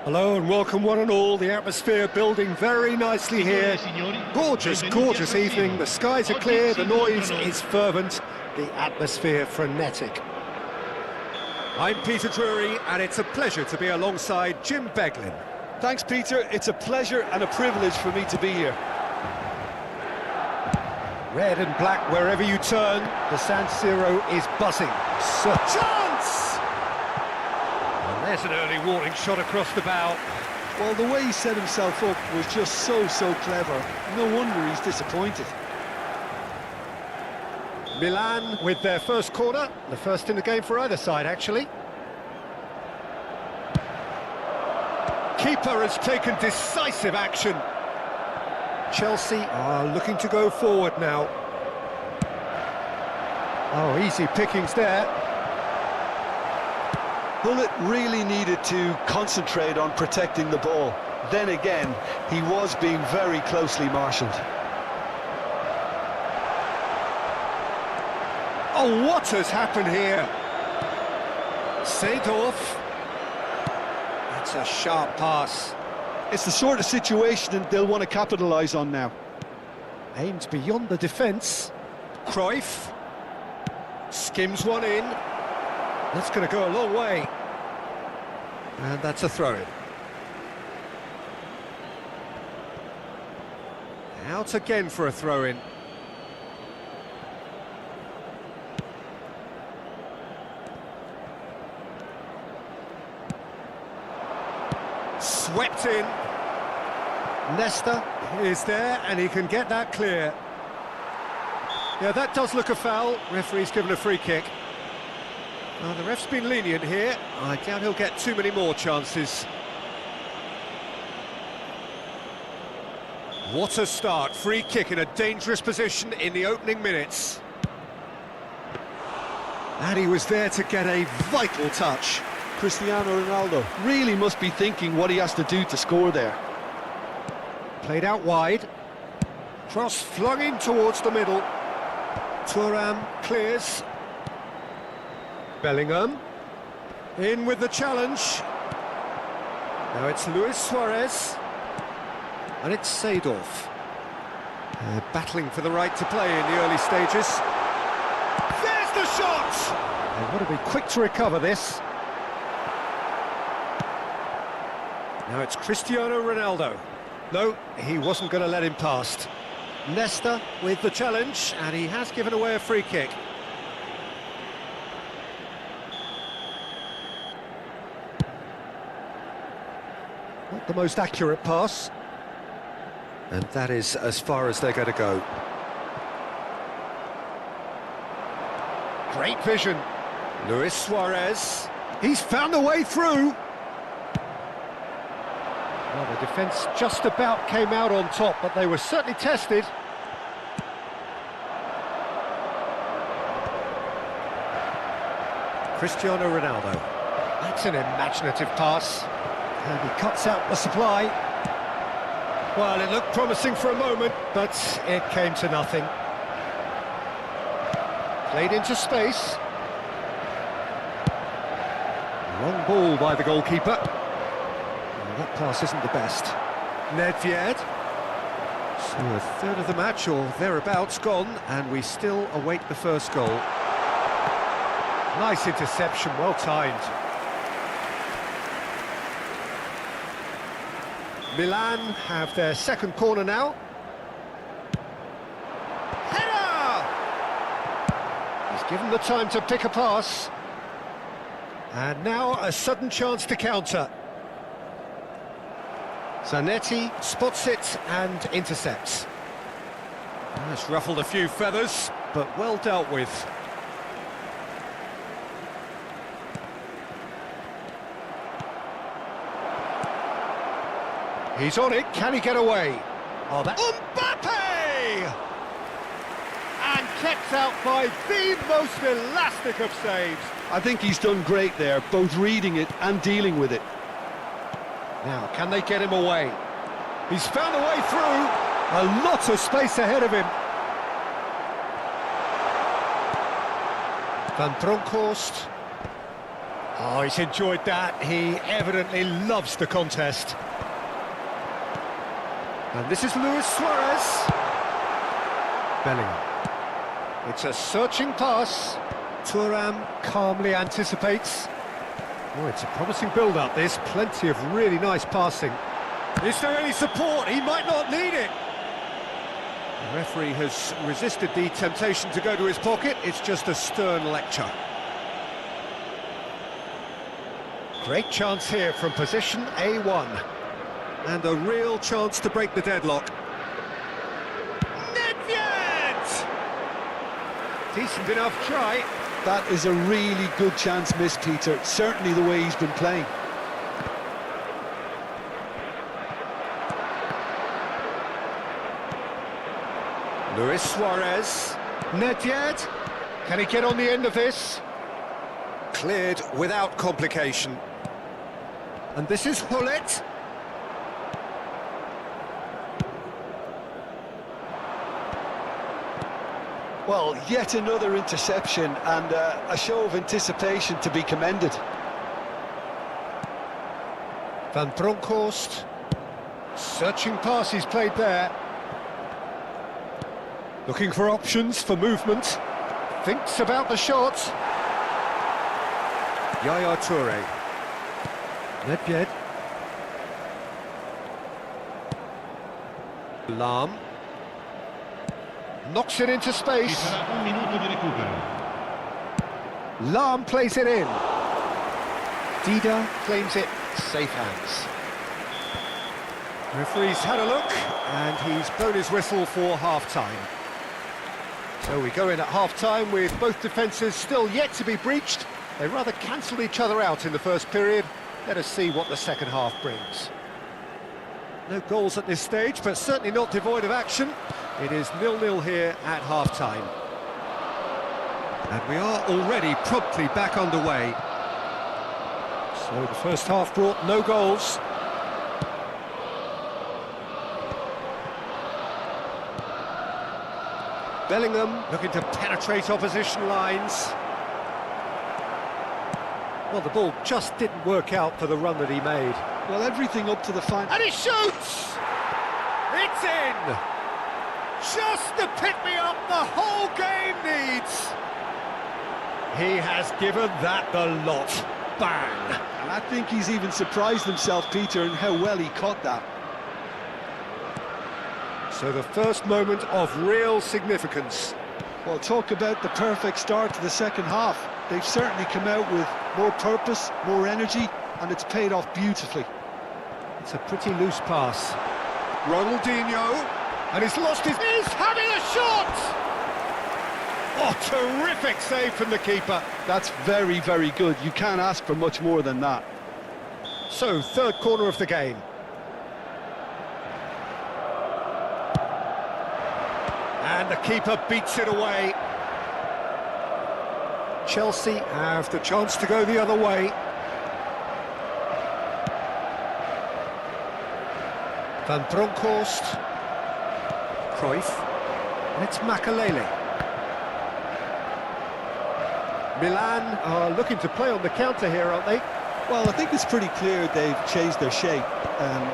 Hello and welcome one and all. The atmosphere building very nicely here. Gorgeous, gorgeous evening. The skies are clear, the noise is fervent, the atmosphere frenetic. I'm Peter Drury and it's a pleasure to be alongside Jim Beglin. Thanks, Peter. It's a pleasure and a privilege for me to be here. Red and black wherever you turn, the San Siro is buzzing. Chance! And there's an early warning shot across the bow. Well, the way he set himself up was just so clever. No wonder he's disappointed. Milan with their first corner, the first in the game for either side, actually. Keeper has taken decisive action. Chelsea are looking to go forward now. Oh, easy pickings there. Bullet really needed to concentrate on protecting the ball. Then again, he was being very closely marshalled. Oh, what has happened here? Seedorf. That's a sharp pass. It's the sort of situation they'll want to capitalise on now. Aims beyond the defence. Cruyff. Skims one in. That's going to go a long way. And that's a throw-in. Out again for a throw-in. Swept in. Nesta is there and he can get that clear. Yeah, that does look a foul. Referee's given a free kick. The ref's been lenient here. I doubt he'll get too many more chances. What a start. Free kick in a dangerous position in the opening minutes. And he was there to get a vital touch. Cristiano Ronaldo really must be thinking what he has to do to score there. Played out wide. Cross flung in towards the middle. Thuram clears. Bellingham. In with the challenge. Now it's Luis Suarez. And it's Seedorf. Battling for the right to play in the early stages. There's the shot! They've got to be quick to recover this. Now it's Cristiano Ronaldo. No, he wasn't going to let him past. Nesta with the challenge, and he has given away a free kick. Not the most accurate pass. And that is as far as they're going to go. Great vision. Luis Suarez. He's found a way through. Well, the defence just about came out on top, but they were certainly tested. Cristiano Ronaldo. That's an imaginative pass. And he cuts out the supply. Well, it looked promising for a moment, but it came to nothing. Played into space. Long ball by the goalkeeper. That pass isn't the best. Nedved. So a third of the match, or thereabouts, gone, and we still await the first goal. Nice interception, well timed. Milan have their second corner now. Header! He's given the time to pick a pass. And now a sudden chance to counter. Zanetti spots it and intercepts. That's ruffled a few feathers, but well dealt with. He's on it, can he get away? Oh, that... Mbappe! And kept out by the most elastic of saves. I think he's done great there, both reading it and dealing with it. Now, can they get him away? He's found a way through. A lot of space ahead of him. Van Bronckhorst. Oh, he's enjoyed that. He evidently loves the contest. And this is Luis Suarez. Bellingham. It's a searching pass. Thuram calmly anticipates. Oh, it's a promising build-up, this. Plenty of really nice passing. Is there any support? He might not need it. The referee has resisted the temptation to go to his pocket. It's just a stern lecture. Great chance here from position A1. And a real chance to break the deadlock. Nedved! Decent enough try. That is a really good chance missed, Peter. Certainly the way he's been playing. Luis Suarez. Nedved. Can he get on the end of this? Cleared without complication. And this is Hullet. Well, yet another interception and a show of anticipation to be commended. Van Bronckhorst. Searching pass he's played there. Looking for options for movement. Thinks about the shot. Yaya Toure. Nedved. Lahm. Knocks it into space. Lahm plays it in. Dida claims it. Safe hands. Referee's had a look, and he's blown his whistle for half-time. So we go in at half-time with both defences still yet to be breached. They rather cancelled each other out in the first period. Let us see what the second half brings. No goals at this stage, but certainly not devoid of action. It is 0-0 here at half-time. And we are already promptly back underway. So the first half brought no goals. Bellingham looking to penetrate opposition lines. Well, the ball just didn't work out for the run that he made. Well, everything up to the final. And he shoots! It's in! Just the pick-me-up the whole game needs! He has given that the lot. Bang! And I think he's even surprised himself, Peter, in how well he caught that. So the first moment of real significance. Well, talk about the perfect start to the second half. They've certainly come out with more purpose, more energy, and it's paid off beautifully. It's a pretty loose pass. Ronaldinho, and he's lost his... He's having a shot! Oh, terrific save from the keeper. That's very, very good. You can't ask for much more than that. So, third corner of the game. And the keeper beats it away. Chelsea have the chance to go the other way. Van Bronckhorst. Khoi. And it's Makalele. Milan are looking to play on the counter here, aren't they? Well, I think it's pretty clear they've changed their shape,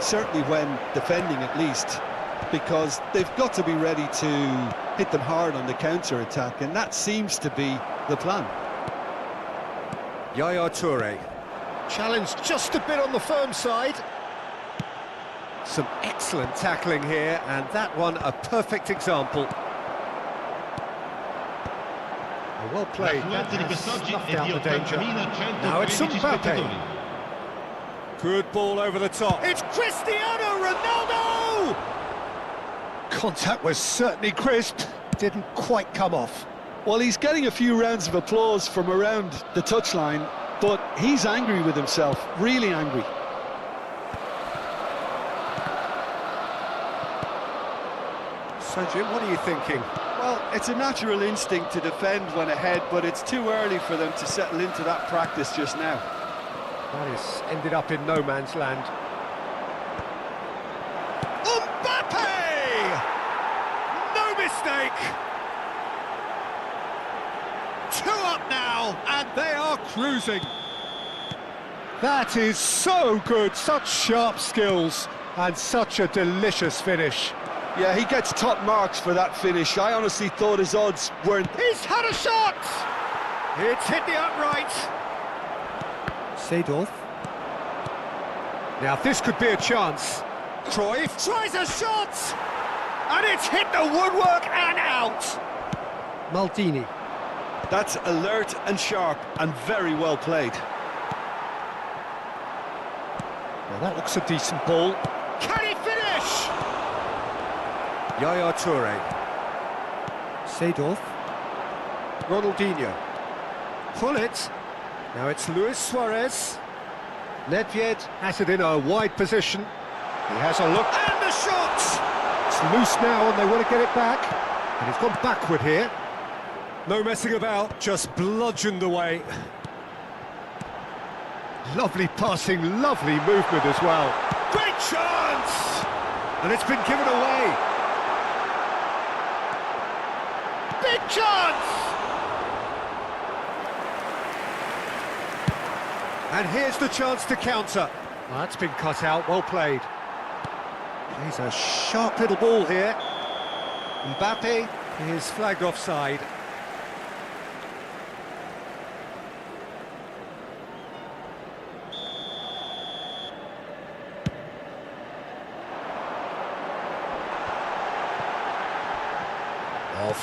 certainly when defending at least, because they've got to be ready to hit them hard on the counter-attack, and that seems to be the plan. Yaya Toure. Challenged just a bit on the firm side. Some excellent tackling here, and that one a perfect example. Well played, that has snuffed out the danger. Now it's Mbappe. Good ball over the top. It's Cristiano Ronaldo! Contact was certainly crisp, didn't quite come off. Well, he's getting a few rounds of applause from around the touchline, but he's angry with himself, really angry. So, Jim, what are you thinking? Well, it's a natural instinct to defend when ahead, but it's too early for them to settle into that practice just now. That has ended up in no man's land. Mbappe! No mistake! 2 up now, and they are cruising. That is so good, such sharp skills and such a delicious finish. Yeah, he gets top marks for that finish. I honestly thought his odds weren't... He's had a shot! It's hit the upright. Seedorf. Now this could be a chance. Khoi tries a shot! And it's hit the woodwork and out! Maldini. That's alert and sharp and very well played. Well, that looks a decent ball. Can he finish? Yaya Toure. Seedorf. Ronaldinho. Pull it. Now it's Luis Suarez. Nedved has it in a wide position. He has a look. And the shot! It's loose now and they want to get it back. And he's gone backward here. No messing about, just bludgeoned away. Lovely passing, lovely movement as well. Great chance! And it's been given away. Big chance! And here's the chance to counter. Well, that's been cut out, well played. He's a sharp little ball here. Mbappe is flagged offside.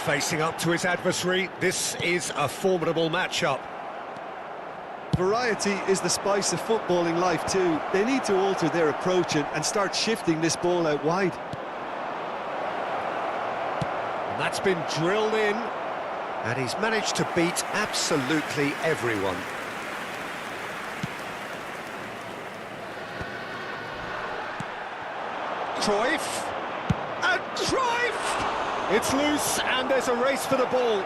Facing up to his adversary, this is a formidable matchup. Variety is the spice of footballing life too. They need to alter their approach and start shifting this ball out wide. And that's been drilled in, and he's managed to beat absolutely everyone. Cruyff, and Cruyff! It's loose, and there's a race for the ball.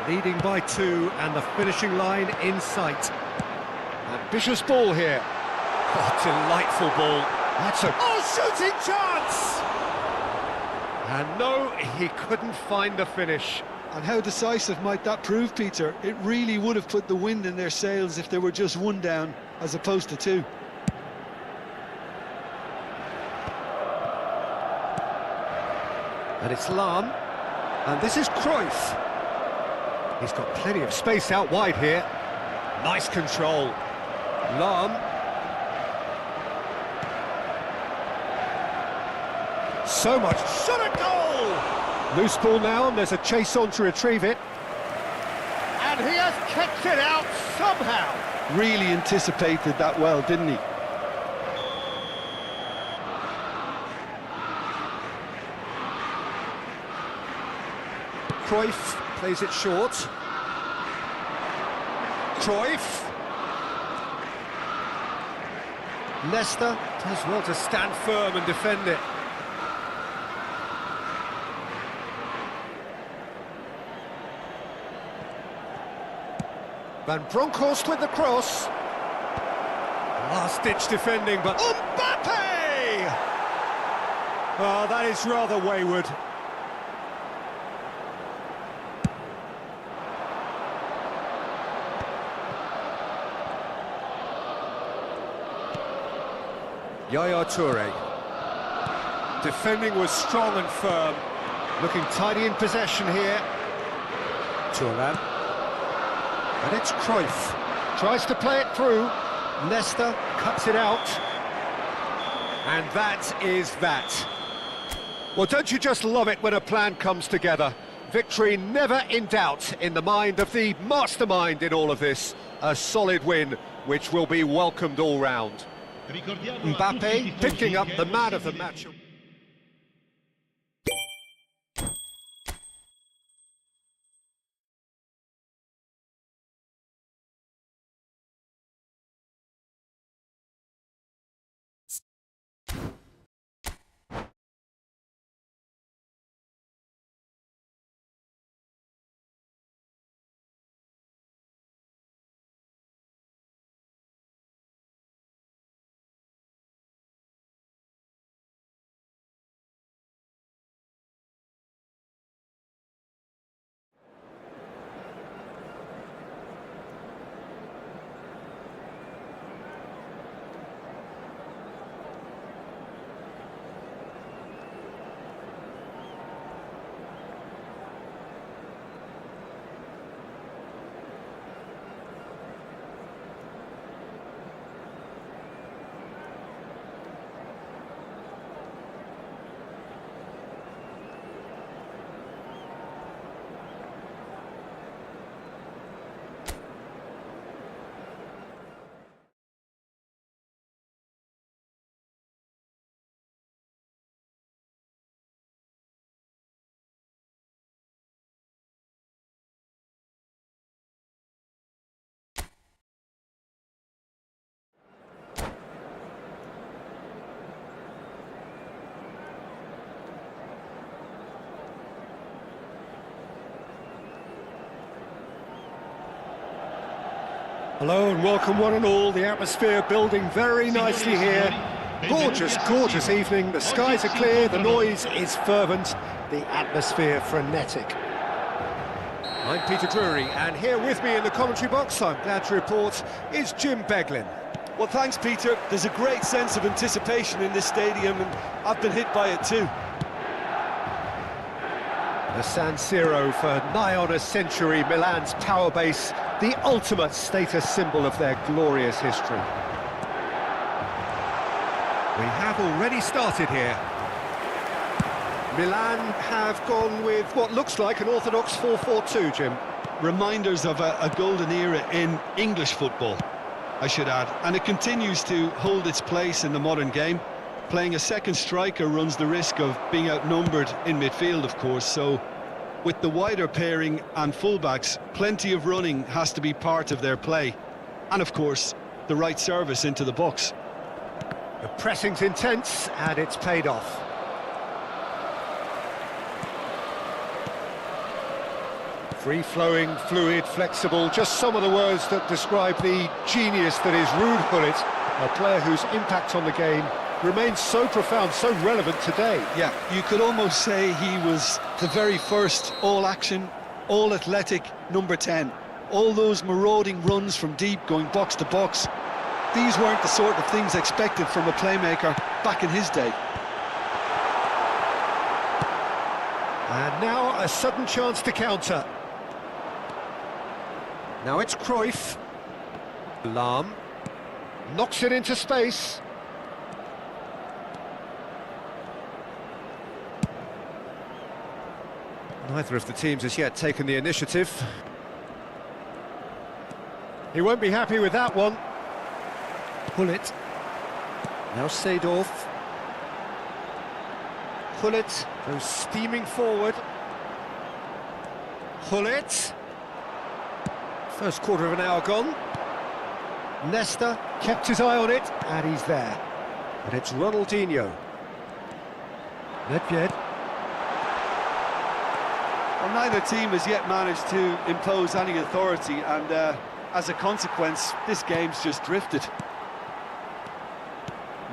Leading by 2, and the finishing line in sight. Ambitious ball here. Oh, delightful ball. That's a shooting chance! And no, he couldn't find the finish. And how decisive might that prove, Peter? It really would have put the wind in their sails if there were just 1 down, as opposed to 2. And it's Lahm, and this is Cruyff. He's got plenty of space out wide here. Nice control. Lahm. So much. Shot a goal! Loose ball now, and there's a chase on to retrieve it. And he has kicked it out somehow. Really anticipated that well, didn't he? Cruyff plays it short. Cruyff. Leicester does well to stand firm and defend it. Van Bronckhorst with the cross. Last-ditch defending, but Mbappe! Oh, that is rather wayward. Yaya Toure. Defending was strong and firm. Looking tidy in possession here. Thuram. And it's Cruyff. Tries to play it through. Leicester cuts it out. And that is that. Well, don't you just love it when a plan comes together? Victory never in doubt in the mind of the mastermind in all of this. A solid win, which will be welcomed all round. Mbappe picking up the man of the match. Hello and welcome one and all. The atmosphere building very nicely here. Gorgeous, gorgeous evening. The skies are clear, the noise is fervent, the atmosphere frenetic. I'm Peter Drury, and here with me in the commentary box, I'm glad to report, is Jim Beglin. Well, thanks, Peter. There's a great sense of anticipation in this stadium, and I've been hit by it too. The San Siro for nigh on a century, Milan's power base, the ultimate status symbol of their glorious history. We have already started here. Milan have gone with what looks like an orthodox 4-4-2, Jim. Reminders of a golden era in English football, I should add. And it continues to hold its place in the modern game. Playing a second striker runs the risk of being outnumbered in midfield, of course, so with the wider pairing and fullbacks, plenty of running has to be part of their play. And of course, the right service into the box. The pressing's intense, and it's paid off. Free-flowing, fluid, flexible, just some of the words that describe the genius that is Ruud Gullit, a player whose impact on the game remains so profound, so relevant today. Yeah, you could almost say he was the very first all-action, all-athletic number 10. All those marauding runs from deep, going box to box. These weren't the sort of things expected from a playmaker back in his day. And now a sudden chance to counter. Now it's Cruyff. Lahm knocks it into space. Neither of the teams has yet taken the initiative. He won't be happy with that one. Gullit. Now Seedorf. Gullit goes steaming forward. Gullit. First quarter of an hour gone. Nesta kept his eye on it, and he's there. And it's Ronaldinho. Nedved. Well, neither team has yet managed to impose any authority, and as a consequence, this game's just drifted.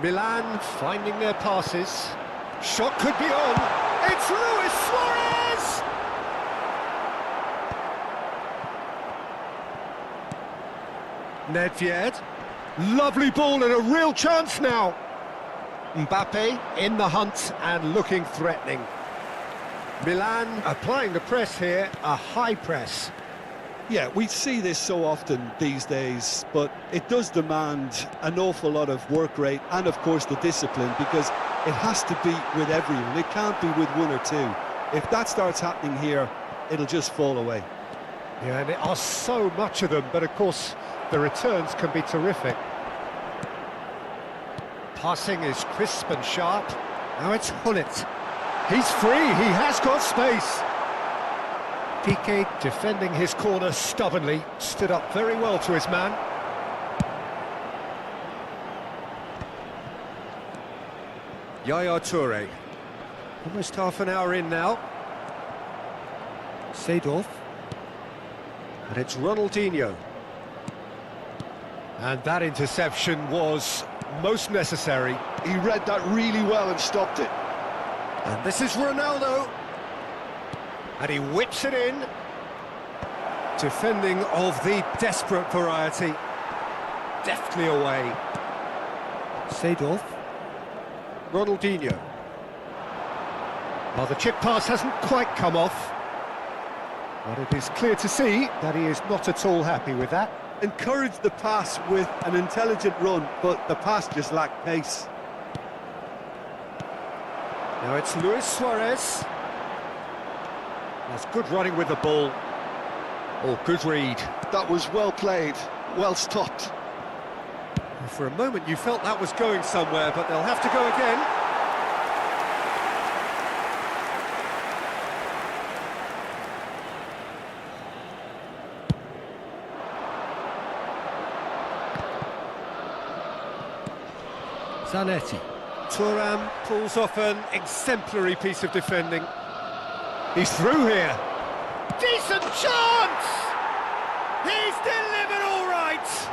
Milan finding their passes. Shot could be on. It's Luis Suarez! Nedved. Lovely ball and a real chance now. Mbappe in the hunt and looking threatening. Milan applying the press here, a high press. Yeah, we see this so often these days, but it does demand an awful lot of work rate and, of course, the discipline, because it has to be with everyone. It can't be with one or two. If that starts happening here, it'll just fall away. Yeah, and there are so much of them, but of course, the returns can be terrific. Passing is crisp and sharp. Now it's Gullit. He's free, he has got space. Piqué defending his corner stubbornly, stood up very well to his man. Yaya Toure. Almost half an hour in now. Seedorf. And it's Ronaldinho. And that interception was most necessary. He read that really well and stopped it. And this is Ronaldo. And he whips it in. Defending of the desperate variety. Deftly away. Seedorf. Ronaldinho. Well, the chip pass hasn't quite come off. But it is clear to see that he is not at all happy with that. Encouraged the pass with an intelligent run, but the pass just lacked pace. Now it's Luis Suarez. That's good running with the ball. Oh, good read. That was well played, well stopped. For a moment you felt that was going somewhere, but they'll have to go again. Zanetti. Thuram pulls off an exemplary piece of defending. He's through here. Decent chance! He's delivered all right! it!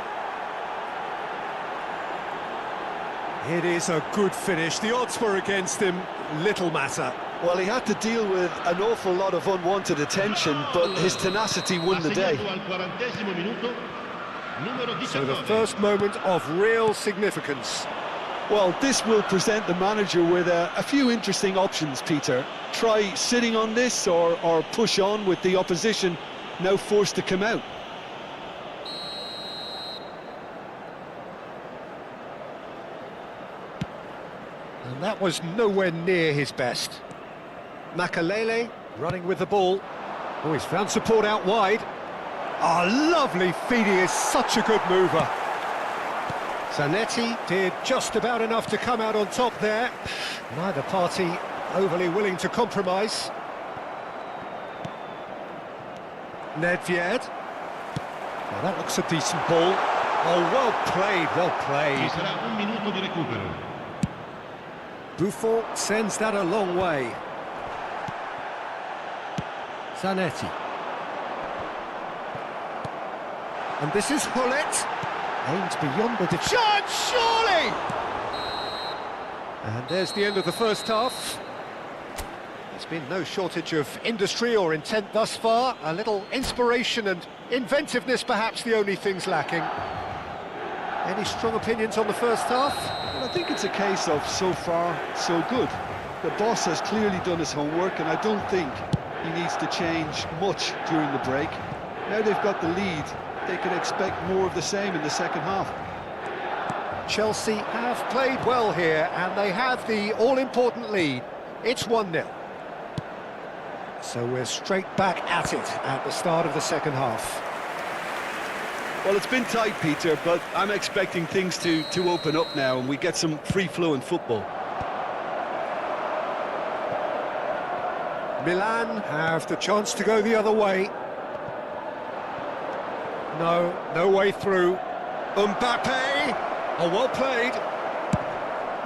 It is a good finish. The odds were against him, little matter. Well, he had to deal with an awful lot of unwanted attention, but his tenacity won the day. So the first moment of real significance. Well, this will present the manager with a few interesting options, Peter. Try sitting on this or push on with the opposition now forced to come out. And that was nowhere near his best. Makalele running with the ball. Oh, he's found support out wide. Oh, lovely feed, he is such a good mover. Zanetti did just about enough to come out on top there. Neither party overly willing to compromise. Nedved. Now that looks a decent ball. Oh, well played, well played. Buffon sends that a long way. Zanetti. And this is Hullet. Aimed beyond the chance, surely! And there's the end of the first half. There's been no shortage of industry or intent thus far. A little inspiration and inventiveness, perhaps the only things lacking. Any strong opinions on the first half? Well, I think it's a case of so far, so good. The boss has clearly done his homework, and I don't think he needs to change much during the break. Now they've got the lead, they can expect more of the same in the second half. Chelsea have played well here, and they have the all-important lead. It's 1-0. So we're straight back at it at the start of the second half. Well, it's been tight, Peter, but I'm expecting things to open up now and we get some free-flowing football. Milan have the chance to go the other way. No way through. Mbappe! Oh, well played.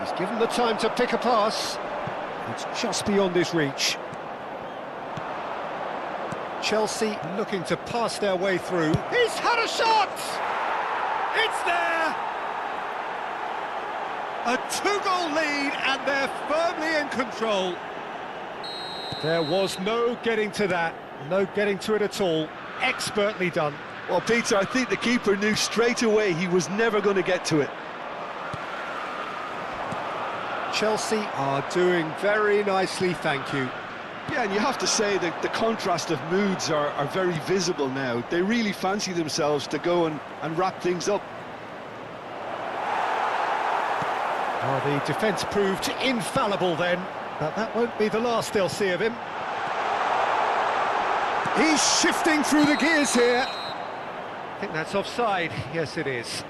He's given the time to pick a pass. It's just beyond his reach. Chelsea looking to pass their way through. He's had a shot! It's there! A two-goal lead, and they're firmly in control. There was no getting to that, no getting to it at all. Expertly done. Well, Peter, I think the keeper knew straight away he was never going to get to it. Chelsea are doing very nicely, thank you. Yeah, and you have to say that the contrast of moods are very visible now. They really fancy themselves to go and wrap things up. Oh, the defence proved infallible then, but that won't be the last they'll see of him. He's shifting through the gears here. I think that's offside. Yes, it is.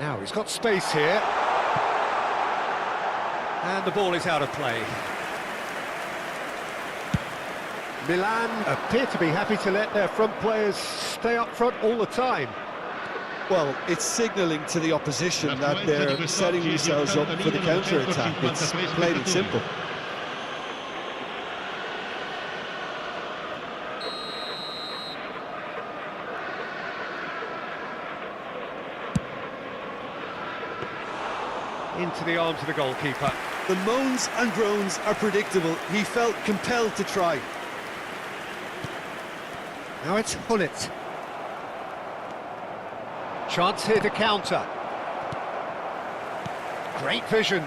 Now he's got space here. And the ball is out of play. Milan appear to be happy to let their front players stay up front all the time. Well, it's signalling to the opposition that they're setting themselves up for the counter-attack. It's plain and simple. Into the arms of the goalkeeper. The moans and groans are predictable. He felt compelled to try. Now it's Hullet. Chance here to counter. Great vision.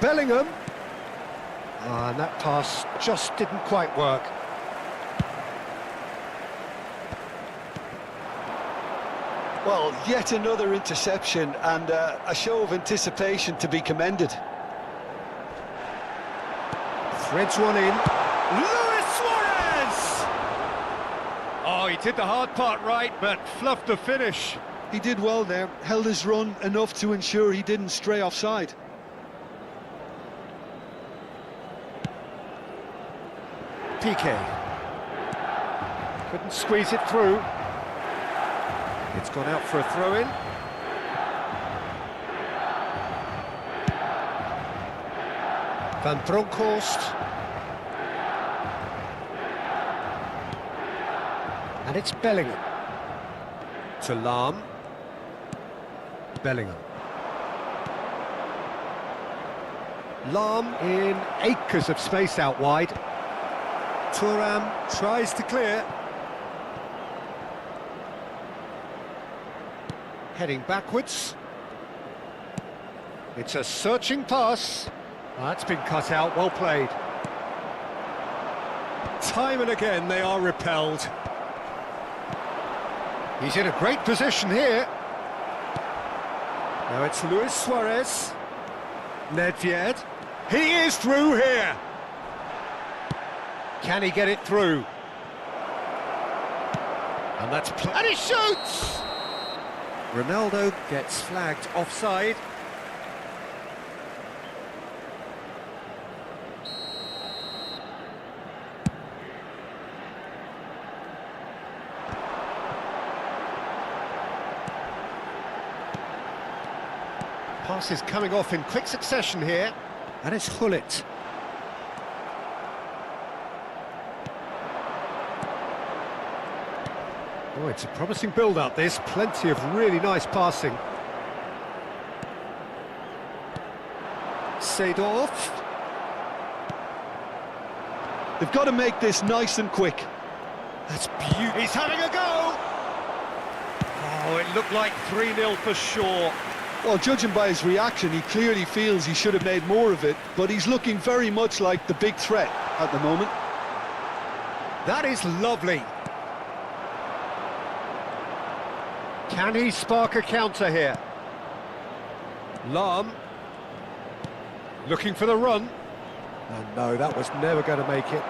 Bellingham. And that pass just didn't quite work. Well, yet another interception and a show of anticipation to be commended. Threads one in. Luis Suarez! Oh, he did the hard part right, but fluffed the finish. He did well there, held his run enough to ensure he didn't stray offside. Piqué. Couldn't squeeze it through. It's gone out for a throw-in. Van Bronckhorst. And it's Bellingham. To Lahm. Bellingham. Lahm in acres of space out wide. Thuram tries to clear. Heading backwards. It's a searching pass. That's been cut out, well played. Time and again they are repelled. He's in a great position here. Now it's Luis Suarez. Nedved. He is through here. Can he get it through? And that's and he shoots! Ronaldo gets flagged offside. Passes coming off in quick succession here, and it's Gullit. Oh, it's a promising build-up, this. Plenty of really nice passing. Seedorf. They've got to make this nice and quick. That's beautiful. He's having a go! Oh, it looked like 3-0 for sure. Well, judging by his reaction, he clearly feels he should have made more of it, but he's looking very much like the big threat at the moment. That is lovely. Can he spark a counter here? Lahm. Looking for the run. Oh no, that was never going to make it.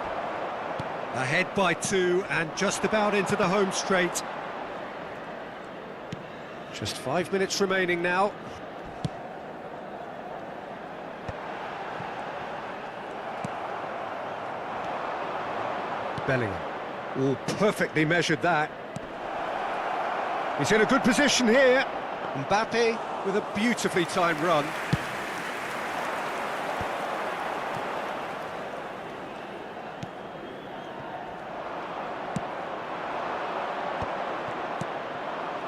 Ahead by 2 and just about into the home straight. Just 5 minutes remaining now. Bellingham. Oh, perfectly measured that. He's in a good position here. Mbappe with a beautifully timed run.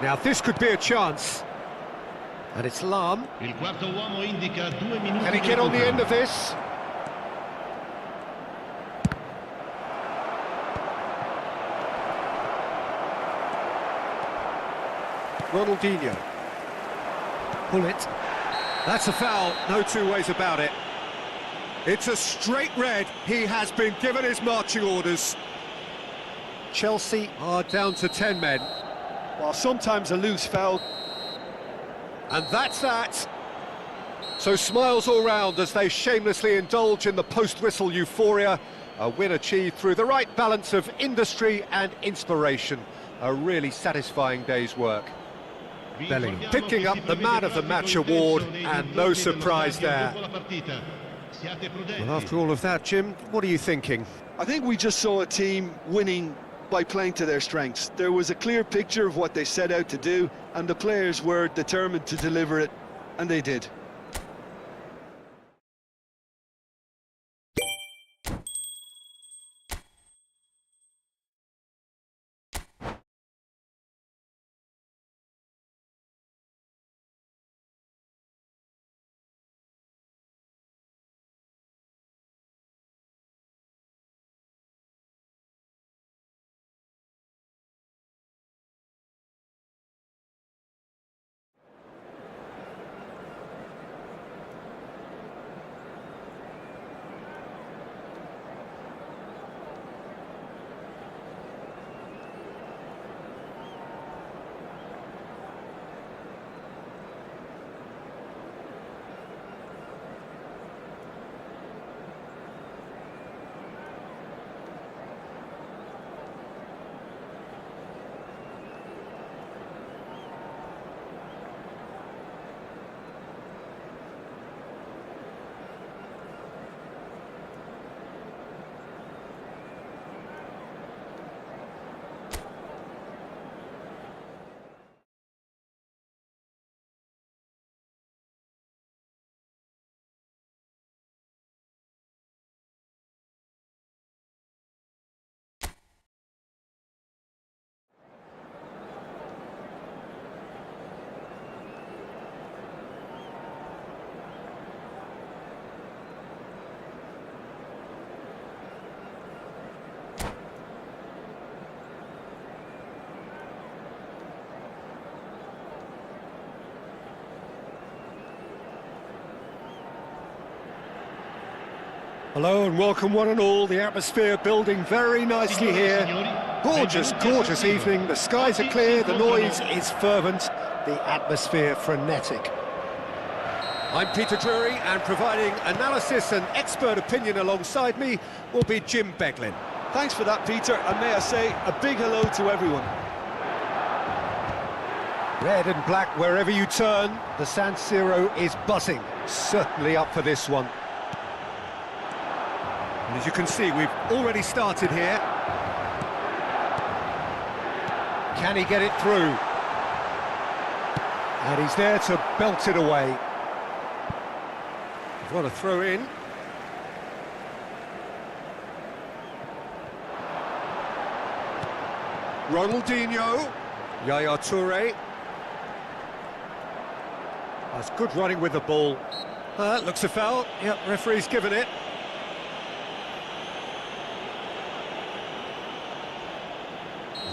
Now this could be a chance. And it's Lahm. Can he get on the end of this? Ronaldinho. Pull it. That's a foul, no two ways about it. It's a straight red. He has been given his marching orders. Chelsea are down to 10 men. Well, sometimes a loose foul. And that's that. So smiles all round as they shamelessly indulge in the post-whistle euphoria. A win achieved through the right balance of industry and inspiration. A really satisfying day's work. Bellingham picking up the Man of the Match award, and no surprise there. Well, after all of that, Jim, what are you thinking? I think we just saw a team winning by playing to their strengths. There was a clear picture of what they set out to do, and the players were determined to deliver it, and they did. Hello and welcome one and all. The atmosphere building very nicely here. Gorgeous, gorgeous evening. The skies are clear, the noise is fervent, the atmosphere frenetic. I'm Peter Drury, and providing analysis and expert opinion alongside me will be Jim Beglin. Thanks for that, Peter, and may I say a big hello to everyone. Red and black wherever you turn, the San Siro is buzzing. Certainly up for this one. And as you can see, we've already started here. Can he get it through? And he's there to belt it away. What a throw in. Ronaldinho. Yaya Toure. That's good running with the ball. Looks a foul. Yep, referee's given it.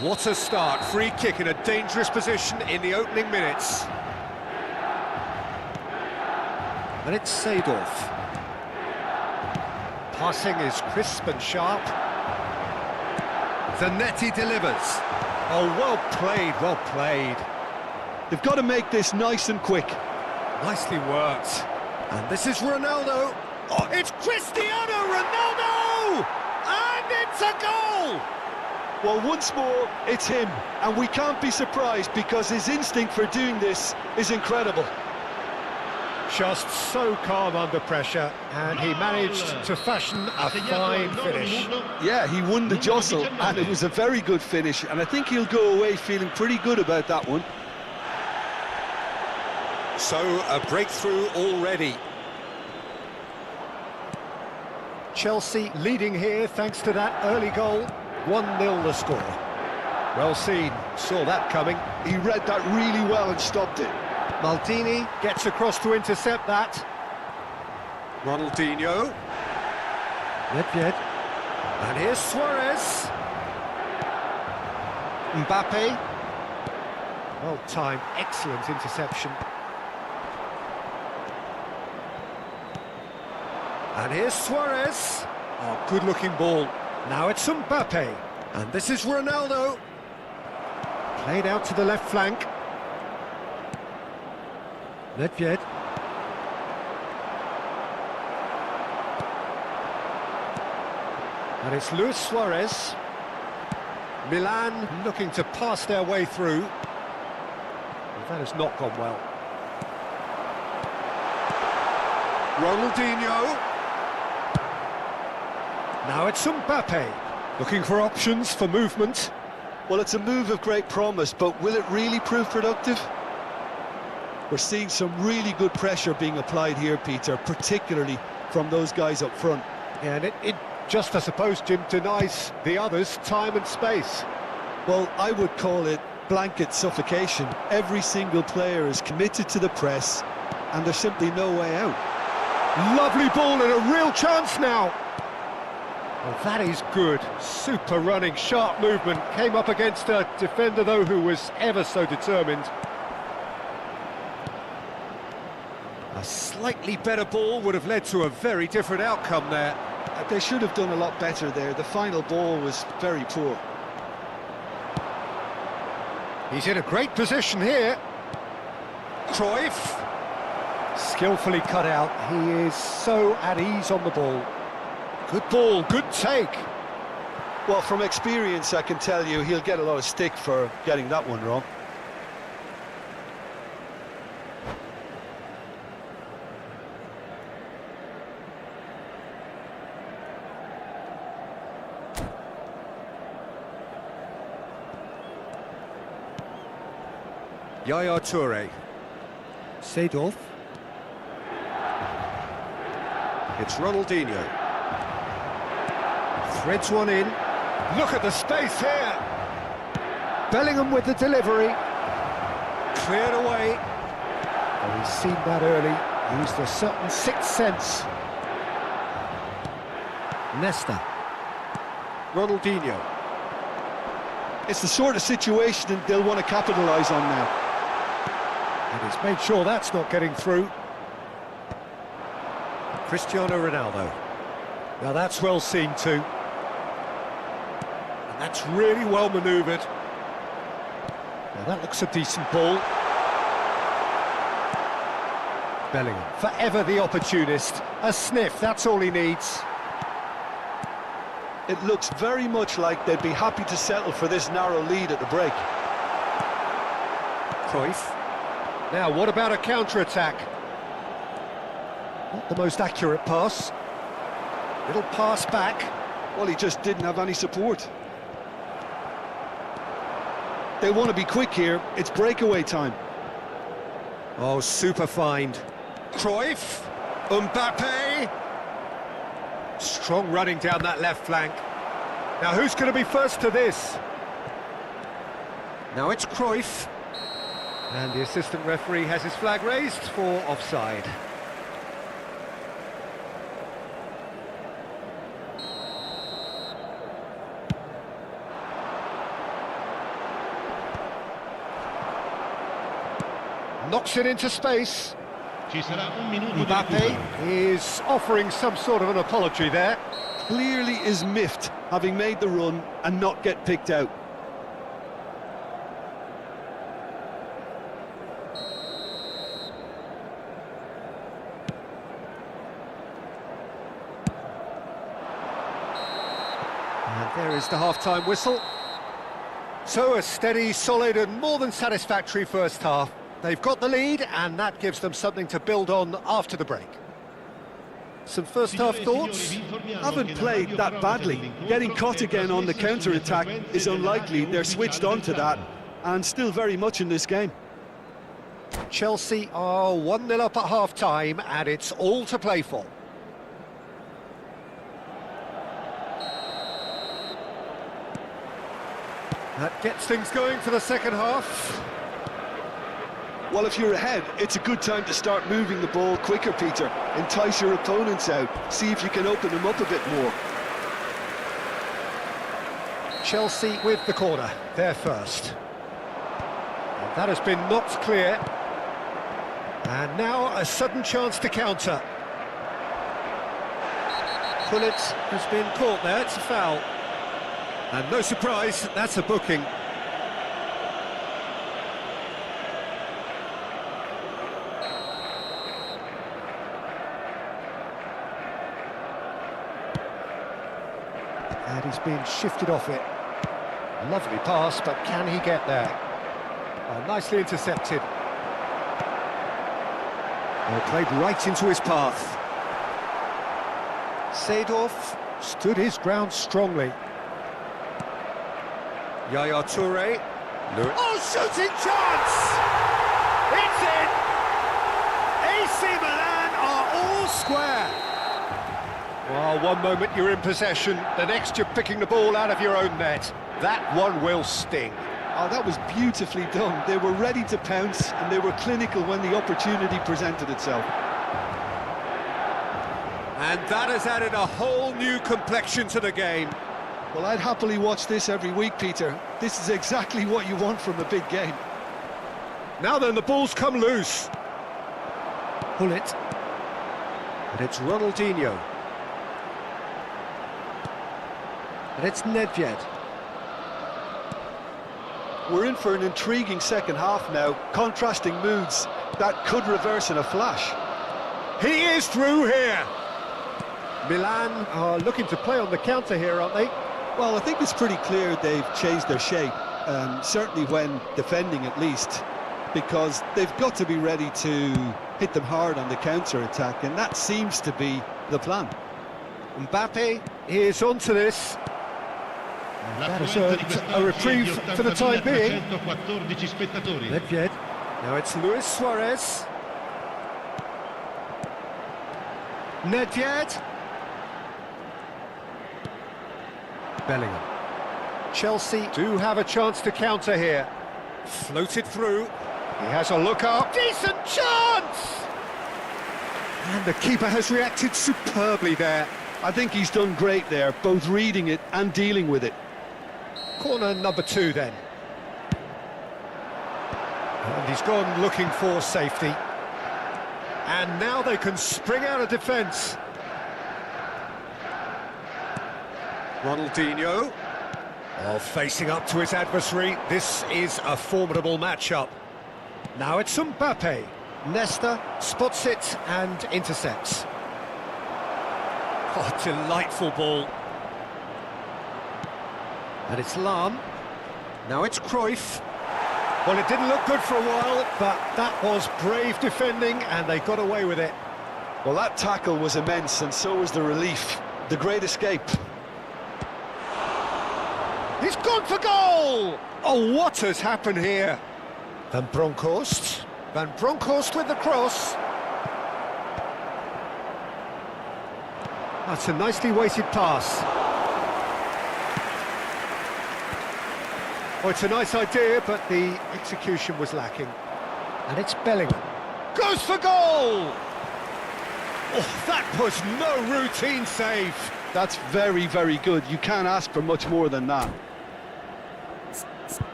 What a start. Free kick in a dangerous position in the opening minutes. And it's Seedorf. Passing is crisp and sharp. Zanetti delivers. Oh, well played, well played. They've got to make this nice and quick. Nicely worked. And this is Ronaldo. Oh, it's Cristiano Ronaldo! And it's a goal! Well, once more, it's him. And we can't be surprised because his instinct for doing this is incredible. Just so calm under pressure, and he managed to fashion a fine finish. Yeah, he won the jostle, and it was a very good finish, and I think he'll go away feeling pretty good about that one. So, a breakthrough already. Chelsea leading here thanks to that early goal. 1-0 the score. Well seen, saw that coming. He read that really well and stopped it. Maldini gets across to intercept that. Ronaldinho. Nedved. And here's Suarez. Mbappe. Well timed, excellent interception. And here's Suarez. Oh, good looking ball. Now it's Mbappe. And this is Ronaldo. Played out to the left flank. Nedved. And it's Luis Suarez. Milan looking to pass their way through. Well, that has not gone well. Ronaldinho. Now it's Mbappe. Looking for options for movement. Well, it's a move of great promise, but will it really prove productive? We're seeing some really good pressure being applied here, Peter, particularly from those guys up front. Yeah, and it just, I suppose, Jim, denies the others time and space. Well, I would call it blanket suffocation. Every single player is committed to the press, and there's simply no way out. Lovely ball and a real chance now. Well, that is good. Super running, sharp movement. Came up against a defender, though, who was ever so determined. A slightly better ball would have led to a very different outcome there. They should have done a lot better there. The final ball was very poor. He's in a great position here. Khoi. Skillfully cut out. He is so at ease on the ball. Good ball, good take. Well, from experience, I can tell you he'll get a lot of stick for getting that one wrong. Yaya Toure. Seedorf. It's Ronaldinho. Threads one in. Look at the space here. Bellingham with the delivery. Cleared away. Oh, he's seen that early. Used a certain sixth sense. Nesta. Ronaldinho. It's the sort of situation they'll want to capitalise on now. And he's made sure that's not getting through. Cristiano Ronaldo. Now that's well seen too. And that's really well manoeuvred. Now that looks a decent ball. Bellingham, forever the opportunist. A sniff, that's all he needs. It looks very much like they'd be happy to settle for this narrow lead at the break. Khoi. Now, what about a counter-attack? Not the most accurate pass. Little pass back. Well, he just didn't have any support. They want to be quick here. It's breakaway time. Oh, super find. Khoi. Mbappe. Strong running down that left flank. Now, who's going to be first to this? Now it's Khoi. And the assistant referee has his flag raised for offside. Knocks it into space. Mbappe is offering some sort of an apology there. Clearly is miffed, having made the run and not get picked out. And there is the half-time whistle. So a steady, solid and more than satisfactory first half. They've got the lead and that gives them something to build on after the break. Some first-half thoughts? Haven't played that badly. Getting caught again on the counter-attack is unlikely. They're switched on to that and still very much in this game. Chelsea are 1-0 up at half-time and it's all to play for. That gets things going for the second half. Well, if you're ahead, it's a good time to start moving the ball quicker, Peter. Entice your opponents out. See if you can open them up a bit more. Chelsea with the corner, they're first. And that has been knocked clear. And now a sudden chance to counter. Bullet has been caught there, it's a foul. And no surprise, that's a booking. And he's been shifted off it. Lovely pass, but can he get there? Oh, nicely intercepted. Oh, played right into his path. Seedorf stood his ground strongly. Yaya Toure. Oh, shooting chance! It's in! AC Milan are all square. Well, one moment you're in possession, the next you're picking the ball out of your own net. That one will sting. Oh, that was beautifully done. They were ready to pounce and they were clinical when the opportunity presented itself. And that has added a whole new complexion to the game. Well, I'd happily watch this every week, Peter. This is exactly what you want from a big game. Now then, the ball's come loose. Pull it. And it's Ronaldinho. And it's Nedved. We're in for an intriguing second half now. Contrasting moods. That could reverse in a flash. He is through here. Milan are looking to play on the counter here, aren't they? Well, I think it's pretty clear they've changed their shape, certainly when defending at least, because they've got to be ready to hit them hard on the counter-attack, and that seems to be the plan. Mbappe is onto this. And that has earned a reprieve for the time being. Nedved. Now it's Luis Suarez. Nedved. Bellingham. Chelsea do have a chance to counter here. Floated through. He has a look up. Decent chance! And the keeper has reacted superbly there. I think he's done great there, both reading it and dealing with it. Corner number 2 then. And he's gone looking for safety. And now they can spring out of defence. Ronaldinho. Oh, facing up to his adversary. This is a formidable matchup. Now it's Mbappe. Nesta spots it and intercepts. Oh, delightful ball. And it's Lahm. Now it's Cruyff. Well, it didn't look good for a while, but that was brave defending, and they got away with it. Well, that tackle was immense, and so was the relief. The great escape. He's gone for goal! Oh, what has happened here? Van Bronckhorst. Van Bronckhorst with the cross. That's a nicely weighted pass. Oh, it's a nice idea, but the execution was lacking. And it's Bellingham. Goes for goal! Oh, that was no routine save. That's very, very good. You can't ask for much more than that.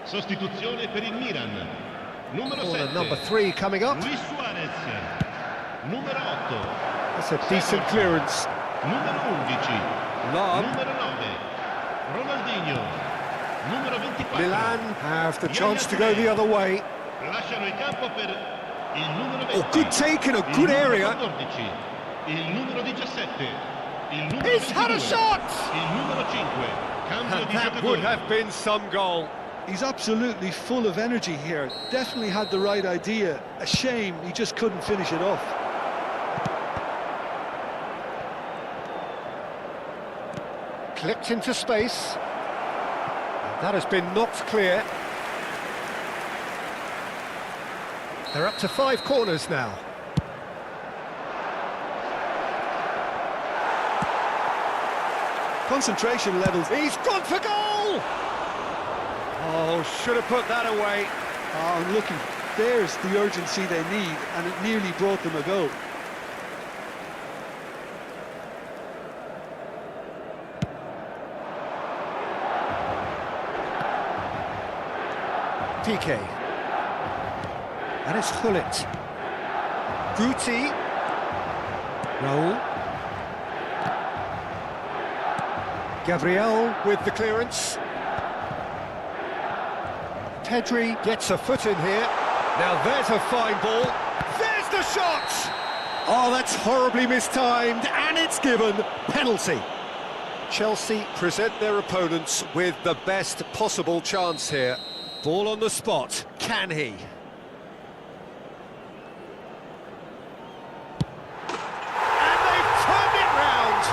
Sostituzione per il Milan. Numero 7. Number 3 coming up. Luis Suarez. Numero 8. That's a decent clearance. Numero 11. Lahm. Numero 9. Ronaldinho. Numero 24. Milan have the chance to go the other way. Lasciano il campo per il numero 20. Oh, good take in a good area. 14. Il numero 17. Il numero He's had a 22. shot! Il numero 5. Cambio And di that would giocatore. have been some goal. He's absolutely full of energy here. Definitely had the right idea. A shame he just couldn't finish it off. Clipped into space. That has been knocked clear. They're up to 5 corners now. Concentration levels. He's gone for goal! Oh, should have put that away. Oh, looking, there's the urgency they need, and it nearly brought them a goal. PK. And it's Gullit. Guti. Raul. Gabriel with the clearance. Pedri gets a foot in here. Now there's a fine ball. There's the shot! Oh, that's horribly mistimed, and it's given. Penalty. Chelsea present their opponents with the best possible chance here. Ball on the spot. Can he? And they've turned it round!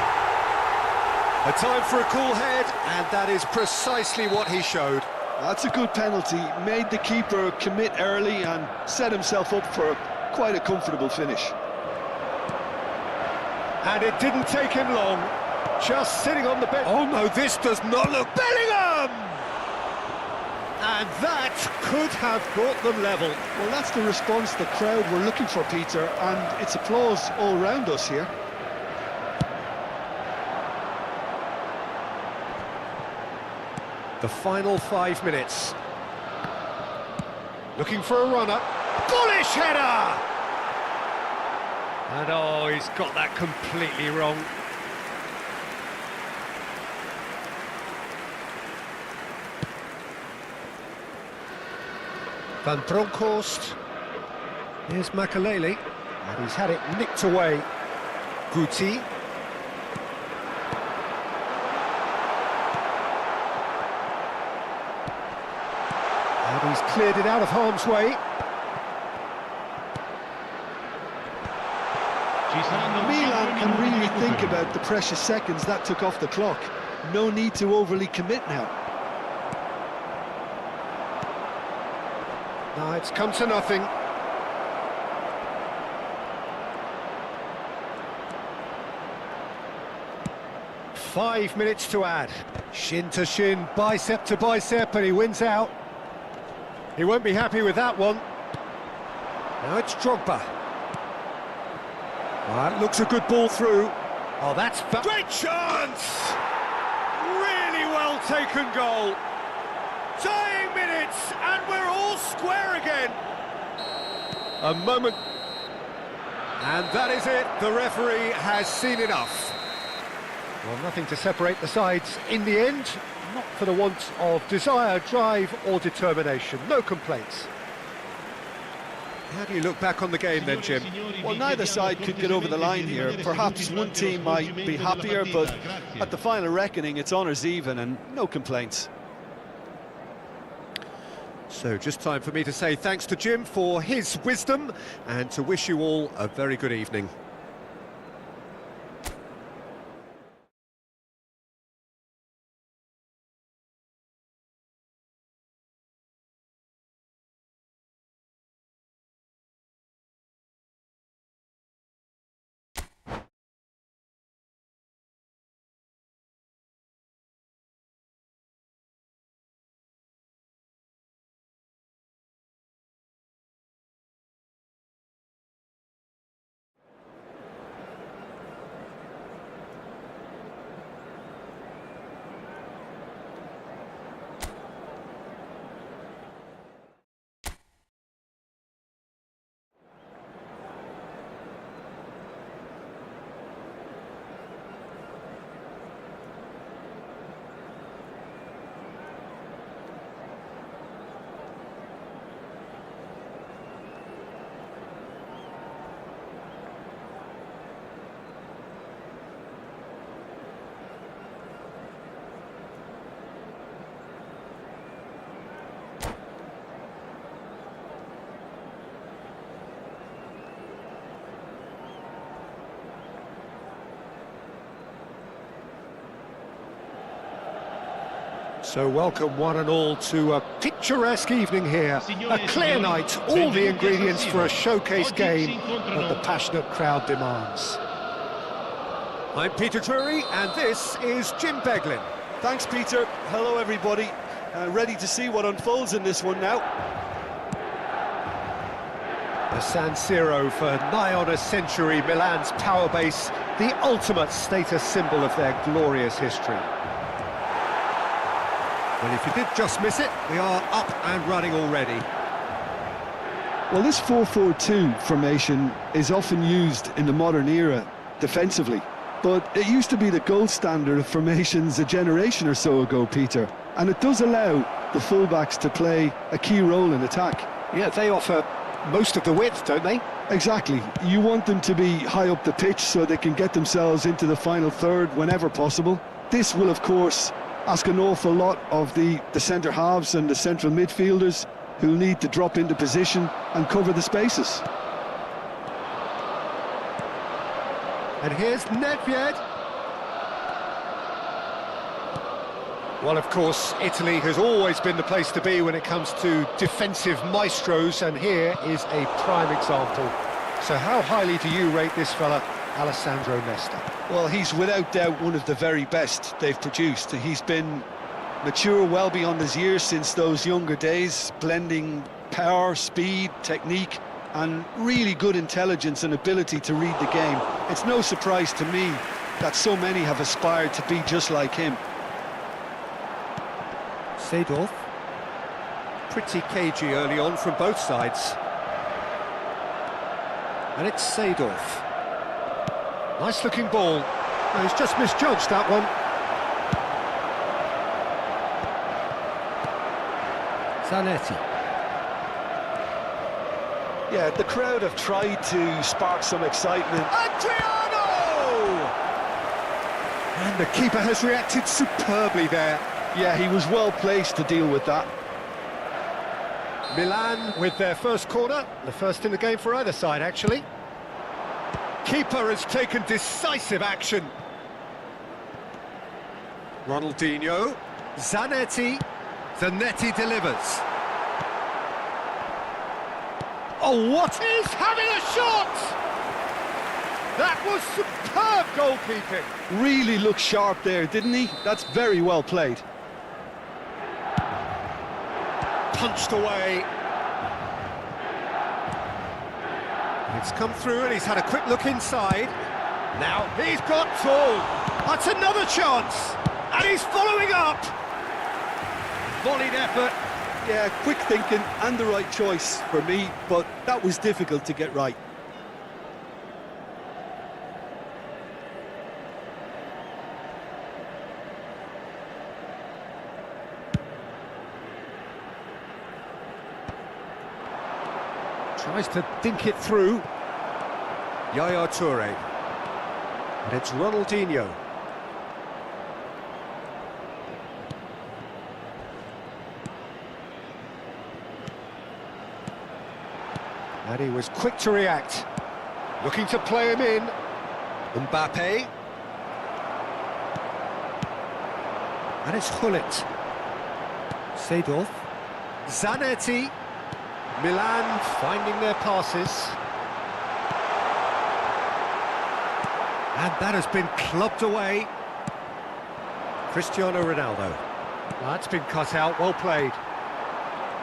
A time for a cool head, and that is precisely what he showed. That's a good penalty. Made the keeper commit early and set himself up for quite a comfortable finish. And it didn't take him long. Just sitting on the bench. Oh no, this does not look... Bellingham! And that could have brought them level. Well, that's the response the crowd were looking for, Peter, and it's applause all round us here. The final 5 minutes. Looking for a runner. Bullish header! And oh, he's got that completely wrong. Van Bronckhorst. Here's Makalele. And he's had it nicked away. Guti. And he's cleared it out of harm's way. Milan can really think about the precious seconds that took off the clock. No need to overly commit now. No, it's come to nothing. 5 minutes to add. Shin to shin, bicep to bicep, and he wins out. He won't be happy with that one. Now it's Drogba. That looks a good ball through. Oh, that's... Great chance! Really well taken goal. Dying minutes, and we're all square again. A moment. And that is it. The referee has seen enough. Well, nothing to separate the sides in the end. Not for the want of desire, drive or determination. No complaints. How do you look back on the game then, Jim? Well, neither side could get over the line here. Perhaps one team might be happier, but at the final reckoning, it's honours even and no complaints. So just time for me to say thanks to Jim for his wisdom and to wish you all a very good evening. So welcome one and all to a picturesque evening here, a clear night, all the ingredients for a showcase game that the passionate crowd demands. I'm Peter Drury and this is Jim Beglin. Thanks, Peter. Hello, everybody. Ready to see what unfolds in this one now. The San Siro for nigh on a century, Milan's power base, the ultimate status symbol of their glorious history. Well, if you did just miss it, we are up and running already. Well, this 4-4-2 formation is often used in the modern era defensively, but it used to be the gold standard of formations a generation or so ago, Peter, and it does allow the fullbacks to play a key role in attack. Yeah, they offer most of the width, don't they? Exactly. You want them to be high up the pitch so they can get themselves into the final third whenever possible. This will, of course, ask an awful lot of the centre halves and the central midfielders who'll need to drop into position and cover the spaces. And here's Nedved. Well, of course, Italy has always been the place to be when it comes to defensive maestros, and here is a prime example. So how highly do you rate this fella, Alessandro Nesta? Well, he's without doubt one of the very best they've produced. He's been mature well beyond his years since those younger days, blending power, speed, technique, and really good intelligence and ability to read the game. It's no surprise to me that so many have aspired to be just like him. Seedorf, pretty cagey early on from both sides. And it's Seedorf. Nice looking ball. No, he's just misjudged that one. Zanetti. Yeah, the crowd have tried to spark some excitement. Adriano! And the keeper has reacted superbly there. Yeah, he was well placed to deal with that. Milan with their first corner, the first in the game for either side, actually. Keeper has taken decisive action. Ronaldinho, Zanetti delivers. Oh, what is having a shot? That was superb goalkeeping. Really looked sharp there, didn't he? That's very well played. Punched away. It's come through and he's had a quick look inside. Now he's got full. That's another chance. And he's following up. Volleyed effort. Yeah, quick thinking and the right choice for me, but that was difficult to get right. Tries to dink it through. Yaya Toure. And it's Ronaldinho. And he was quick to react. Looking to play him in. Mbappe. And it's Gullit. Seedorf. Zanetti. Milan finding their passes. And that has been clubbed away. Cristiano Ronaldo. That's been cut out, well played.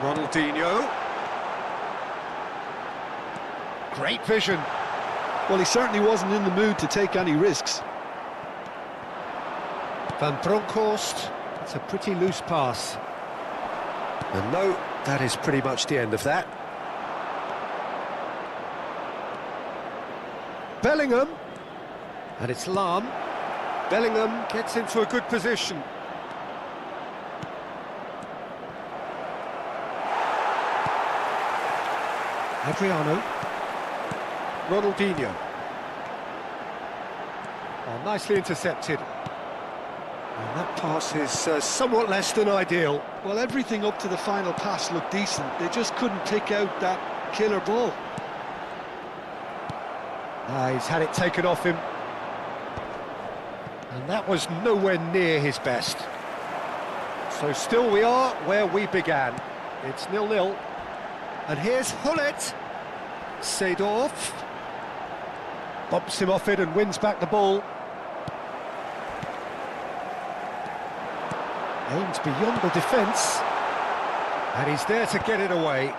Ronaldinho. Great vision. Well, he certainly wasn't in the mood to take any risks. Van Bronckhorst. It's a pretty loose pass. And no, that is pretty much the end of that. Bellingham. And it's Lahm. Bellingham gets into a good position. Adriano. Ronaldinho. Oh, nicely intercepted. And that pass is somewhat less than ideal. Well, everything up to the final pass looked decent. They just couldn't pick out that killer ball. He's had it taken off him. And that was nowhere near his best. So still we are where we began. It's 0-0. And here's Gullit. Seedorf. Bumps him off it and wins back the ball. Aims beyond the defence. And he's there to get it away.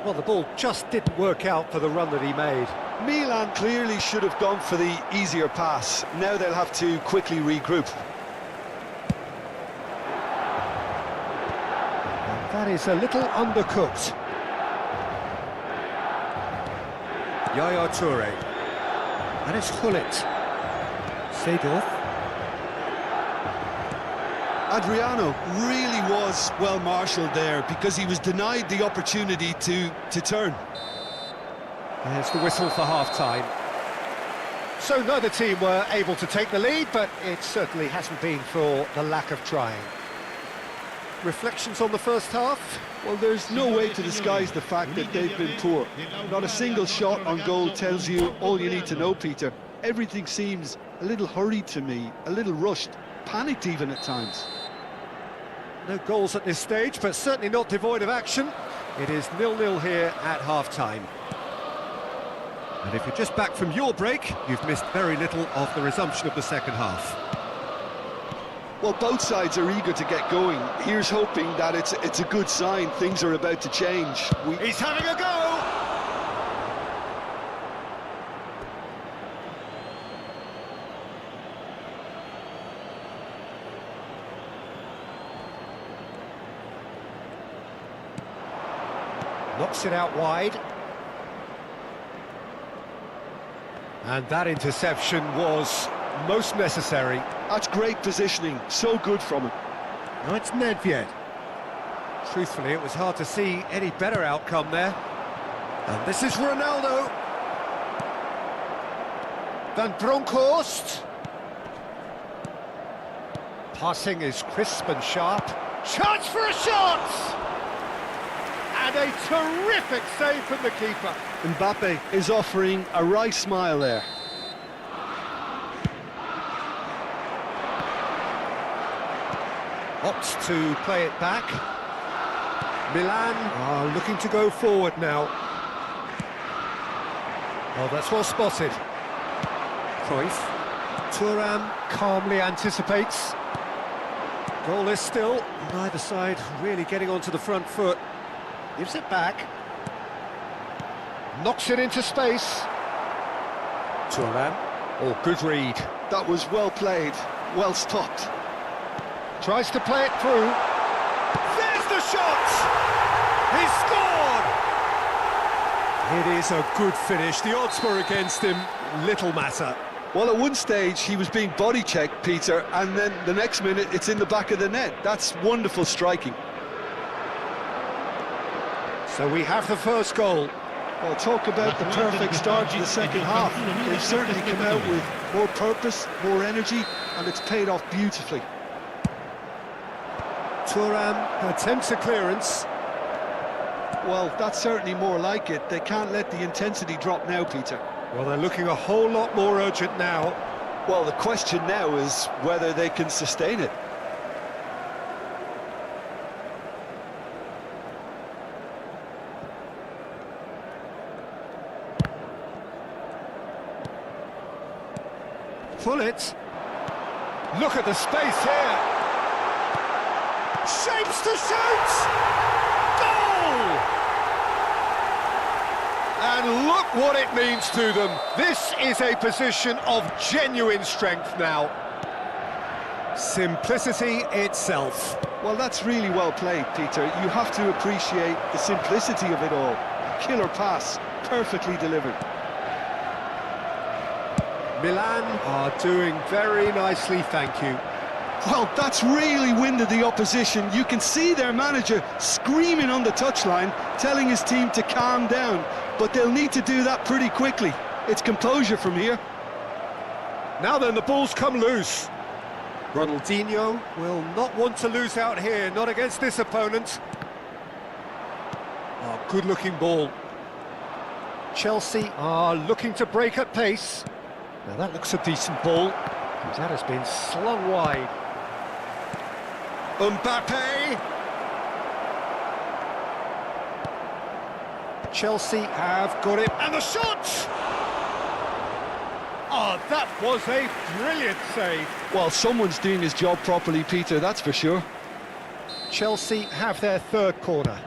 Well, the ball just didn't work out for the run that he made. Milan clearly should have gone for the easier pass. Now they'll have to quickly regroup. And that is a little undercooked. Yaya Toure. And it's Gullit. Seedorf. Adriano really was well marshalled there because he was denied the opportunity to turn. There's the whistle for half-time. So neither team were able to take the lead, but it certainly hasn't been for the lack of trying. Reflections on the first half? Well, there's no way to disguise the fact that they've been poor. Not a single shot on goal tells you all you need to know, Peter. Everything seems a little hurried to me, a little rushed, panicked even at times. No goals at this stage, but certainly not devoid of action. It is 0-0 here at half-time. And if you're just back from your break, you've missed very little of the resumption of the second half. Well, both sides are eager to get going. Here's hoping that it's a good sign. Things are about to change. He's having a go! Knocks it out wide. And that interception was most necessary. That's great positioning, so good from him. Now it's Nedved. Truthfully, it was hard to see any better outcome there. And this is Ronaldo. Van Bronckhorst. Passing is crisp and sharp. Chance for a shot! And a terrific save from the keeper. Mbappe is offering a right smile there. Opts to play it back. Milan are looking to go forward now. Oh, that's well spotted. Khoi. Thuram calmly anticipates. Goalless still. Neither side really getting onto the front foot. Gives it back. Knocks it into space. Thuram. Oh, good read. That was well played, well stopped. Tries to play it through. There's the shot! He scored! It is a good finish. The odds were against him. Little matter. Well, at one stage he was being body checked, Peter, and then the next minute it's in the back of the net. That's wonderful striking. So we have the first goal. Well, talk about the perfect start to the second half. They've certainly come out with more purpose, more energy, and it's paid off beautifully. Thuram attempts a clearance. Well, that's certainly more like it. They can't let the intensity drop now, Peter. Well, they're looking a whole lot more urgent now. Well, the question now is whether they can sustain it. Pull it. Look at the space here. Shapes to shoot! Goal! And look what it means to them. This is a position of genuine strength now. Simplicity itself. Well, that's really well played, Peter. You have to appreciate the simplicity of it all. Killer pass, perfectly delivered. Milan are doing very nicely, thank you. Well, that's really winded the opposition. You can see their manager screaming on the touchline, telling his team to calm down, but they'll need to do that pretty quickly. It's composure from here. Now then, the ball's come loose. Ronaldinho will not want to lose out here, not against this opponent. Oh, good-looking ball. Chelsea are looking to break at pace. Now that looks a decent ball. That has been slung wide. Mbappe! Chelsea have got it, and the shot! Oh, that was a brilliant save. Well, someone's doing his job properly, Peter, that's for sure. Chelsea have their third corner.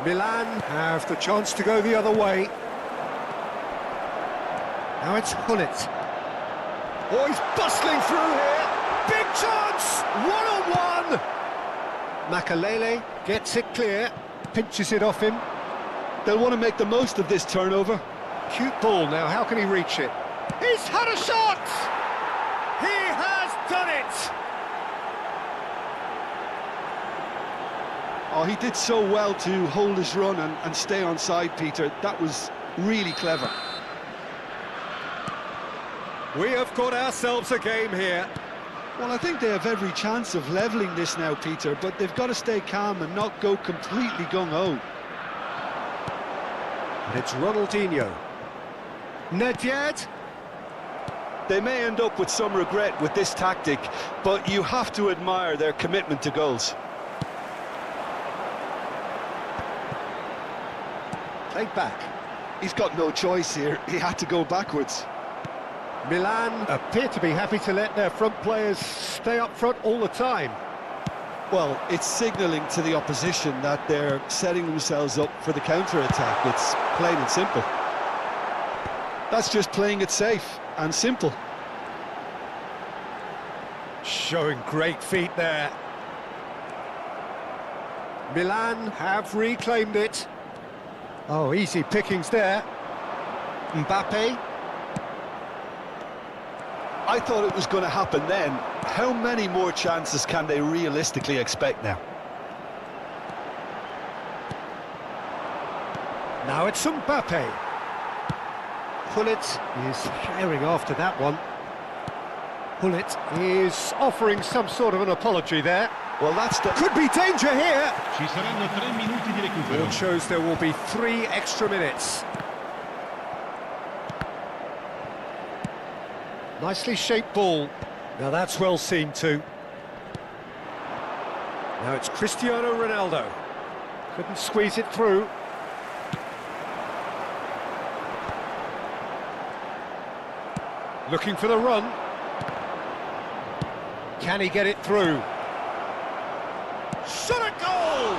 Milan have the chance to go the other way. Now it's Hullet. Oh, he's bustling through here. Big chance! One-on-one! Makalele gets it clear, pinches it off him. They'll want to make the most of this turnover. Cute ball now, how can he reach it? He's had a shot! He has done it! Oh, he did so well to hold his run and stay on side, Peter. That was really clever. We have got ourselves a game here. Well, I think they have every chance of levelling this now, Peter, but they've got to stay calm and not go completely gung-ho. And it's Ronaldinho. Nedved. They may end up with some regret with this tactic, but you have to admire their commitment to goals. Played back. He's got no choice here. He had to go backwards. Milan appear to be happy to let their front players stay up front all the time. Well, it's signalling to the opposition that they're setting themselves up for the counter-attack. It's plain and simple. That's just playing it safe and simple. Showing great feet there. Milan have reclaimed it. Oh, easy pickings there. Mbappe. I thought it was going to happen then. How many more chances can they realistically expect now? Now it's Mbappe. Hullet is firing after that one. Hullet is offering some sort of an apology there. Well, that's the... Could be danger here. Ci saranno 3 minuti di recupero. It shows there will be 3 extra minutes. Nicely shaped ball. Now that's well seen too. Now it's Cristiano Ronaldo. Couldn't squeeze it through. Looking for the run. Can he get it through? Shot a goal!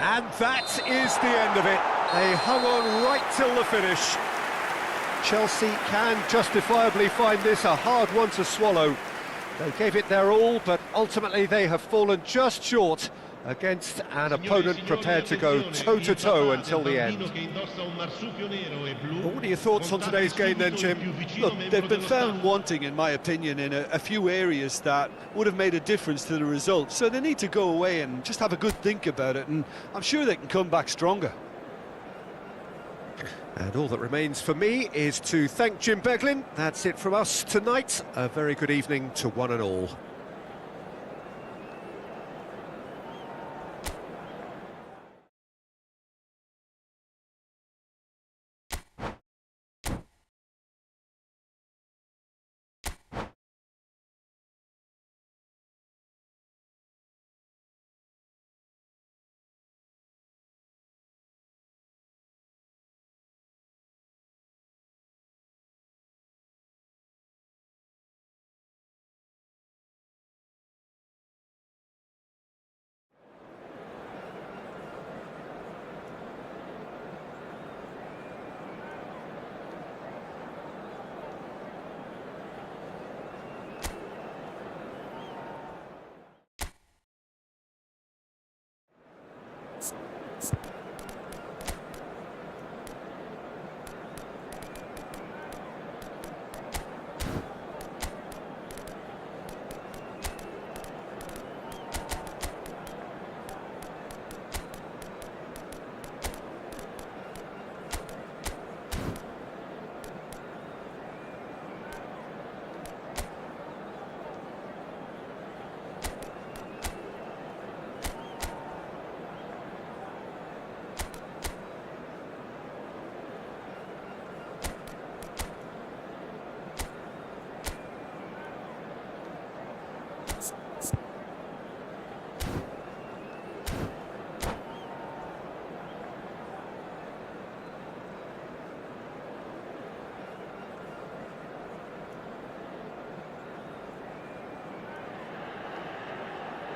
And that is the end of it. They hung on right till the finish. Chelsea can justifiably find this a hard one to swallow. They gave it their all, but ultimately they have fallen just short against an opponent prepared to go toe-to-toe until the end. Well, what are your thoughts on today's game then, Jim? Look, they've been found wanting, in my opinion, in a few areas that would have made a difference to the result. So they need to go away and just have a good think about it, and I'm sure they can come back stronger. And all that remains for me is to thank Jim Beglin. That's it from us tonight. A very good evening to one and all.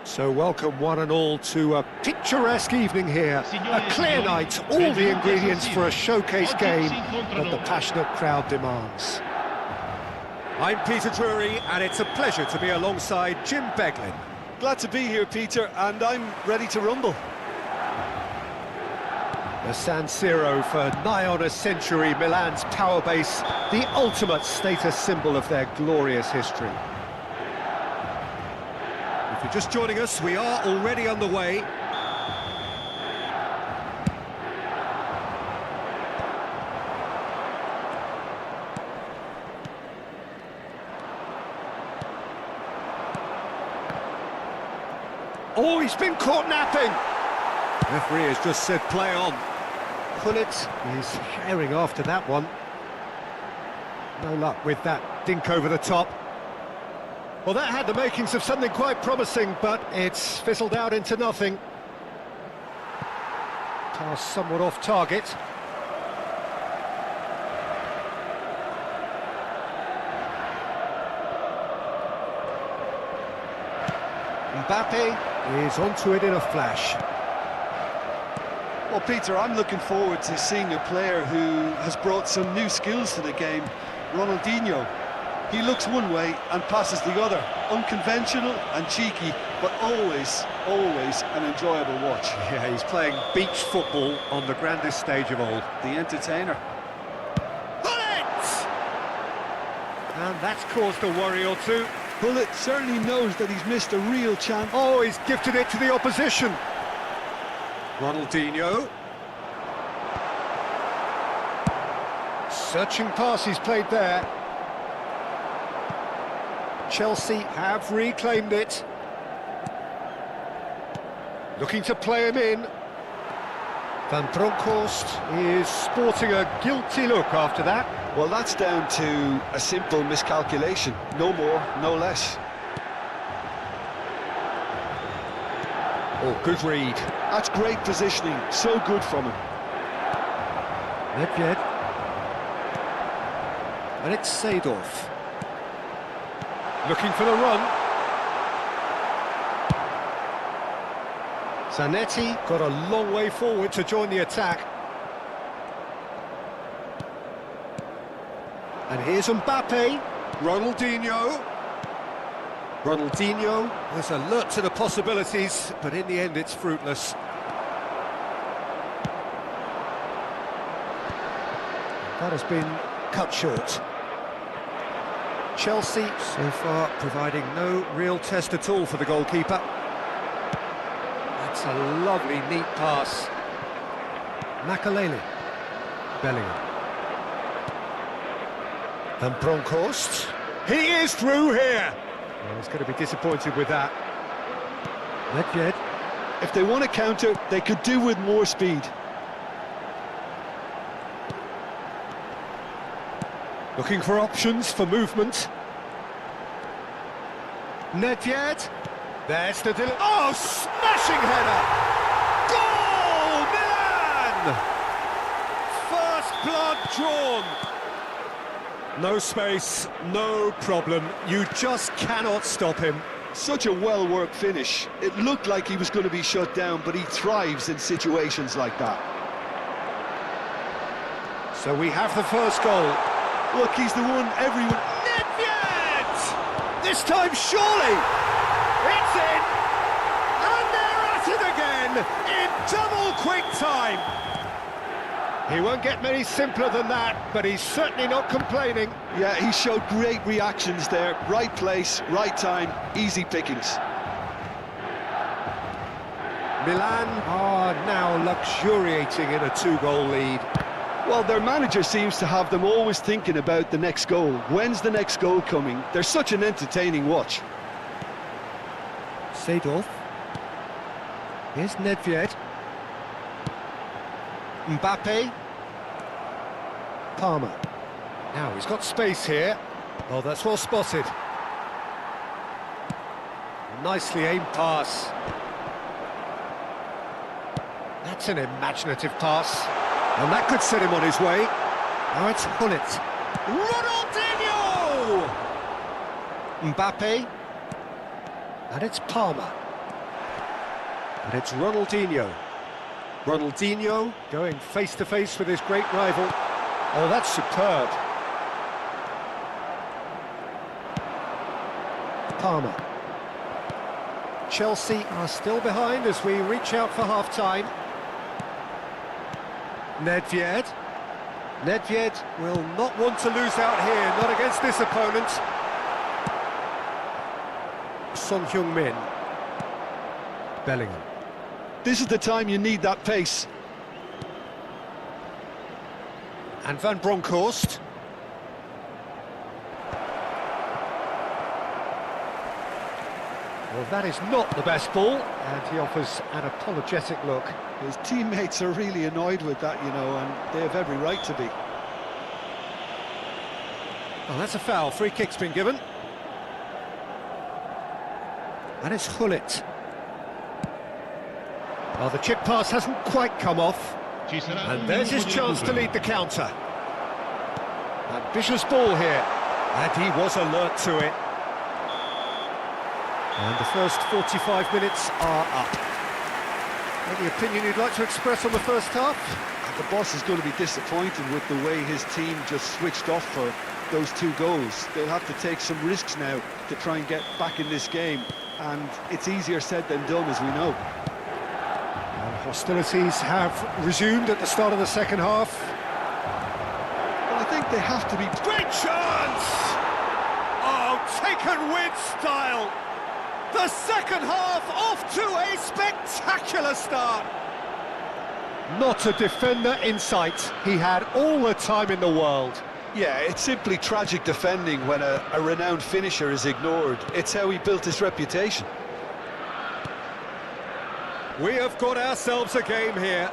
So welcome one and all to a picturesque evening here, a clear night, all the ingredients for a showcase game that the passionate crowd demands. I'm Peter Drury and it's a pleasure to be alongside Jim Beglin. Glad to be here, Peter, and I'm ready to rumble. The San Siro for nigh on a century, Milan's power base, the ultimate status symbol of their glorious history. If you're just joining us, we are already underway. Oh, he's been caught napping! Referee has just said play on. Pullet is herring after that one. No luck with that dink over the top. Well, that had the makings of something quite promising, but it's fizzled out into nothing. Pass somewhat off target. Mbappe is onto it in a flash. Well, Peter, I'm looking forward to seeing a player who has brought some new skills to the game, Ronaldinho. He looks one way and passes the other, unconventional and cheeky, but always, always an enjoyable watch. Yeah, he's playing beach football on the grandest stage of all. The entertainer. Bullet! And that's caused a worry or two. Bullet certainly knows that he's missed a real chance. Oh, he's gifted it to the opposition. Ronaldinho. Searching pass he's played there. Chelsea have reclaimed it. Looking to play him in. Van Bronckhorst is sporting a guilty look after that. Well, that's down to a simple miscalculation. No more, no less. Oh, good read. That's great positioning, so good from him. Nedved. And it's Seedorf. Looking for the run. Zanetti got a long way forward to join the attack. And here's Mbappe. Ronaldinho. Ronaldinho is alert to the possibilities, but in the end it's fruitless. That has been cut short. Chelsea so far providing no real test at all for the goalkeeper. That's a lovely, neat pass. Makalele. Bellingham. Van Bronckhorst. He is through here! Well, he's going to be disappointed with that. Nedved. If they want to counter, they could do with more speed. Looking for options for movement. Nedved. There's the oh, smashing header! Goal, Milan! First blood drawn. No space, no problem. You just cannot stop him. Such a well-worked finish. It looked like he was going to be shut down, but he thrives in situations like that. So we have the first goal. Look, he's the one everyone... Nedved! This time, surely! It's in! And they're at it again! In double quick time! He won't get many simpler than that, but he's certainly not complaining. Yeah, he showed great reactions there. Right place, right time, easy pickings. Milan are now luxuriating in a two-goal lead. Well, their manager seems to have them always thinking about the next goal. When's the next goal coming? They're such an entertaining watch. Seedorf. Here's Nedved. Mbappe. Palmer. Now he's got space here. Oh, that's well spotted. Nicely aimed pass. That's an imaginative pass. And that could set him on his way. Now it's Hullet. Ronaldinho! Mbappe. And it's Palmer. And it's Ronaldinho. Ronaldinho going face-to-face with his great rival. Oh, that's superb. Palmer. Chelsea are still behind as we reach out for half-time. Nedved. Nedved will not want to lose out here, not against this opponent. Son Heung-min. Bellingham. This is the time you need that pace. And Van Bronckhorst. Well, that is not the best ball, and he offers an apologetic look. His teammates are really annoyed with that, you know, and they have every right to be. Oh, that's a foul. Free kick's been given. And it's Hullet. Well, the chip pass hasn't quite come off. And there's his chance to lead the counter. Ambitious ball here. And he was alert to it. And the first 45 minutes are up. Any opinion you'd like to express on the first half? The boss is going to be disappointed with the way his team just switched off for those two goals. They'll have to take some risks now to try and get back in this game. And it's easier said than done, as we know. And hostilities have resumed at the start of the second half. Well, I think they have to be... Great chance! Oh, taken with style! The second half off to a spectacular start! Not a defender in sight. He had all the time in the world. Yeah, it's simply tragic defending when a renowned finisher is ignored. It's how he built his reputation. We have got ourselves a game here.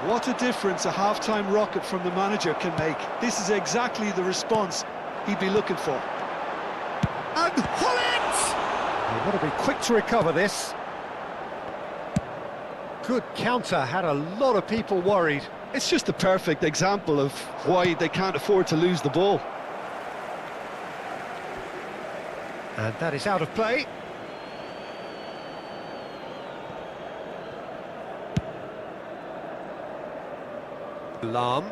What a difference a half-time rocket from the manager can make. This is exactly the response he'd be looking for. And Hullet! You've got to be quick to recover this. Good counter, had a lot of people worried. It's just a perfect example of why they can't afford to lose the ball. And that is out of play. Lahm.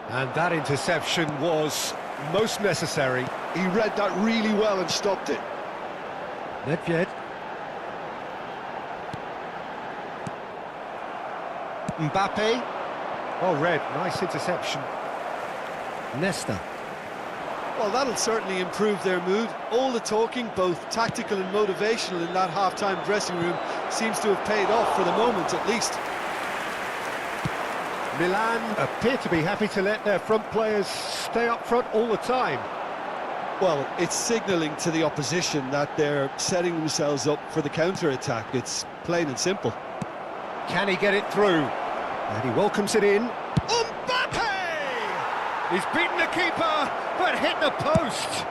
And that interception was most necessary. He read that really well and stopped it. Nedved. Mbappe. Well read, nice interception. Nesta. Well, that'll certainly improve their mood. All the talking, both tactical and motivational, in that half-time dressing room seems to have paid off for the moment, at least. Milan appear to be happy to let their front players stay up front all the time. Well, it's signalling to the opposition that they're setting themselves up for the counter-attack. It's plain and simple. Can he get it through? And he welcomes it in. Mbappe! He's beaten the keeper, but hit the post.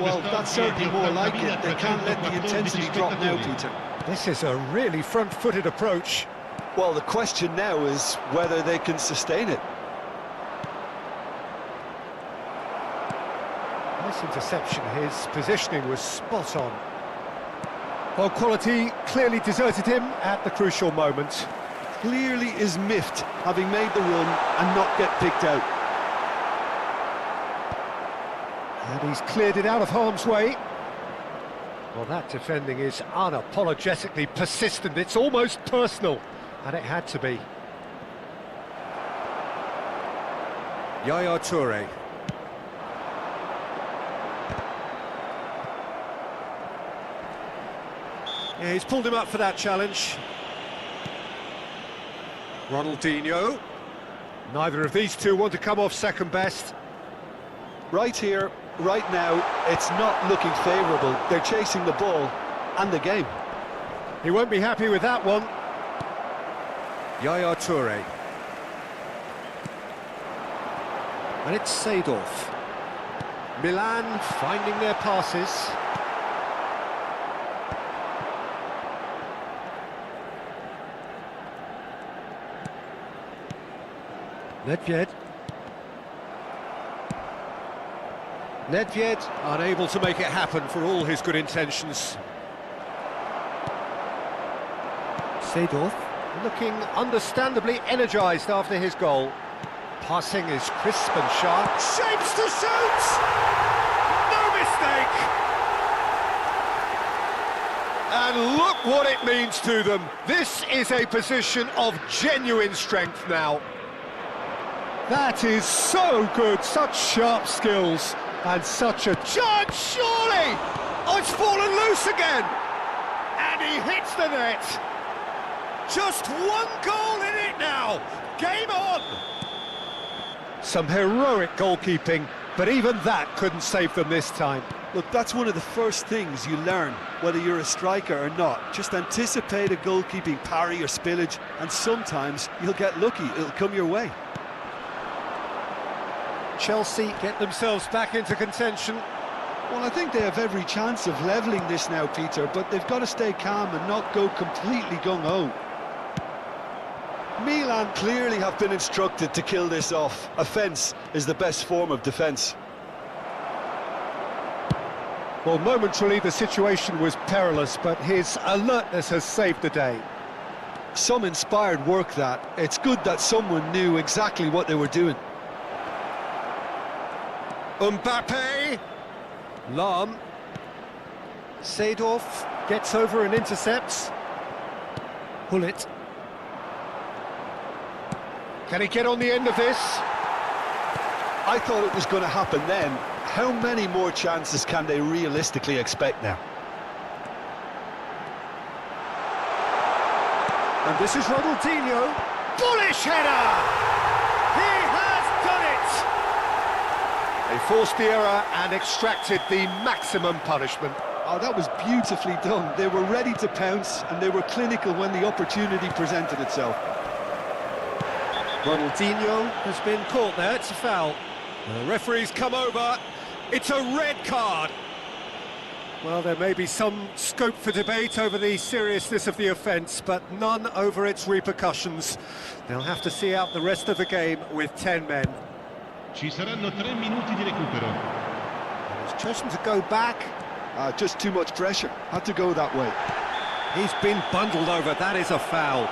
Well, that's certainly more like it. They can't let the intensity drop now, Peter. This is a really front-footed approach. Well, the question now is whether they can sustain it. Nice interception. His positioning was spot on. Well, quality clearly deserted him at the crucial moment. Clearly is miffed, having made the run and not get picked out. And he's cleared it out of harm's way. Well, that defending is unapologetically persistent. It's almost personal, and it had to be. Yaya Toure. Yeah, he's pulled him up for that challenge. Ronaldinho. Neither of these two want to come off second best. Right here, right now, it's not looking favourable. They're chasing the ball and the game. He won't be happy with that one. Yaya Toure. And it's Seedorf. Milan finding their passes. Nedved. Nedved unable to make it happen for all his good intentions. Seedorf looking understandably energised after his goal. Passing is crisp and sharp. Shapes to shoot! No mistake! And look what it means to them. This is a position of genuine strength now. That is so good, such sharp skills, and such a chance, surely! Oh, it's fallen loose again! And he hits the net! Just one goal in it now! Game on! Some heroic goalkeeping, but even that couldn't save them this time. Look, that's one of the first things you learn, whether you're a striker or not. Just anticipate a goalkeeping parry or spillage, and sometimes you'll get lucky, it'll come your way. Chelsea get themselves back into contention. Well, I think they have every chance of levelling this now, Peter, but they've got to stay calm and not go completely gung-ho. Milan clearly have been instructed to kill this off. Offence is the best form of defence. Well, momentarily the situation was perilous, but his alertness has saved the day. Some inspired work, that. It's good that someone knew exactly what they were doing. Mbappe. Lahm. Seedorf gets over and intercepts. Hullet. Can he get on the end of this? I thought it was going to happen then. How many more chances can they realistically expect now? And this is Ronaldinho. Bullish header! He has done it! They forced the error and extracted the maximum punishment. Oh, that was beautifully done. They were ready to pounce and they were clinical when the opportunity presented itself. Ronaldinho has been caught there, it's a foul. The referee's come over, it's a red card. Well, there may be some scope for debate over the seriousness of the offence, but none over its repercussions. They'll have to see out the rest of the game with 10 men. Ci saranno 3 minuti di recupero. And he's chosen to go back. Just too much pressure. Had to go that way. He's been bundled over. That is a foul.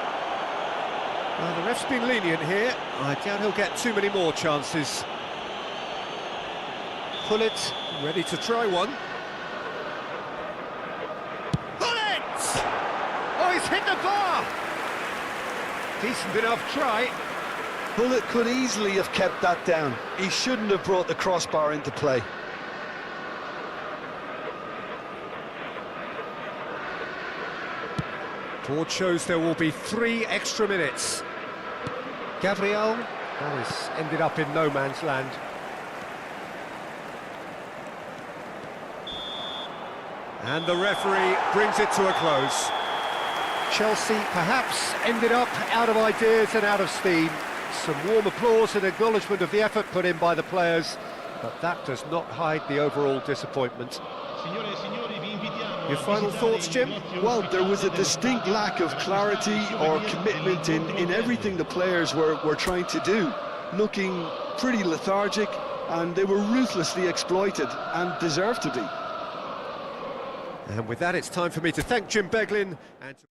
Well, the ref's been lenient here. I doubt he'll get too many more chances. Pullet, ready to try one. Pullet! Oh, he's hit the bar! Decent enough try. Bullet could easily have kept that down. He shouldn't have brought the crossbar into play. Board shows there will be 3 extra minutes. Gabriel, that has ended up in no man's land. And the referee brings it to a close. Chelsea perhaps ended up out of ideas and out of steam. Some warm applause and acknowledgement of the effort put in by the players, but that does not hide the overall disappointment. Signore e signori, vi invitiamo Your a final visitare thoughts, il Jim? negozio Well, there ufficiale was a dello distinct stadio lack of clarity or commitment in everything the players were trying to do. Looking pretty lethargic, and they were ruthlessly exploited and deserved to be. And with that, it's time for me to thank Jim Beglin and to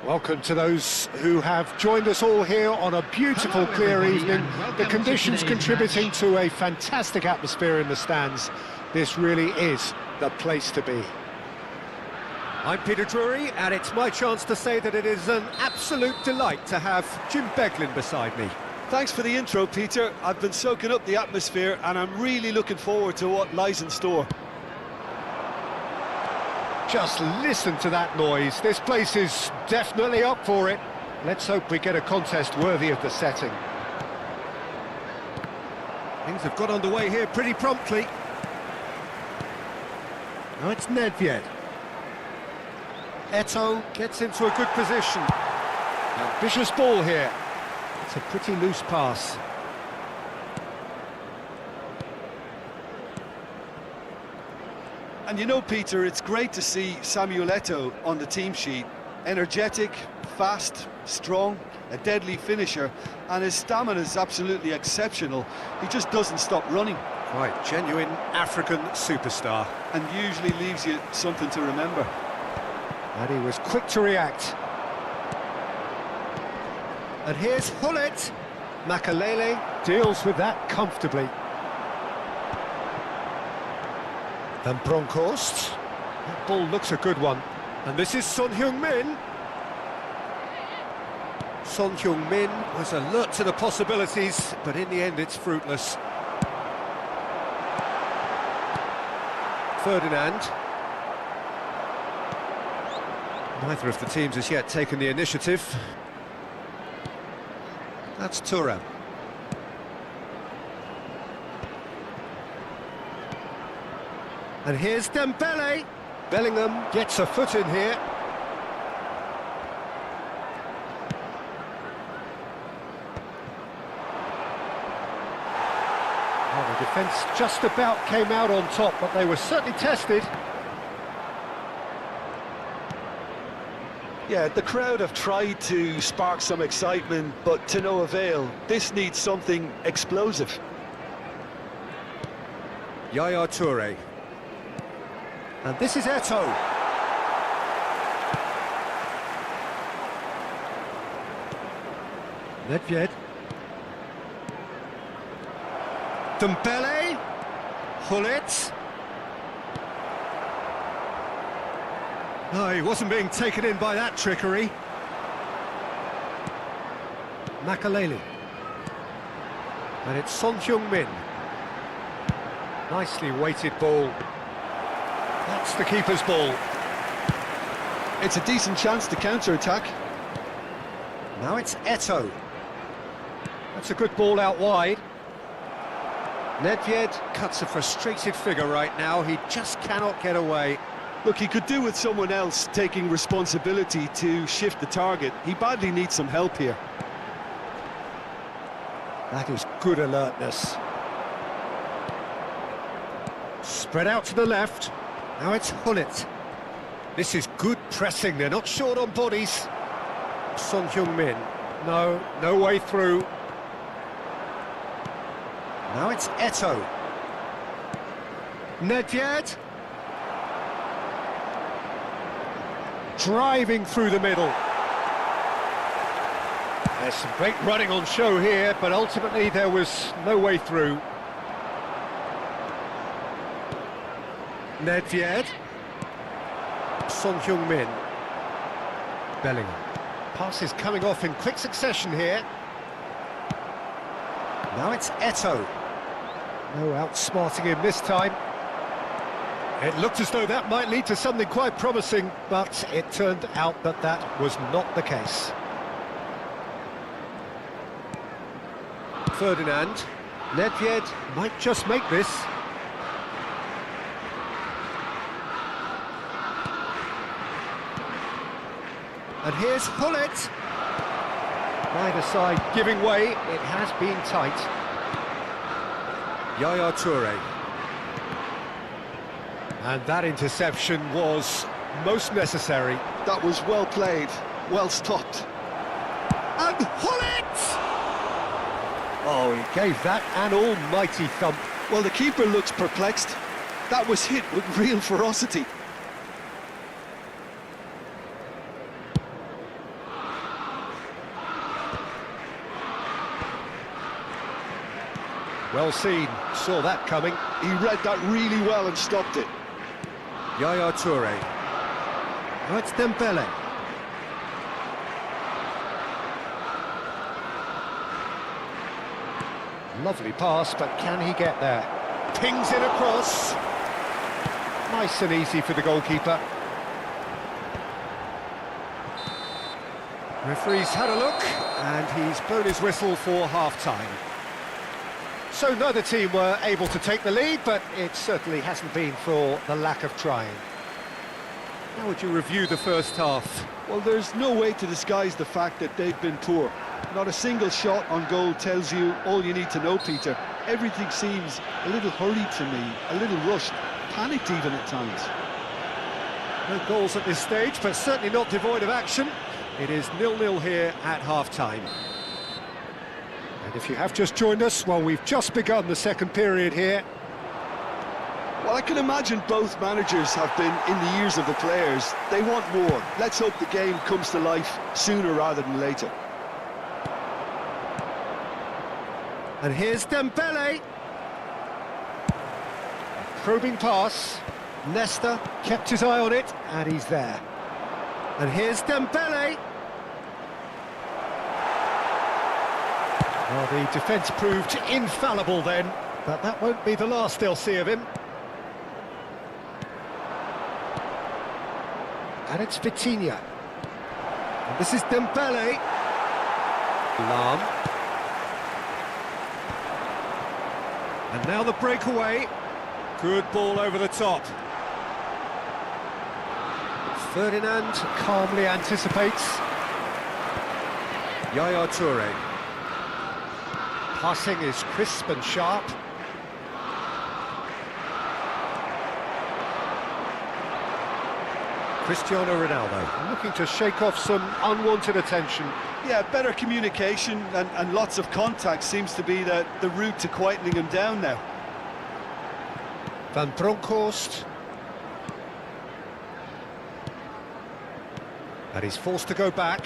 Welcome to those who have joined us all here on a beautiful, clear evening. The conditions contributing to a fantastic atmosphere in the stands. This really is the place to be. I'm Peter Drury, and it's my chance to say that it is an absolute delight to have Jim Beglin beside me. Thanks for the intro, Peter. I've been soaking up the atmosphere and I'm really looking forward to what lies in store. Just listen to that noise. This place is definitely up for it. Let's hope we get a contest worthy of the setting. Things have got underway here pretty promptly. Now it's Nedved. Eto'o gets into a good position. Ambitious ball here. It's a pretty loose pass. And you know, Peter, it's great to see Samuel Eto'o on the team sheet. Energetic, fast, strong, a deadly finisher, and his stamina is absolutely exceptional. He just doesn't stop running. Quite genuine African superstar. And usually leaves you something to remember. And he was quick to react. And here's Hullet. Makalele deals with that comfortably. Van Bronckhorst. That ball looks a good one. And this is Son Heung-min. Son Heung-min was alert to the possibilities, but in the end it's fruitless. Ferdinand. Neither of the teams has yet taken the initiative. That's Thuram. And here's Dembele. Bellingham gets a foot in here. Well, the defence just about came out on top, but they were certainly tested. Yeah, the crowd have tried to spark some excitement, but to no avail. This needs something explosive. Yaya Toure. And this is Eto'o. Nedved. Dembele. Hullet. No, he wasn't being taken in by that trickery. Makalele. And it's Son Heung-min. Nicely weighted ball. That's the keeper's ball. It's a decent chance to counter-attack. Now it's Eto'o. That's a good ball out wide. Nedved cuts a frustrated figure right now. He just cannot get away. Look, he could do with someone else taking responsibility to shift the target. He badly needs some help here. That is good alertness. Spread out to the left. Now it's Hullet. This is good pressing. They're not short on bodies. Son Heung-min. No way through. Now it's Eto'o. Nedved. Driving through the middle. There's some great running on show here, but ultimately there was no way through. Nedved. Son Heung-min. Bellingham. Passes coming off in quick succession here. Now it's Eto'o. No outsmarting him this time. It looked as though that might lead to something quite promising, but it turned out that that was not the case. Ferdinand. Nedved might just make this. And here's Hullet. Neither side giving way. It has been tight. Yaya Toure. And that interception was most necessary. That was well played, well stopped. And Hullet! Oh, he gave that an almighty thump. Well, the keeper looks perplexed. That was hit with real ferocity. Well seen, saw that coming. He read that really well and stopped it. Yaya Toure. Now it's Dembele. Lovely pass, but can he get there? Pings it across. Nice and easy for the goalkeeper. Referee's had a look, and he's blown his whistle for half-time. So neither team were able to take the lead, but it certainly hasn't been for the lack of trying. How would you review the first half? Well, there's no way to disguise the fact that they've been poor. Not a single shot on goal tells you all you need to know, Peter. Everything seems a little hurried to me, a little rushed, panicked even at times. No goals at this stage, but certainly not devoid of action. It is 0-0 here at half-time. And if you have just joined us, well, we've just begun the second period here. Well, I can imagine both managers have been in the ears of the players. They want more. Let's hope the game comes to life sooner rather than later. And here's Dembele. Probing pass. Nesta kept his eye on it, and he's there. And here's Dembele. Well, the defence proved infallible then, but that won't be the last they'll see of him. And it's Vitinha. And this is Dembele. Lam. And now the breakaway. Good ball over the top. Ferdinand calmly anticipates. Yaya Toure. Passing is crisp and sharp. Cristiano Ronaldo looking to shake off some unwanted attention. Yeah, better communication and lots of contact seems to be the route to quietening him down now. Van Bronckhorst. And he's forced to go back.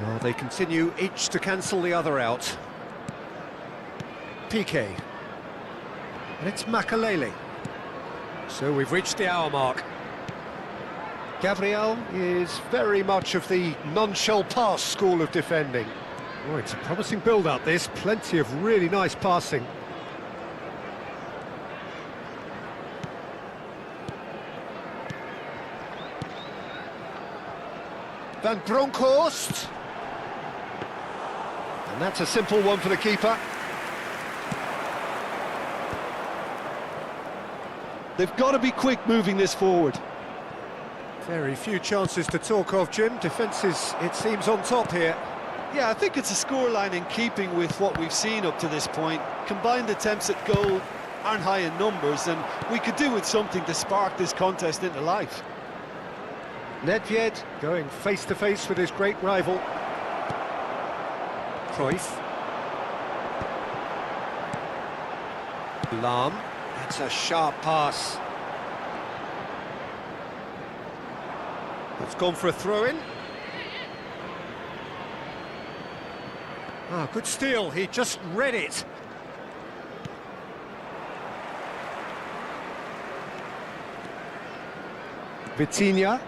Well, they continue each to cancel the other out. Piqué. And it's Makalele. So we've reached the hour mark. Gabriel is very much of the non-shell pass school of defending. Oh, it's a promising build-up, this. Plenty of really nice passing. Van Bronckhorst. And that's a simple one for the keeper. They've got to be quick moving this forward. Very few chances to talk of, Jim. Defence is, it seems, on top here. Yeah, I think it's a scoreline in keeping with what we've seen up to this point. Combined attempts at goal aren't high in numbers, and we could do with something to spark this contest into life. Nedved going face-to-face with his great rival. Khoi. Lam. That's a sharp pass. It's gone for a throw-in. Ah, good steal. He just read it. Vitinha.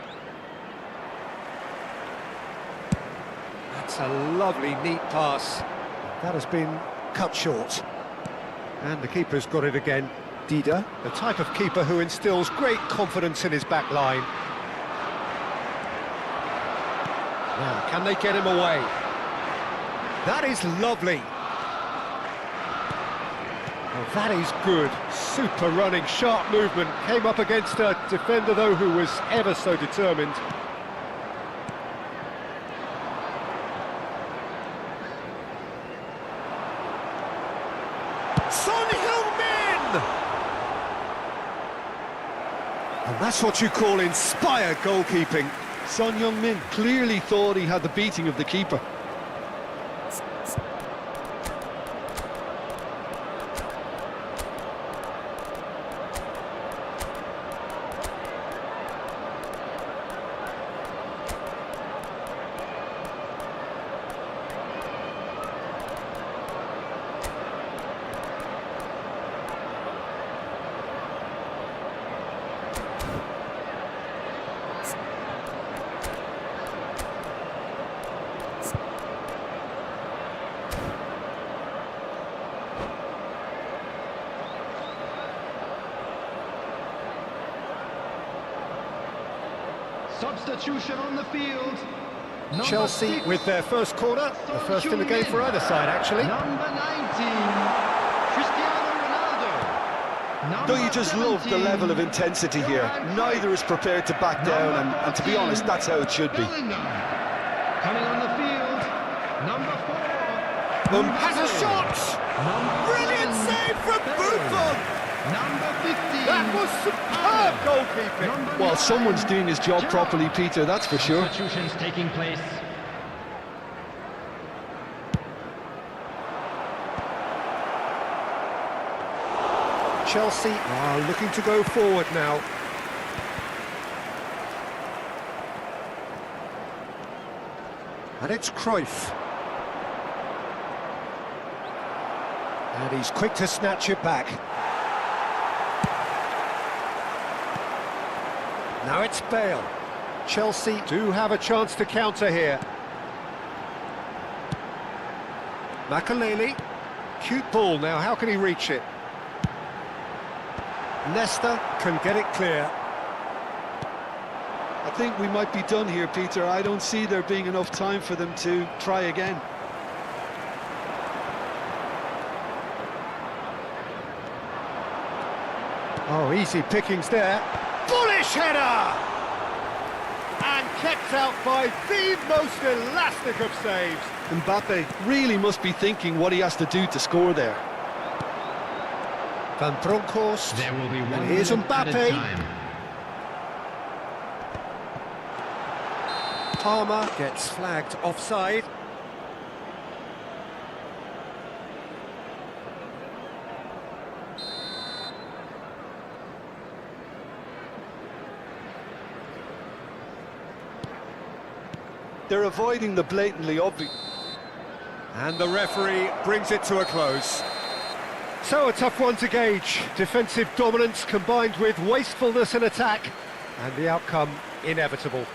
That's a lovely, neat pass. That has been cut short. And the keeper's got it again. Dida, the type of keeper who instills great confidence in his back line. Now, can they get him away? That is lovely. Well, that is good. Super running, sharp movement. Came up against a defender, though, who was ever so determined. Son Heung-min! And that's what you call inspired goalkeeping. Son Heung-min clearly thought he had the beating of the keeper. Substitution on the field. Chelsea with their first corner, the first in the game for either side, actually. Number 19, Cristiano Ronaldo. Don't you just love the level of intensity here? Neither is prepared to back down, and to be honest, that's how it should be. Coming on the field, number 4. Has a shot! Brilliant save from Buffon! Number 15. That was superb goalkeeping! Well, someone's doing his job properly, Peter, that's for sure. Substitutions taking place. Chelsea are looking to go forward now. And it's Cruyff. And he's quick to snatch it back. Now it's Bale. Chelsea do have a chance to counter here. Makaleli. Cute ball now, how can he reach it? Nesta can get it clear. I think we might be done here, Peter. I don't see there being enough time for them to try again. Oh, easy pickings there. Bullish header! And kept out by the most elastic of saves. Mbappe really must be thinking what he has to do to score there. Van Bronckhorst. There will be one And here's minute added Mbappe. time. Palmer gets flagged offside. They're avoiding the blatantly obvious. And the referee brings it to a close. So a tough one to gauge. Defensive dominance combined with wastefulness in attack. And the outcome inevitable.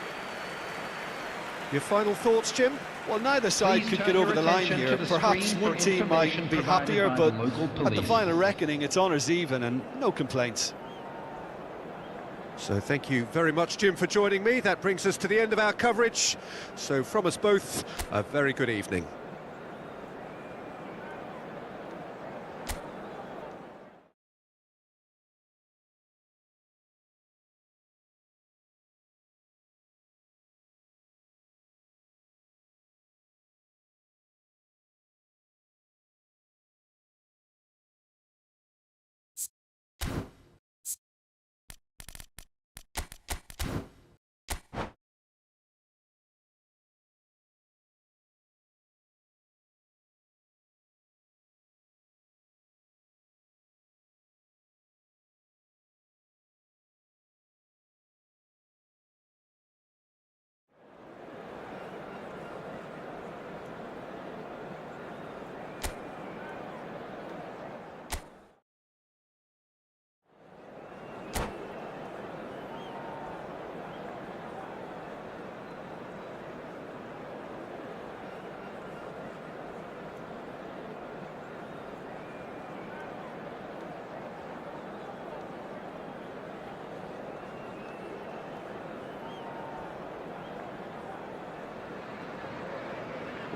Your final thoughts, Jim? Well, neither side could get over the line here. Perhaps one team might be happier, but at the final reckoning, it's honours even and no complaints. So thank you very much, Jim, for joining me. That brings us to the end of our coverage. So from us both, a very good evening.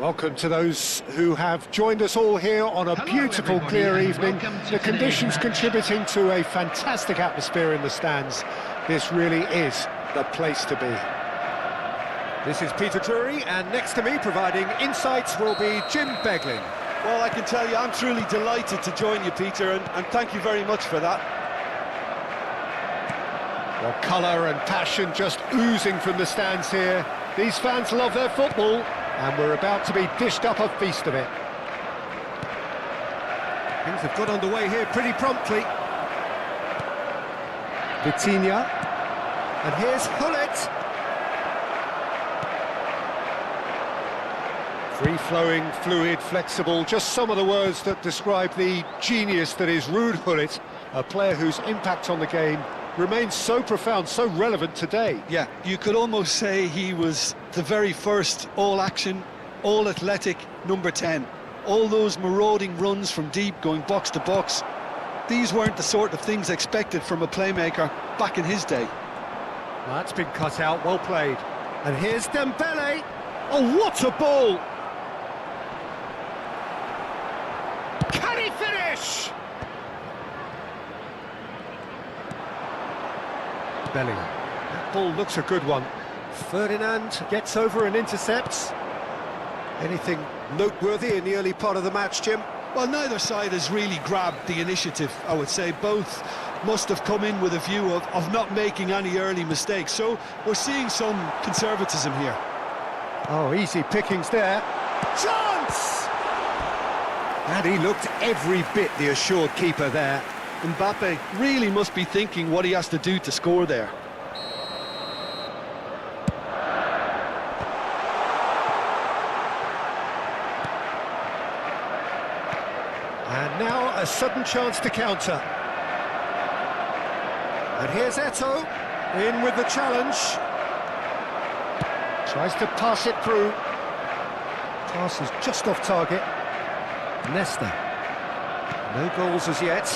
Welcome to those who have joined us all here on a beautiful, clear evening. The conditions contributing to a fantastic atmosphere in the stands. This really is the place to be. This is Peter Drury, and next to me, providing insights, will be Jim Beglin. Well, I can tell you, I'm truly delighted to join you, Peter, and thank you very much for that. Well, colour and passion just oozing from the stands here. These fans love their football. And we're about to be dished up a feast of it. Things have got underway here pretty promptly. Vitinha. And here's Hullet. Free-flowing, fluid, flexible, just some of the words that describe the genius that is Ruud Gullit, a player whose impact on the game remains so profound, so relevant today. Yeah, you could almost say he was the very first all-action, all-athletic number 10. All those marauding runs from deep, going box to box, these weren't the sort of things expected from a playmaker back in his day. That's been cut out, well played. And here's Dembele. Oh, what a ball! Can he finish? Bellingham. That ball looks a good one. Ferdinand gets over and intercepts. Anything noteworthy in the early part of the match, Jim? Well, neither side has really grabbed the initiative, I would say. Both must have come in with a view of not making any early mistakes. So we're seeing some conservatism here. Oh, easy pickings there. Chance! And he looked every bit the assured keeper there. Mbappe really must be thinking what he has to do to score there. And now a sudden chance to counter. And here's Eto'o, in with the challenge. Tries to pass it through. Pass is just off target. Nesta. No goals as yet.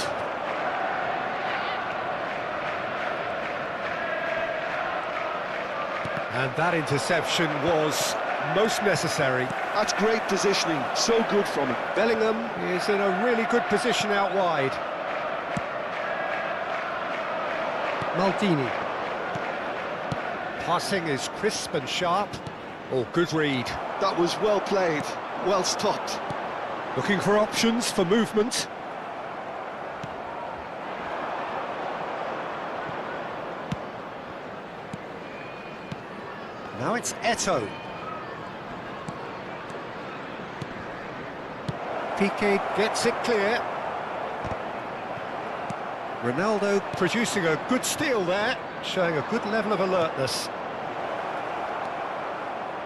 And that interception was most necessary. That's great positioning, so good from him. Bellingham is in a really good position out wide. Maldini. Passing is crisp and sharp. Oh, good read. That was well played, well stopped. Looking for options for movement. Now it's Eto'o. Piqué gets it clear. Ronaldo producing a good steal there, showing a good level of alertness.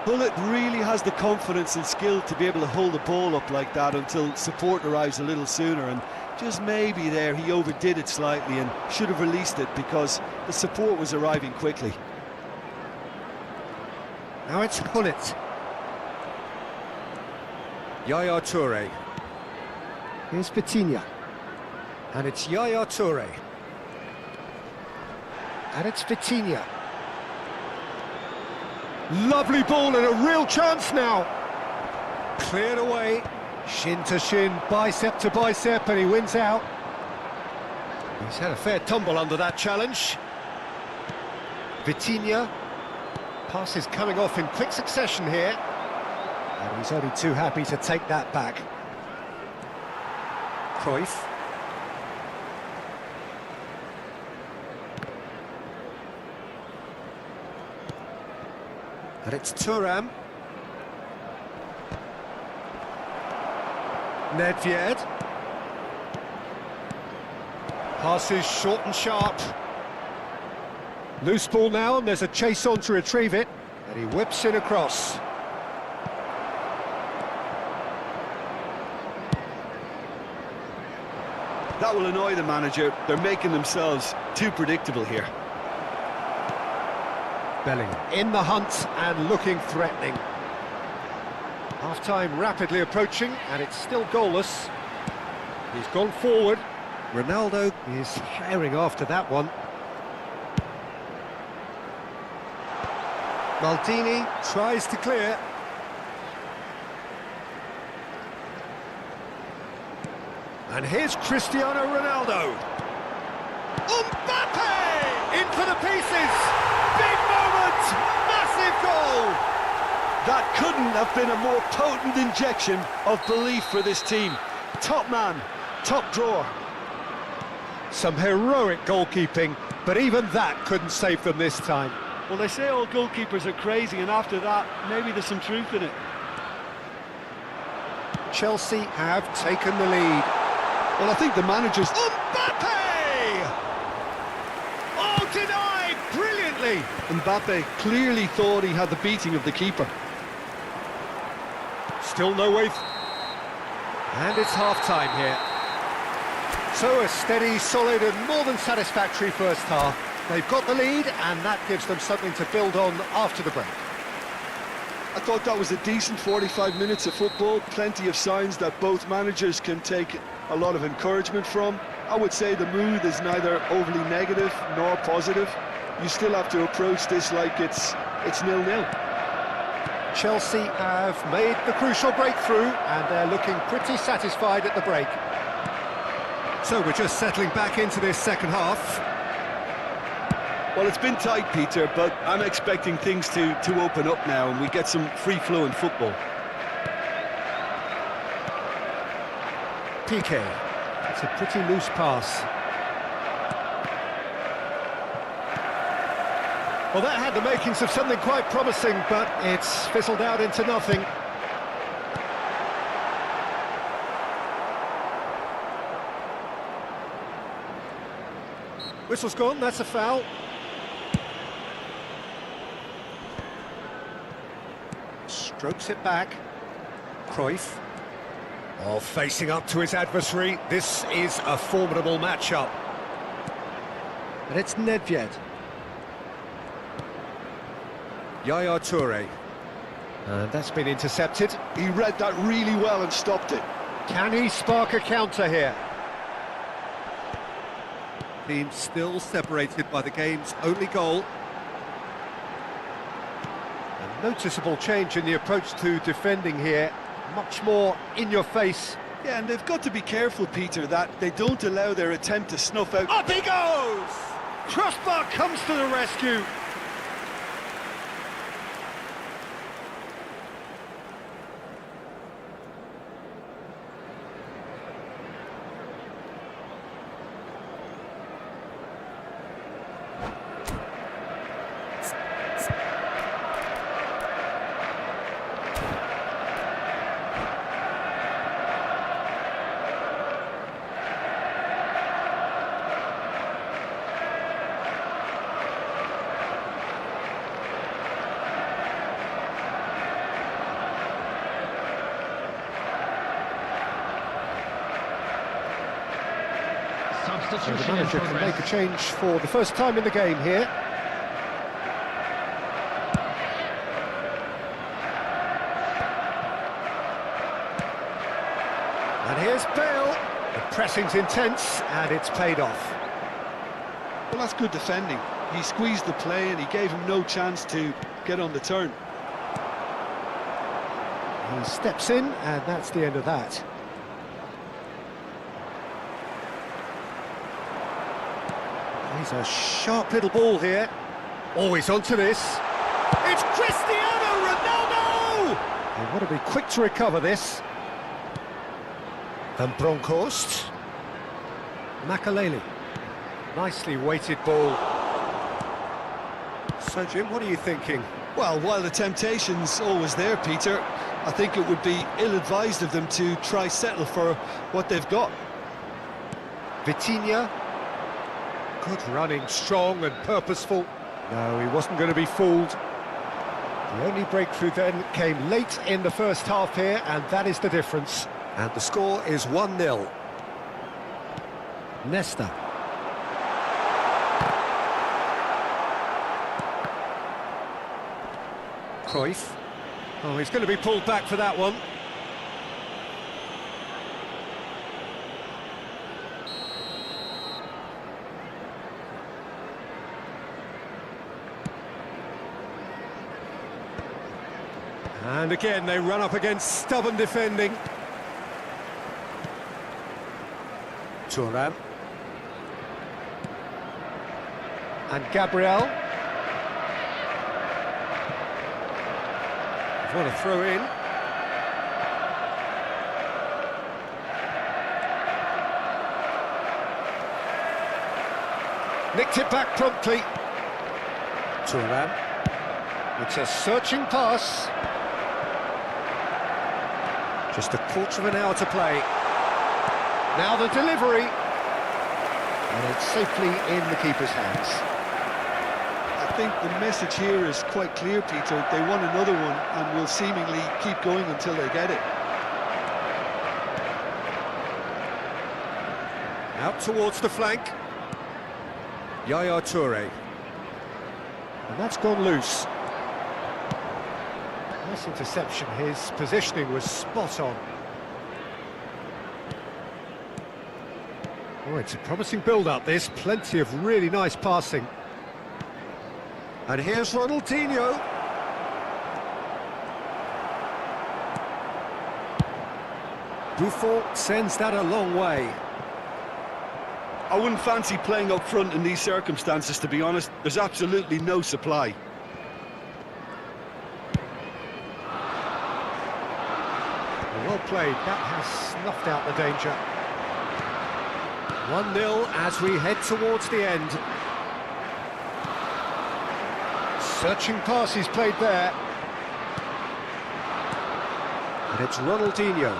Bullet really has the confidence and skill to be able to hold the ball up like that until support arrives a little sooner, and just maybe there he overdid it slightly and should have released it because the support was arriving quickly. Now it's Gullit. Yaya Toure. Here's Vitinha. And it's Yaya Toure. And it's Vitinha. Lovely ball and a real chance now. Cleared away. Shin to shin, bicep to bicep, and he wins out. He's had a fair tumble under that challenge. Vitinha. Pass is coming off in quick succession here. And he's only too happy to take that back. Khoi. And it's Thuram. Nedved. Passes short and sharp. Loose ball now, and there's a chase on to retrieve it. And he whips it across. That will annoy the manager. They're making themselves too predictable here. Bellingham in the hunt and looking threatening. Half-time rapidly approaching, and it's still goalless. He's gone forward. Ronaldo is herring after that one. Maldini tries to clear. And here's Cristiano Ronaldo. Mbappe! In for the pieces! Big moment! Massive goal! That couldn't have been a more potent injection of belief for this team. Top man, top drawer. Some heroic goalkeeping, but even that couldn't save them this time. Well, they say all goalkeepers are crazy, and after that, maybe there's some truth in it. Chelsea have taken the lead. Well, I think the manager's... Mbappe! Oh, denied brilliantly! Mbappe clearly thought he had the beating of the keeper. Still no way... And it's half-time here. So a steady, solid and more than satisfactory first half. They've got the lead, and that gives them something to build on after the break. I thought that was a decent 45 minutes of football. Plenty of signs that both managers can take a lot of encouragement from. I would say the mood is neither overly negative nor positive. you still have to approach this like it's 0-0. Chelsea have made the crucial breakthrough and they're looking pretty satisfied at the break. So we're just settling back into this second half. Well, it's been tight, Peter, but I'm expecting things to open up now and we get some free-flowing football. Piqué. It's a pretty loose pass. Well, that had the makings of something quite promising, but it's fizzled out into nothing. Whistle's gone, that's a foul. Strokes it back. Khoi. Oh, facing up to his adversary. This is a formidable matchup. And it's Nedved. Yaya Toure. And that's been intercepted. He read that really well and stopped it. Can he spark a counter here? Team still separated by the game's only goal. A noticeable change in the approach to defending here. Much more in your face. Yeah, and they've got to be careful, Peter, that they don't allow their attempt to snuff out. Up he goes! Crossbar comes to the rescue. So the Substitution in manager can progress. make a change for the first time in the game here. And here's Bale. The pressing's intense and it's paid off. Well, that's good defending. He squeezed the play and he gave him no chance to get on the turn. He steps in and that's the end of that. He's a sharp little ball here. Always onto this. It's Cristiano Ronaldo! They want to be quick to recover this. Van Bronckhorst. Makaleli. Nicely weighted ball. So, Jim, what are you thinking? Well, while the temptation's always there, Peter, I think it would be ill-advised of them to try settle for what they've got. Vitinha. Good running, strong and purposeful. No, he wasn't going to be fooled. The only breakthrough then came late in the first half here, and that is the difference. And the score is 1-0. Nesta. Khoi. Oh, he's going to be pulled back for that one. And again, they run up against stubborn defending. Thuram. And Gabriel. Want to throw in. Nicked it back promptly. Thuram. It's a searching pass. Just a quarter of an hour to play. Now the delivery. And it's safely in the keeper's hands. I think the message here is quite clear, Peter. They want another one and will seemingly keep going until they get it. Out towards the flank. Yaya Toure. And that's gone loose. Nice interception. His positioning was spot on. Oh, it's a promising build-up, this. Plenty of really nice passing. And here's Ronaldinho. Buffon sends that a long way. I wouldn't fancy playing up front in these circumstances, to be honest. There's absolutely no supply. Well played, that has snuffed out the danger. 1-0 as we head towards the end. Searching pass he's played there. And it's Ronaldinho.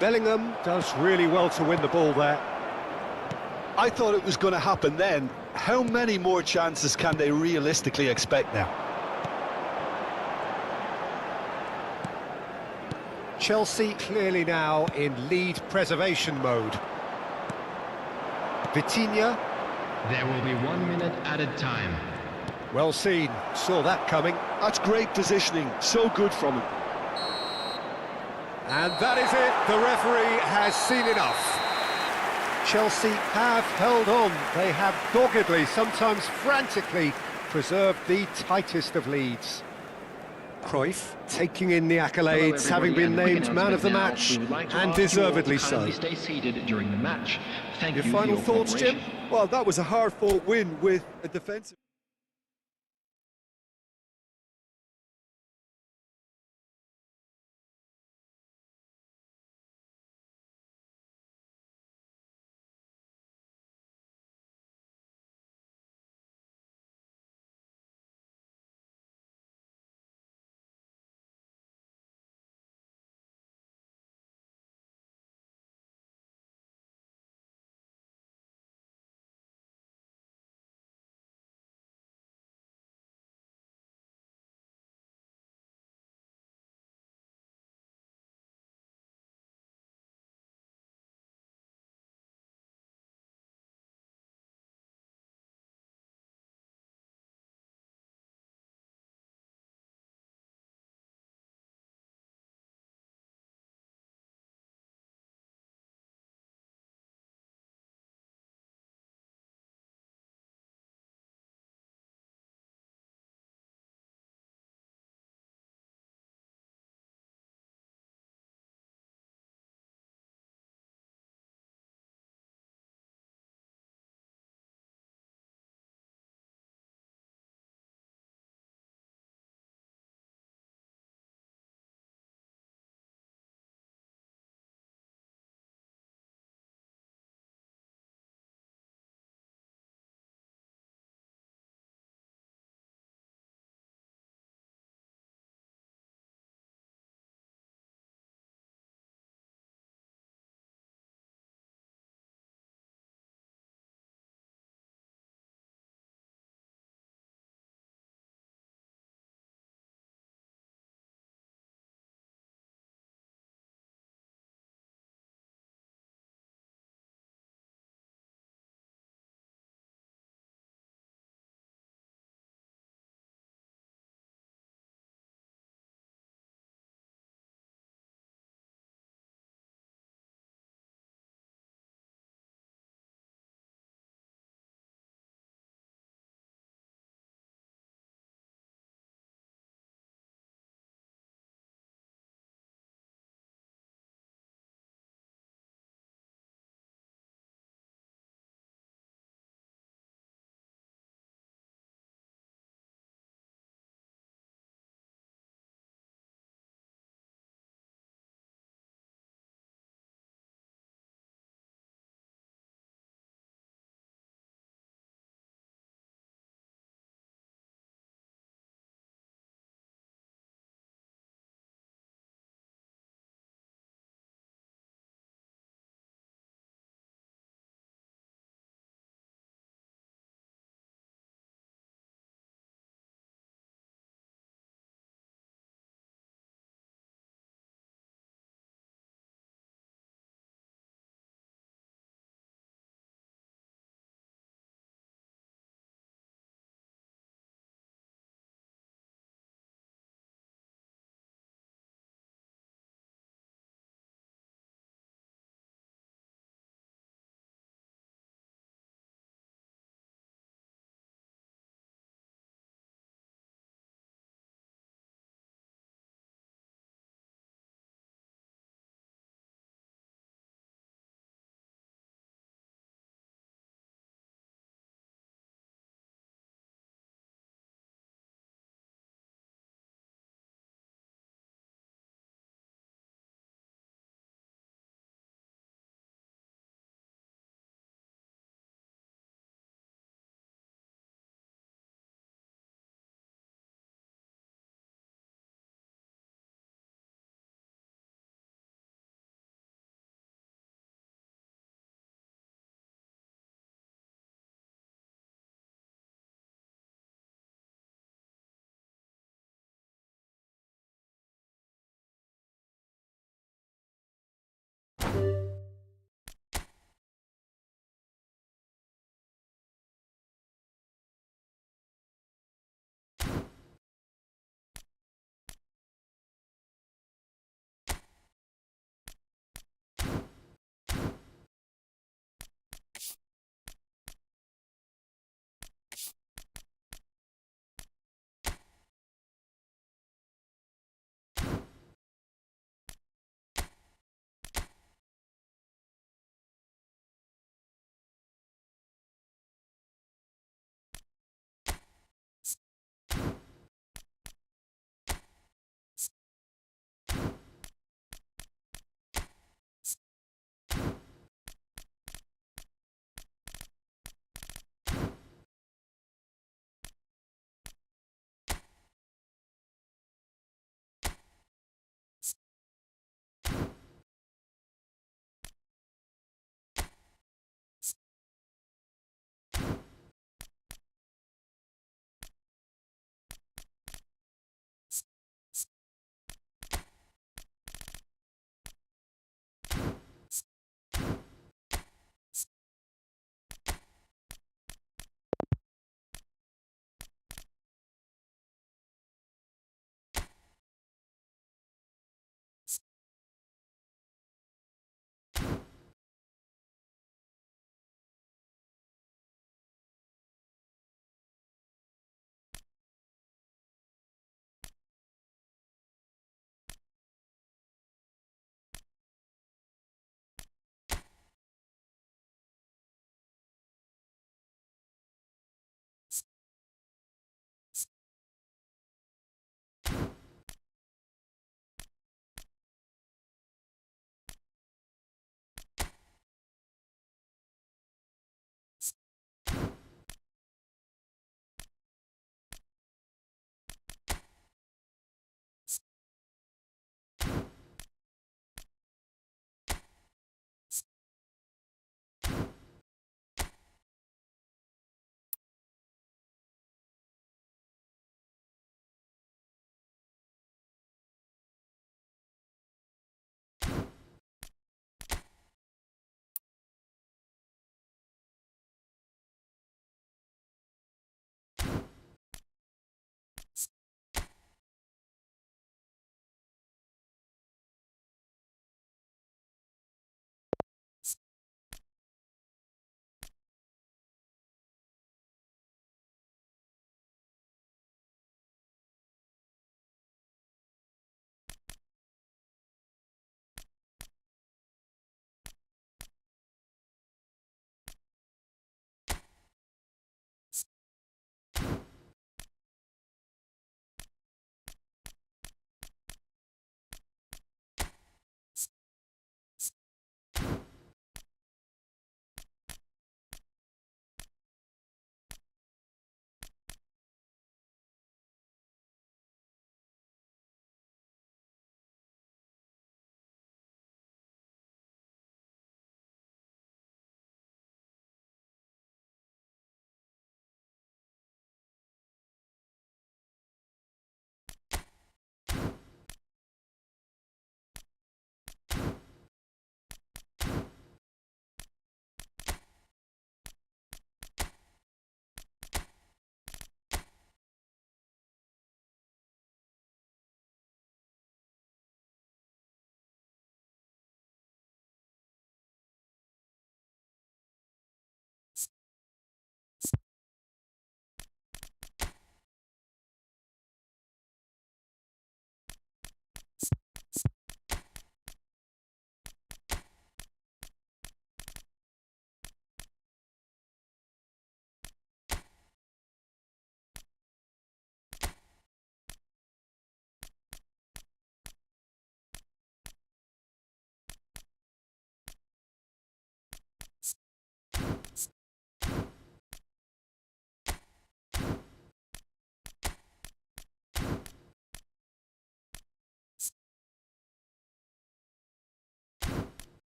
Bellingham does really well to win the ball there. I thought it was going to happen then. How many more chances can they realistically expect now? Chelsea clearly now in lead preservation mode. Vitinha. There will be 1 minute added time. Well seen, saw that coming. That's great positioning, so good from him. And that is it, the referee has seen enough. Chelsea have held on, they have doggedly, sometimes frantically, preserved the tightest of leads. Cruyff taking in the accolades, having been named man of the match, and deservedly so. Stay seated during the match. Thank Your you final for your thoughts, Jim? Well, that was a hard-fought win with a defensive...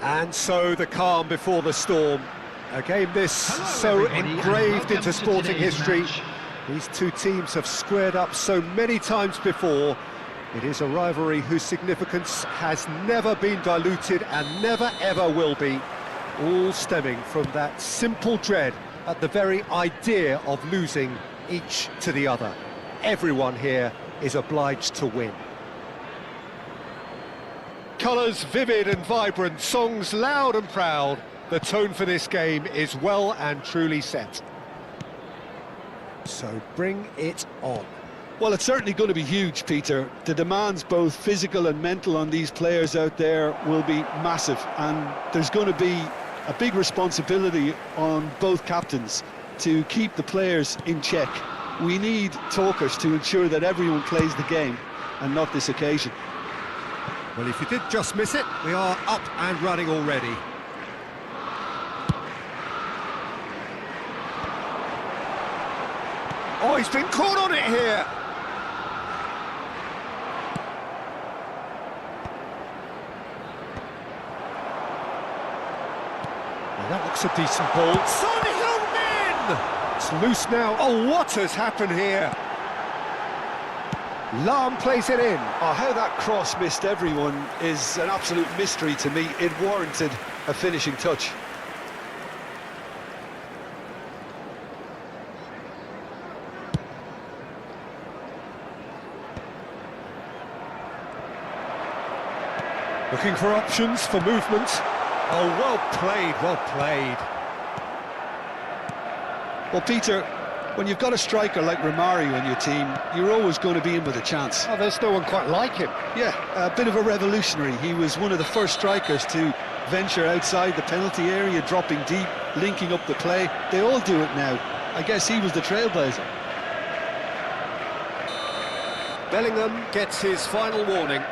And so the calm before the storm. A game this so engraved into sporting history. Match. These two teams have squared up so many times before. It is a rivalry whose significance has never been diluted and never ever will be. All stemming from that simple dread at the very idea of losing each to the other. Everyone here is obliged to win. Colours vivid and vibrant, songs loud and proud. The tone for this game is well and truly set. So bring it on. Well, it's certainly going to be huge, Peter. The demands, both physical and mental, on these players out there will be massive, and there's going to be a big responsibility on both captains to keep the players in check. We need talkers to ensure that everyone plays the game, and not this occasion. Well, if you did just miss it, we are up and running already. Oh, he's been caught on it here. Well, that looks a decent ball. Son Heung-min! It's loose now. Oh, what has happened here? Lam plays it in. Oh, how that cross missed everyone is an absolute mystery to me. It warranted a finishing touch. Looking for options for movement. Oh, well played, well played. Well, Peter, when you've got a striker like Romario in your team, you're always going to be in with a chance. Oh, there's no one quite like him. Yeah, a bit of a revolutionary. He was one of the first strikers to venture outside the penalty area, dropping deep, linking up the play. They all do it now. I guess he was the trailblazer. Bellingham gets his final warning.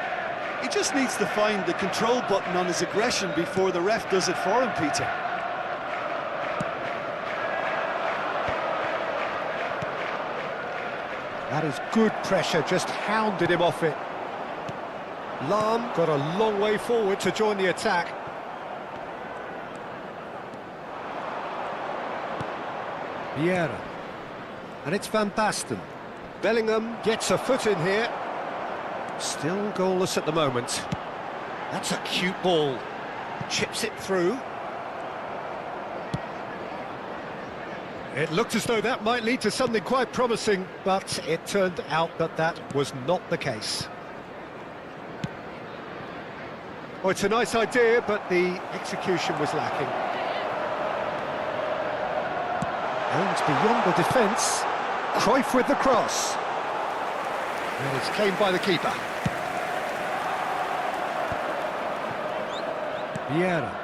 He just needs to find the control button on his aggression before the ref does it for him, Peter. That is good pressure, just hounded him off it. Lam got a long way forward to join the attack. Vieira. And it's Van Basten. Bellingham gets a foot in here. Still goalless at the moment. That's a cute ball. Chips it through. It looked as though that might lead to something quite promising, but it turned out that that was not the case. Oh, it's a nice idea, but the execution was lacking. And beyond the defence, Khoi with the cross. And it's claimed by the keeper. Vieira.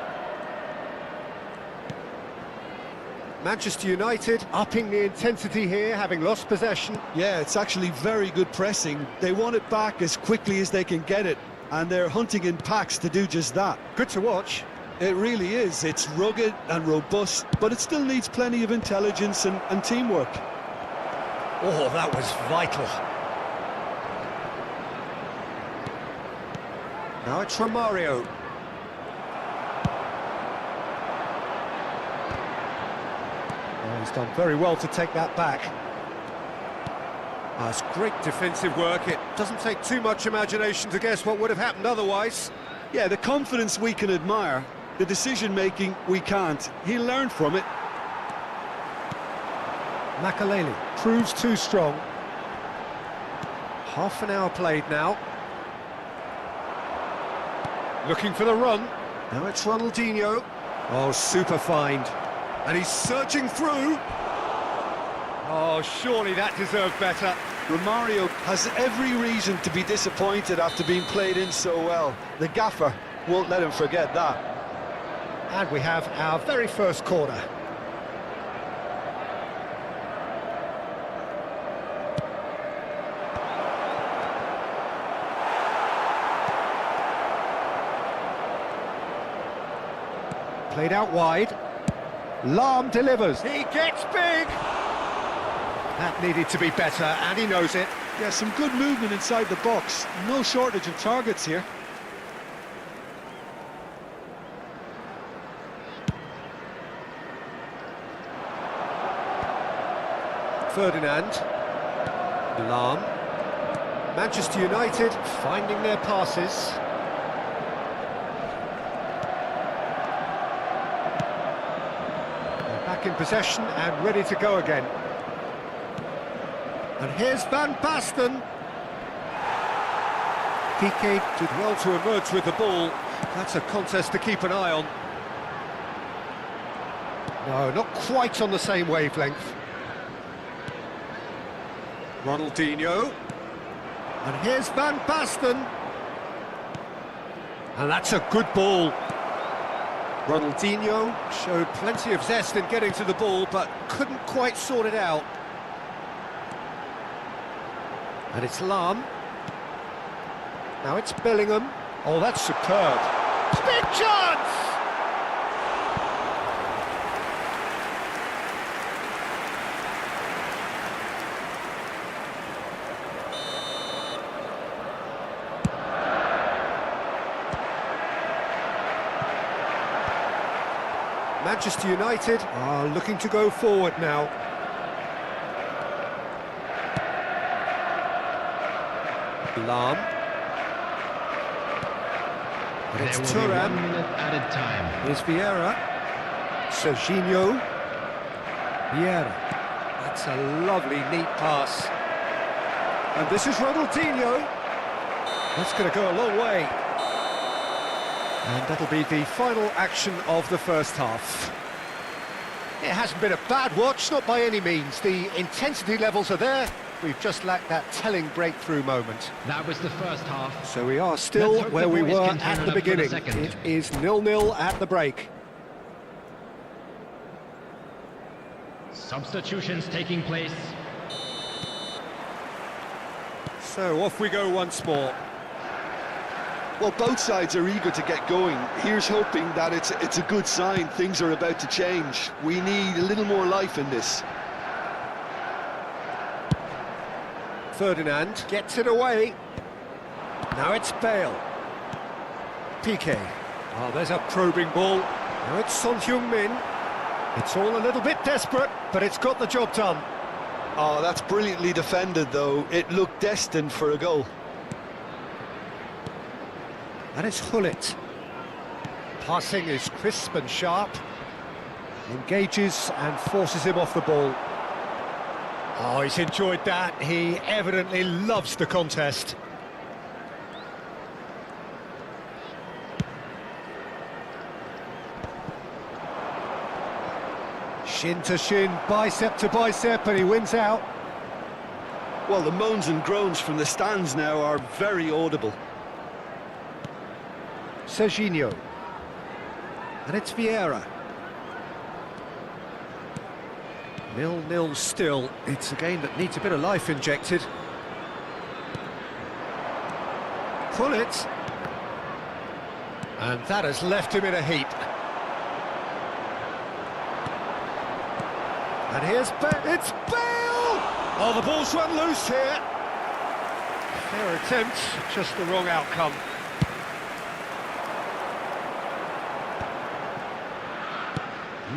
Manchester United upping the intensity here, having lost possession. Yeah, it's actually very good pressing. They want it back as quickly as they can get it, and they're hunting in packs to do just that. Good to watch. It really is. It's rugged and robust, but it still needs plenty of intelligence and teamwork. Oh, that was vital. Now it's Romario. Oh, he's done very well to take that back. That's great defensive work. It doesn't take too much imagination to guess what would have happened otherwise. Yeah, the confidence we can admire, the decision-making we can't. He learned from it. Makaleli proves too strong. Half an hour played now. Looking for the run. Now it's Ronaldinho. Oh, super find. And he's surging through. Oh, surely that deserved better. Romario has every reason to be disappointed after being played in so well. The gaffer won't let him forget that. And we have our very first corner. Played out wide. Lam delivers. He gets big. That needed to be better, and he knows it. Yeah, some good movement inside the box. No shortage of targets here. Ferdinand. Lahm. Manchester United finding their passes. They're back in possession and ready to go again. And here's Van Basten. Piqué did well to emerge with the ball. That's a contest to keep an eye on. No, not quite on the same wavelength. Ronaldinho. And here's Van Basten. And that's a good ball. Ronaldinho showed plenty of zest in getting to the ball, but couldn't quite sort it out. And it's Lahm. Now it's Bellingham. Oh, that's superb. Big chance! Manchester United are looking to go forward now. Lahm. And it's There will be 1 Thuram. minute added time. Here's Vieira. Serginho. Vieira. That's a lovely, neat pass. And this is Ronaldinho. That's going to go a long way. And that'll be the final action of the first half. It hasn't been a bad watch, not by any means. The intensity levels are there. We've just lacked that telling breakthrough moment. That was the first half. So we are still Let's hope where the we boys were can turn at it the up for the beginning. second. It is 0-0 at the break. Substitutions taking place. So off we go once more. Well, both sides are eager to get going. Here's hoping that it's a good sign. Things are about to change. We need a little more life in this. Ferdinand gets it away. Now it's Bale. Piqué. Oh, there's a probing ball. Now it's Son Heung-min. It's all a little bit desperate, but it's got the job done. Oh, that's brilliantly defended, though. It looked destined for a goal. And it's Hullet. Passing is crisp and sharp. Engages and forces him off the ball. Oh, he's enjoyed that. He evidently loves the contest. Shin to shin, bicep to bicep, and he wins out. Well, the moans and groans from the stands now are very audible. Serginho. And it's Vieira. 0-0 still. It's a game that needs a bit of life injected. Pull it. And that has left him in a heap. And here's Bale. It's Bale! Oh, the ball's run loose here. Fair attempt, just the wrong outcome.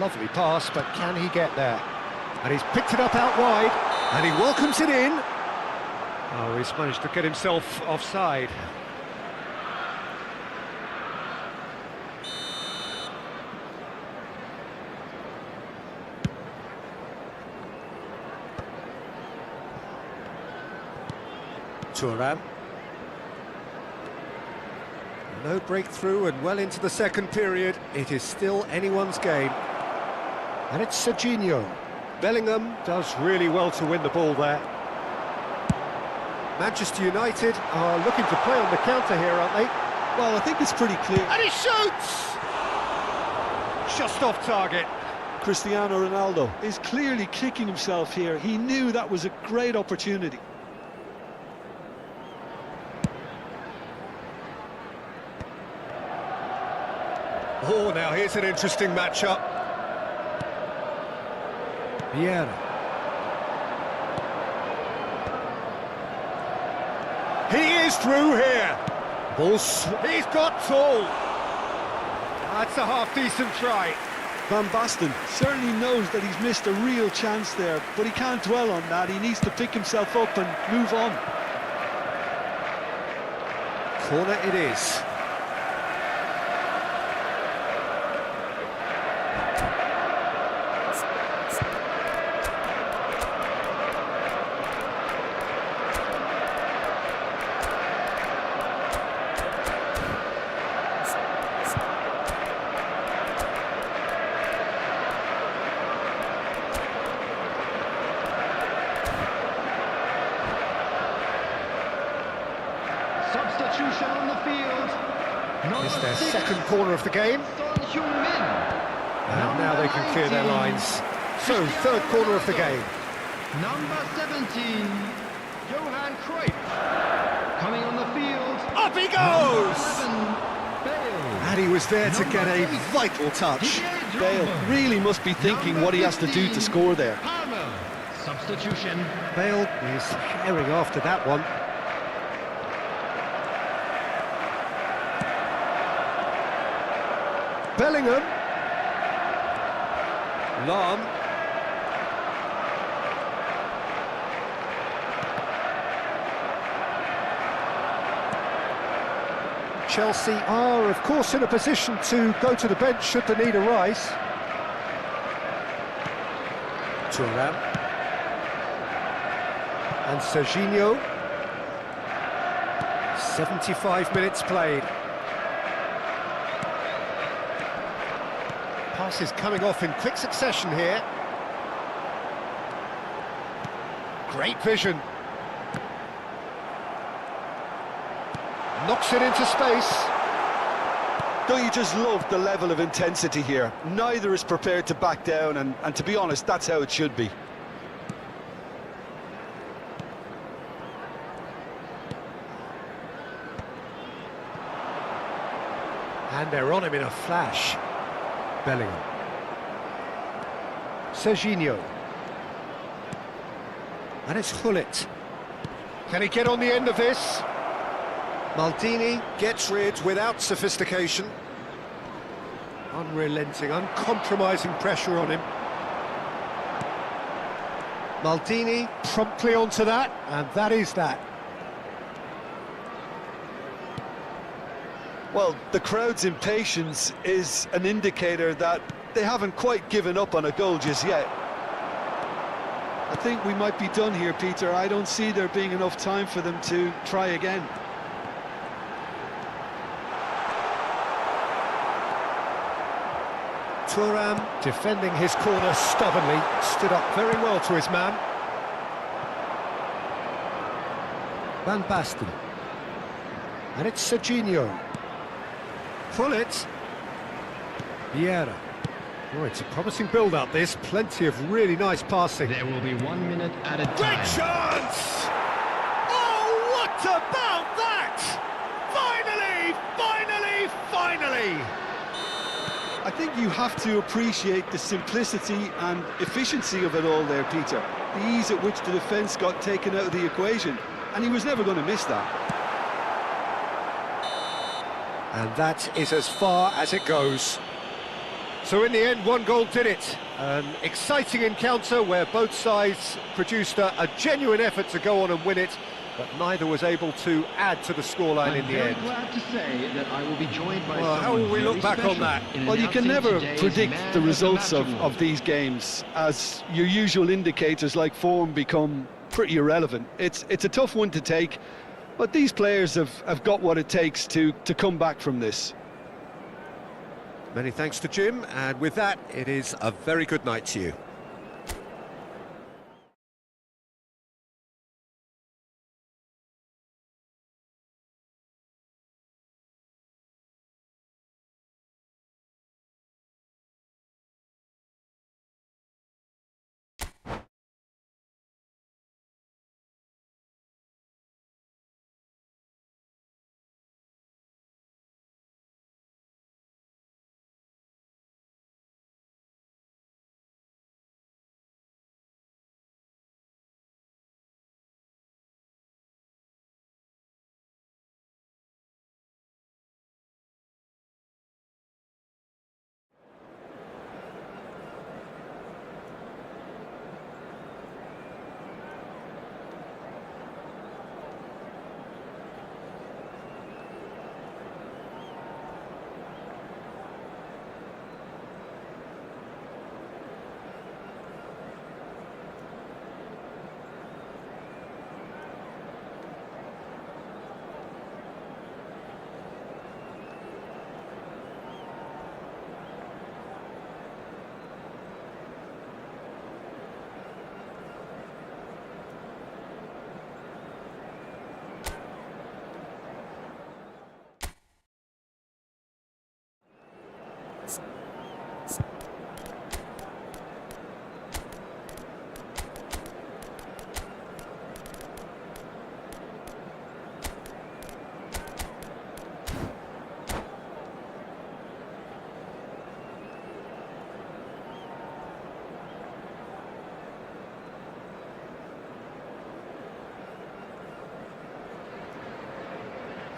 Lovely pass, but can he get there? And he's picked it up out wide, and he welcomes it in. Oh, he's managed to get himself offside. Thuram. No breakthrough and well into the second period. It is still anyone's game. And it's Serginho. Bellingham does really well to win the ball there. Manchester United are looking to play on the counter here, aren't they? Well, I think it's pretty clear. And he shoots! Just off target. Cristiano Ronaldo is clearly kicking himself here. He knew that was a great opportunity. Oh, now here's an interesting matchup. Vieira. He is through here. He's got tall. That's a half-decent try. Van Basten certainly knows that he's missed a real chance there, but he can't dwell on that. He needs to pick himself up and move on. Corner it is. Substitution on the field. It's their second corner of the game. And now they can clear their lines. So, third corner of the game. Number 17, Johan Khoi. Coming on the field. Up he goes! 7, Bale. And he was there to get a vital touch. Bale really must be thinking what he has to do to score there. Palmer. Substitution. Bale is herring after that one. Bellingham. Lahm. Chelsea are, of course, in a position to go to the bench should the need arise. Thuram. And Serginho. 75 minutes played. Passes coming off in quick succession here. Great vision. Knocks it into space. Don't you just love the level of intensity here? Neither is prepared to back down, and to be honest, that's how it should be. And they're on him in a flash. Bellingham. Serginho. And it's Hullet. Can he get on the end of this? Maldini gets rid without sophistication. Unrelenting, uncompromising pressure on him. Maldini promptly onto that, and that is that. Well, the crowd's impatience is an indicator that they haven't quite given up on a goal just yet. I think we might be done here, Peter. I don't see there being enough time for them to try again. Thuram defending his corner stubbornly, stood up very well to his man. Van Basten. And it's Serginho. Hullet. Vieira. Oh, it's a promising build-up, this. Plenty of really nice passing. There will be 1 minute at a time. Great chance! Oh, what about that? Finally! I think you have to appreciate the simplicity and efficiency of it all there, Peter. The ease at which the defence got taken out of the equation, and he was never going to miss that. And that is as far as it goes. So in the end, one goal did it. An exciting encounter where both sides produced a genuine effort to go on and win it, but neither was able to add to the scoreline in the end. I'm glad to say that I will be joined by Well, how will we look back on that? Well, you can never predict the results of these games, as your usual indicators like form become pretty irrelevant. It's a tough one to take, but these players have got what it takes to come back from this. Many thanks to Jim, and with that, it is a very good night to you.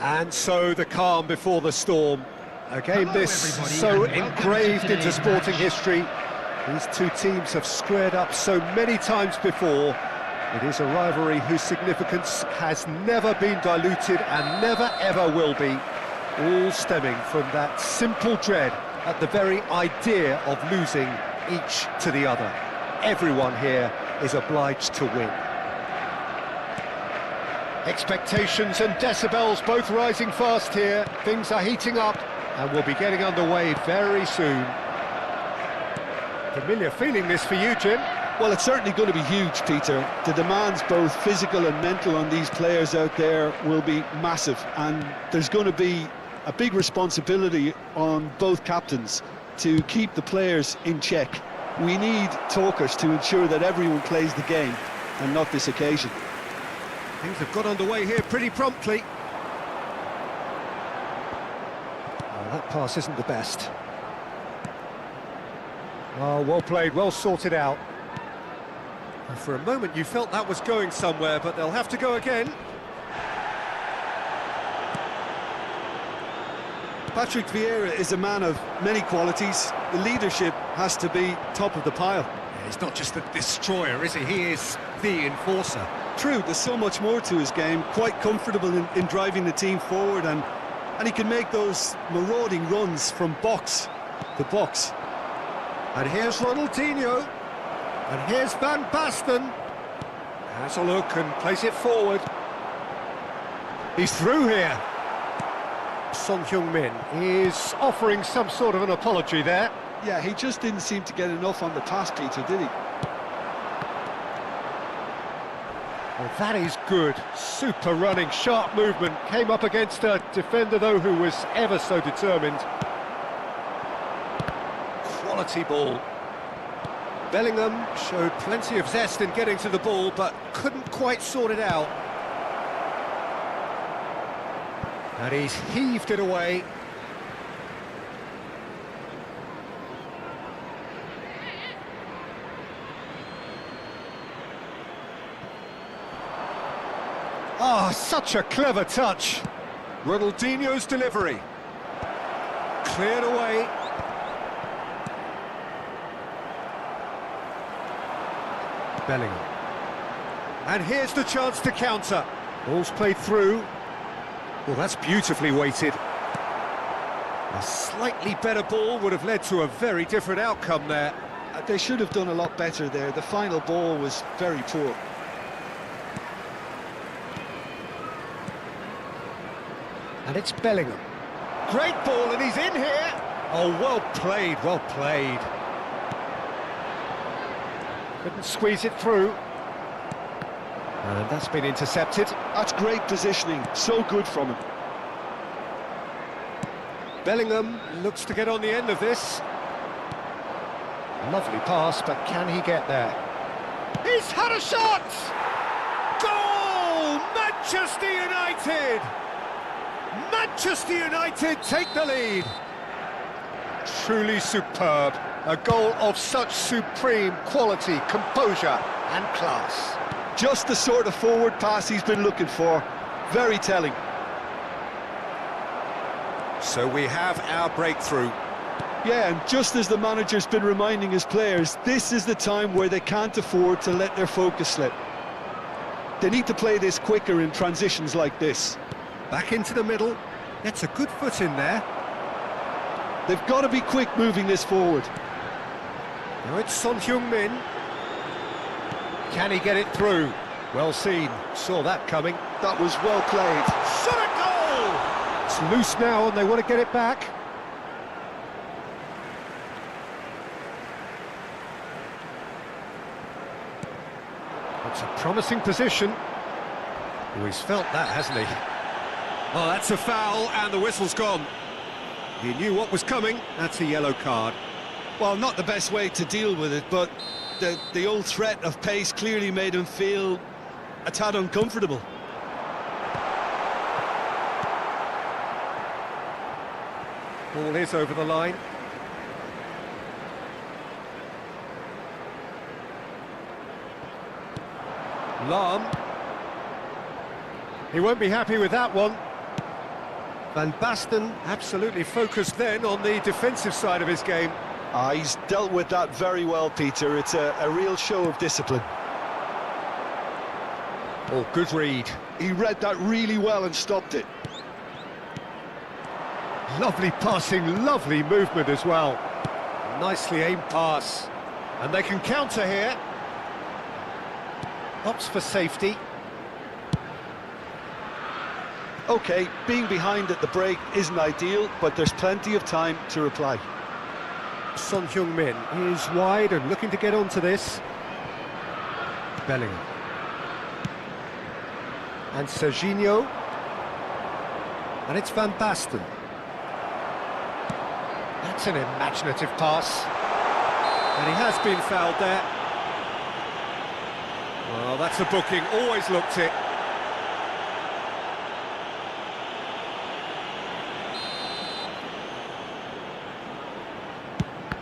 And so the calm before the storm. A game Hello, this everybody, so and welcome to engraved into today's sporting match. history. These two teams have squared up so many times before. It is a rivalry whose significance has never been diluted and never ever will be, all stemming from that simple dread at the very idea of losing each to the other. Everyone here is obliged to win. Expectations and decibels both rising fast here. Things are heating up and we'll be getting underway very soon. Familiar feeling this for you, Jim? Well, it's certainly going to be huge, Peter. The demands, both physical and mental, on these players out there will be massive, and there's going to be a big responsibility on both captains to keep the players in check. We need talkers to ensure that everyone plays the game, and not this occasion. Things have got underway here pretty promptly. Oh, that pass isn't the best. Oh, well played, well sorted out. And for a moment you felt that was going somewhere, but they'll have to go again. Patrick Vieira is a man of many qualities. The leadership has to be top of the pile. Yeah, he's not just a destroyer, is he? He is the enforcer. True, there's so much more to his game. Quite comfortable in driving the team forward, and he can make those marauding runs from box to box. And here's Ronaldinho. And here's Van Basten. Has a look and plays it forward. He's through here. Son Heung-min is offering some sort of an apology there. Yeah, he just didn't seem to get enough on the pass, Peter, did he? Well, that is good. Super running, sharp movement. Came up against a defender, though, who was ever so determined. Quality ball. Bellingham showed plenty of zest in getting to the ball, but couldn't quite sort it out. And he's heaved it away. Ah, such a clever touch. Ronaldinho's delivery. Cleared away. Bellingham. And here's the chance to counter. Ball's played through. Well, that's beautifully weighted. A slightly better ball would have led to a very different outcome there. They should have done a lot better there. The final ball was very poor. And it's Bellingham. Great ball, and he's in here. Oh, well played, well played. Couldn't squeeze it through. And that's been intercepted. That's great positioning, so good from him. Bellingham looks to get on the end of this. Lovely pass, but can he get there? He's had a shot! Goal! Manchester United! Manchester United take the lead. Truly superb. A goal of such supreme quality, composure and class. Just the sort of forward pass he's been looking for. Very telling. So we have our breakthrough. Yeah, and just as the manager's been reminding his players, this is the time where they can't afford to let their focus slip. They need to play this quicker in transitions like this. Back into the middle. Gets a good foot in there. They've got to be quick moving this forward. Now it's Son Heung-min. Can he get it through? Well seen. Saw that coming. That was well played. Shot a goal! It's loose now and they want to get it back. It's a promising position. Oh, he's felt that, hasn't he? Oh, that's a foul and the whistle's gone. He knew what was coming. That's a yellow card. Well, not the best way to deal with it, but the old threat of pace clearly made him feel a tad uncomfortable. Ball is over the line. Lahm. He won't be happy with that one. Van Basten absolutely focused then on the defensive side of his game. He's dealt with that very well, Peter. It's a real show of discipline. Oh, good read. He read that really well and stopped it. Lovely passing, lovely movement as well. Nicely aimed pass. And they can counter here. Opts for safety. OK, being behind at the break isn't ideal, but there's plenty of time to reply. Son Heung-min is wide and looking to get onto this. Bellingham. And Serginho. And it's Van Basten. That's an imaginative pass. And he has been fouled there. Well, that's a booking, always looked it.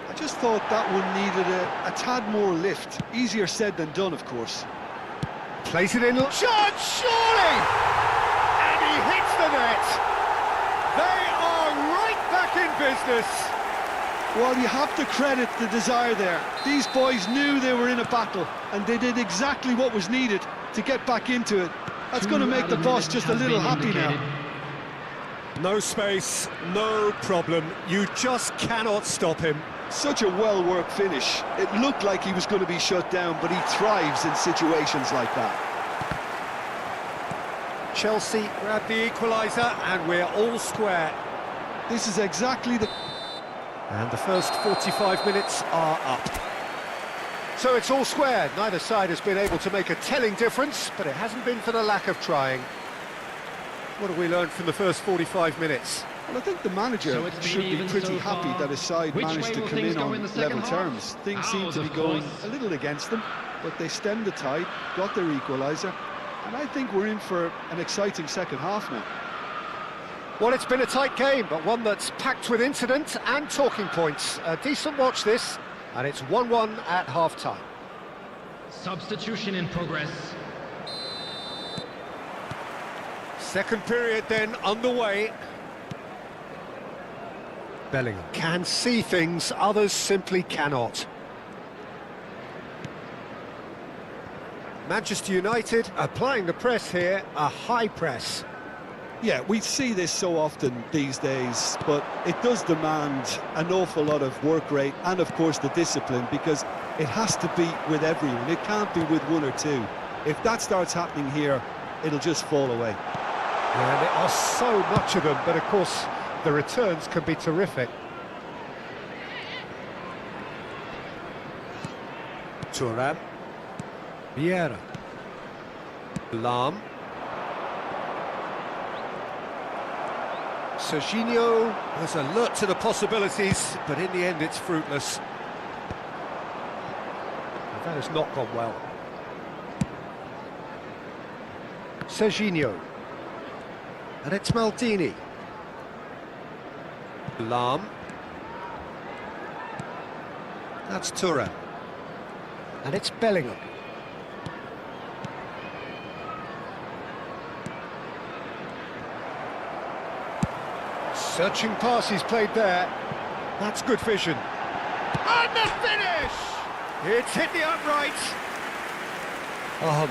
I just thought that one needed a tad more lift. Easier said than done, of course. Plays it in. Shot, surely! And he hits the net. They are right back in business. Well, you have to credit the desire there. These boys knew they were in a battle, and they did exactly what was needed to get back into it. That's going to make the boss just a little happy now. No space, no problem. You just cannot stop him. Such a well-worked finish. It looked like he was going to be shut down, but he thrives in situations like that. Chelsea grab the equaliser, and we're all square. This is exactly the... And the first 45 minutes are up. So it's all square. Neither side has been able to make a telling difference, but it hasn't been for the lack of trying. What have we learned from the first 45 minutes? Well, I think the manager should be pretty happy that his side managed to come in on level terms. Things seem to be going a little against them, but they stemmed the tide, got their equaliser, and I think we're in for an exciting second half now. Well, it's been a tight game, but one that's packed with incident and talking points. A decent watch this, and it's 1-1 at half-time. Substitution in progress. Second period then underway. Bellingham Can see things others simply cannot. Manchester United applying the press here, a high press. Yeah, we see this so often these days, but it does demand an awful lot of work rate and, of course, the discipline, because it has to be with everyone. It can't be with one or two. If that starts happening here, it'll just fall away. Yeah, there are so much of them, but of course the returns can be terrific. Thuram. Vieira. Lahm. Serginho was alert to the possibilities, but in the end it's fruitless. That has not gone well. Serginho. And it's Maldini. Lahm. That's Thuram. And it's Bellingham. Searching pass he's played there. That's good vision. And the finish! It's hit the upright. Oh,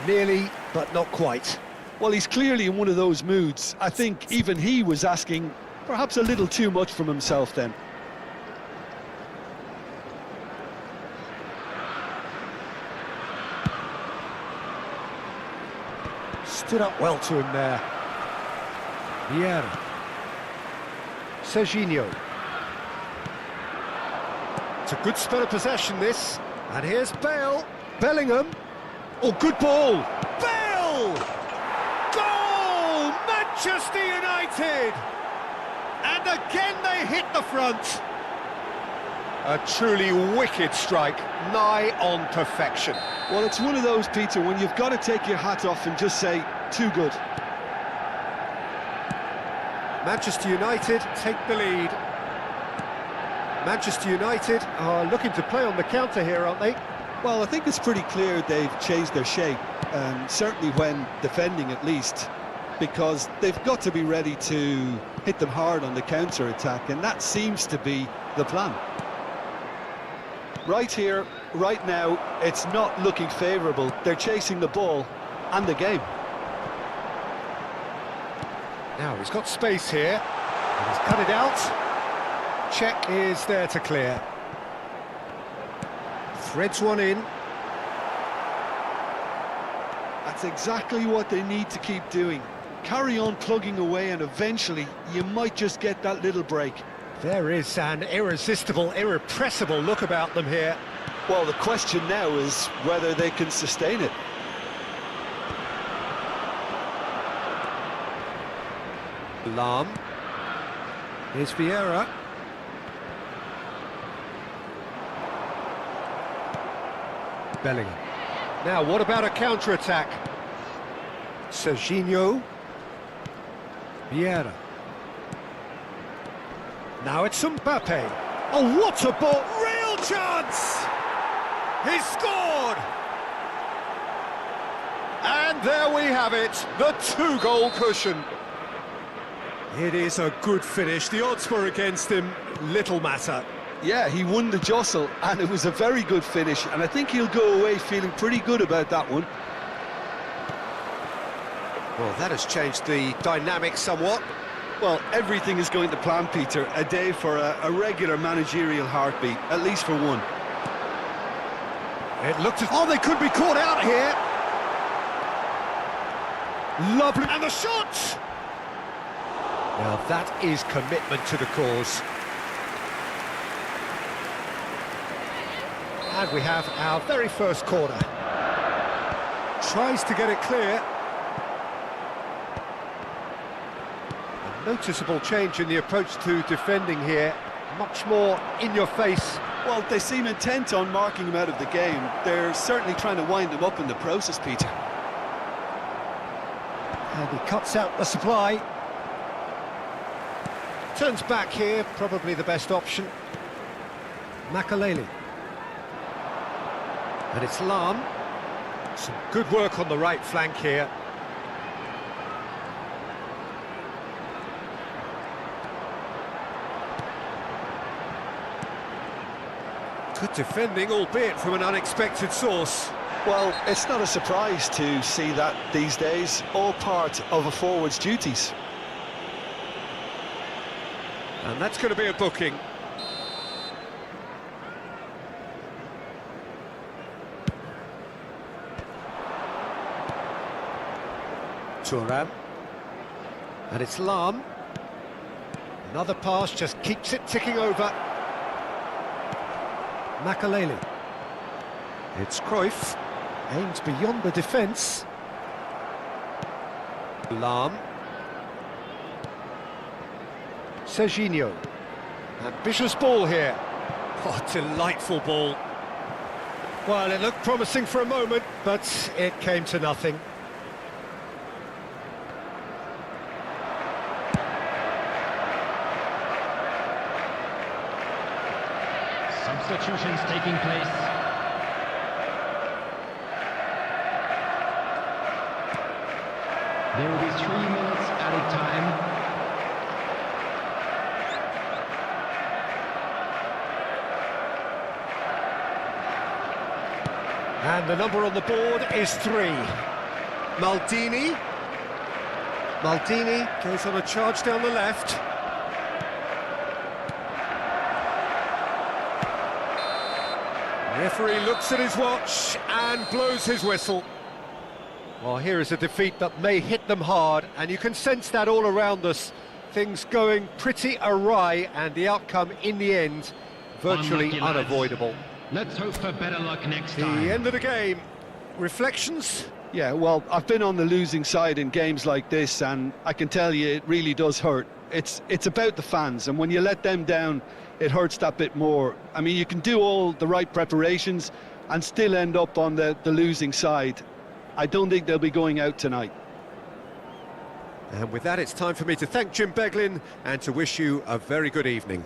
nearly, but not quite. Well, he's clearly in one of those moods. I think even he was asking perhaps a little too much from himself then. Stood up well to him there. Vieira. Serginho. It's a good spell of possession, this. And here's Bale. Bellingham. Oh, good ball. Bale! Goal! Manchester United! And again they hit the front. A truly wicked strike, nigh on perfection. Well, it's one of those, Peter, when you've got to take your hat off and just say, too good. Manchester United take the lead. Manchester United are looking to play on the counter here, aren't they? Well, I think it's pretty clear they've changed their shape, certainly when defending at least. because they've got to be ready to hit them hard on the counter-attack, and that seems to be the plan. Right here, right now, it's not looking favourable. They're chasing the ball and the game. Now he's got space here, and he's cut it out. Check is there to clear. Threads one in. That's exactly what they need to keep doing. Carry on plugging away, and eventually you might just get that little break. There is an irresistible, irrepressible look about them here. Well, the question now is whether they can sustain it. Lam. Here's Vieira. Bellingham. Now, what about a counter-attack? Serginho. Vieira. Now it's Mbappe. Oh, what a ball! Real chance! He scored! And there we have it, the two-goal cushion. It is a good finish. The odds were against him, little matter. Yeah, he won the jostle, and it was a very good finish, and I think he'll go away feeling pretty good about that one. Well, that has changed the dynamic somewhat. Well, everything is going to plan, Peter. A day for a regular managerial heartbeat, at least for one. It looked as... Oh, they could be caught out here. Lovely. And the shot! Now, that is commitment to the cause. And we have our very first corner. Tries to get it clear. A noticeable change in the approach to defending here. Much more in your face. Well, they seem intent on marking him out of the game. They're certainly trying to wind him up in the process, Peter. And he cuts out the supply. Turns back here, probably the best option. Makaleli. And it's Lam. Some good work on the right flank here. Good defending, albeit from an unexpected source. Well, it's not a surprise to see that these days, all part of a forward's duties. And that's going to be a booking. Thuram. And it's Lam. Another pass, just keeps it ticking over. Makaleli. It's Cruyff. Aims beyond the defence. Lam. Serginho. Ambitious ball here. Oh, delightful ball. Well, it looked promising for a moment, but it came to nothing. Substitutions taking place. There will be 3 minutes added time. And the number on the board is 3. Maldini. Maldini goes on a charge down the left. Referee looks at his watch and blows his whistle. Well, here is a defeat that may hit them hard, and you can sense that all around us. Things going pretty awry, and the outcome in the end virtually Unlucky, lads. unavoidable. Let's hope for better luck next The time. end of the game. Reflections? Yeah, well, I've been on the losing side in games like this, and I can tell you it really does hurt. It's about the fans, and when you let them down, it hurts that bit more. I mean, you can do all the right preparations and still end up on the losing side. I don't think they'll be going out tonight. And with that, it's time for me to thank Jim Beglin and to wish you a very good evening.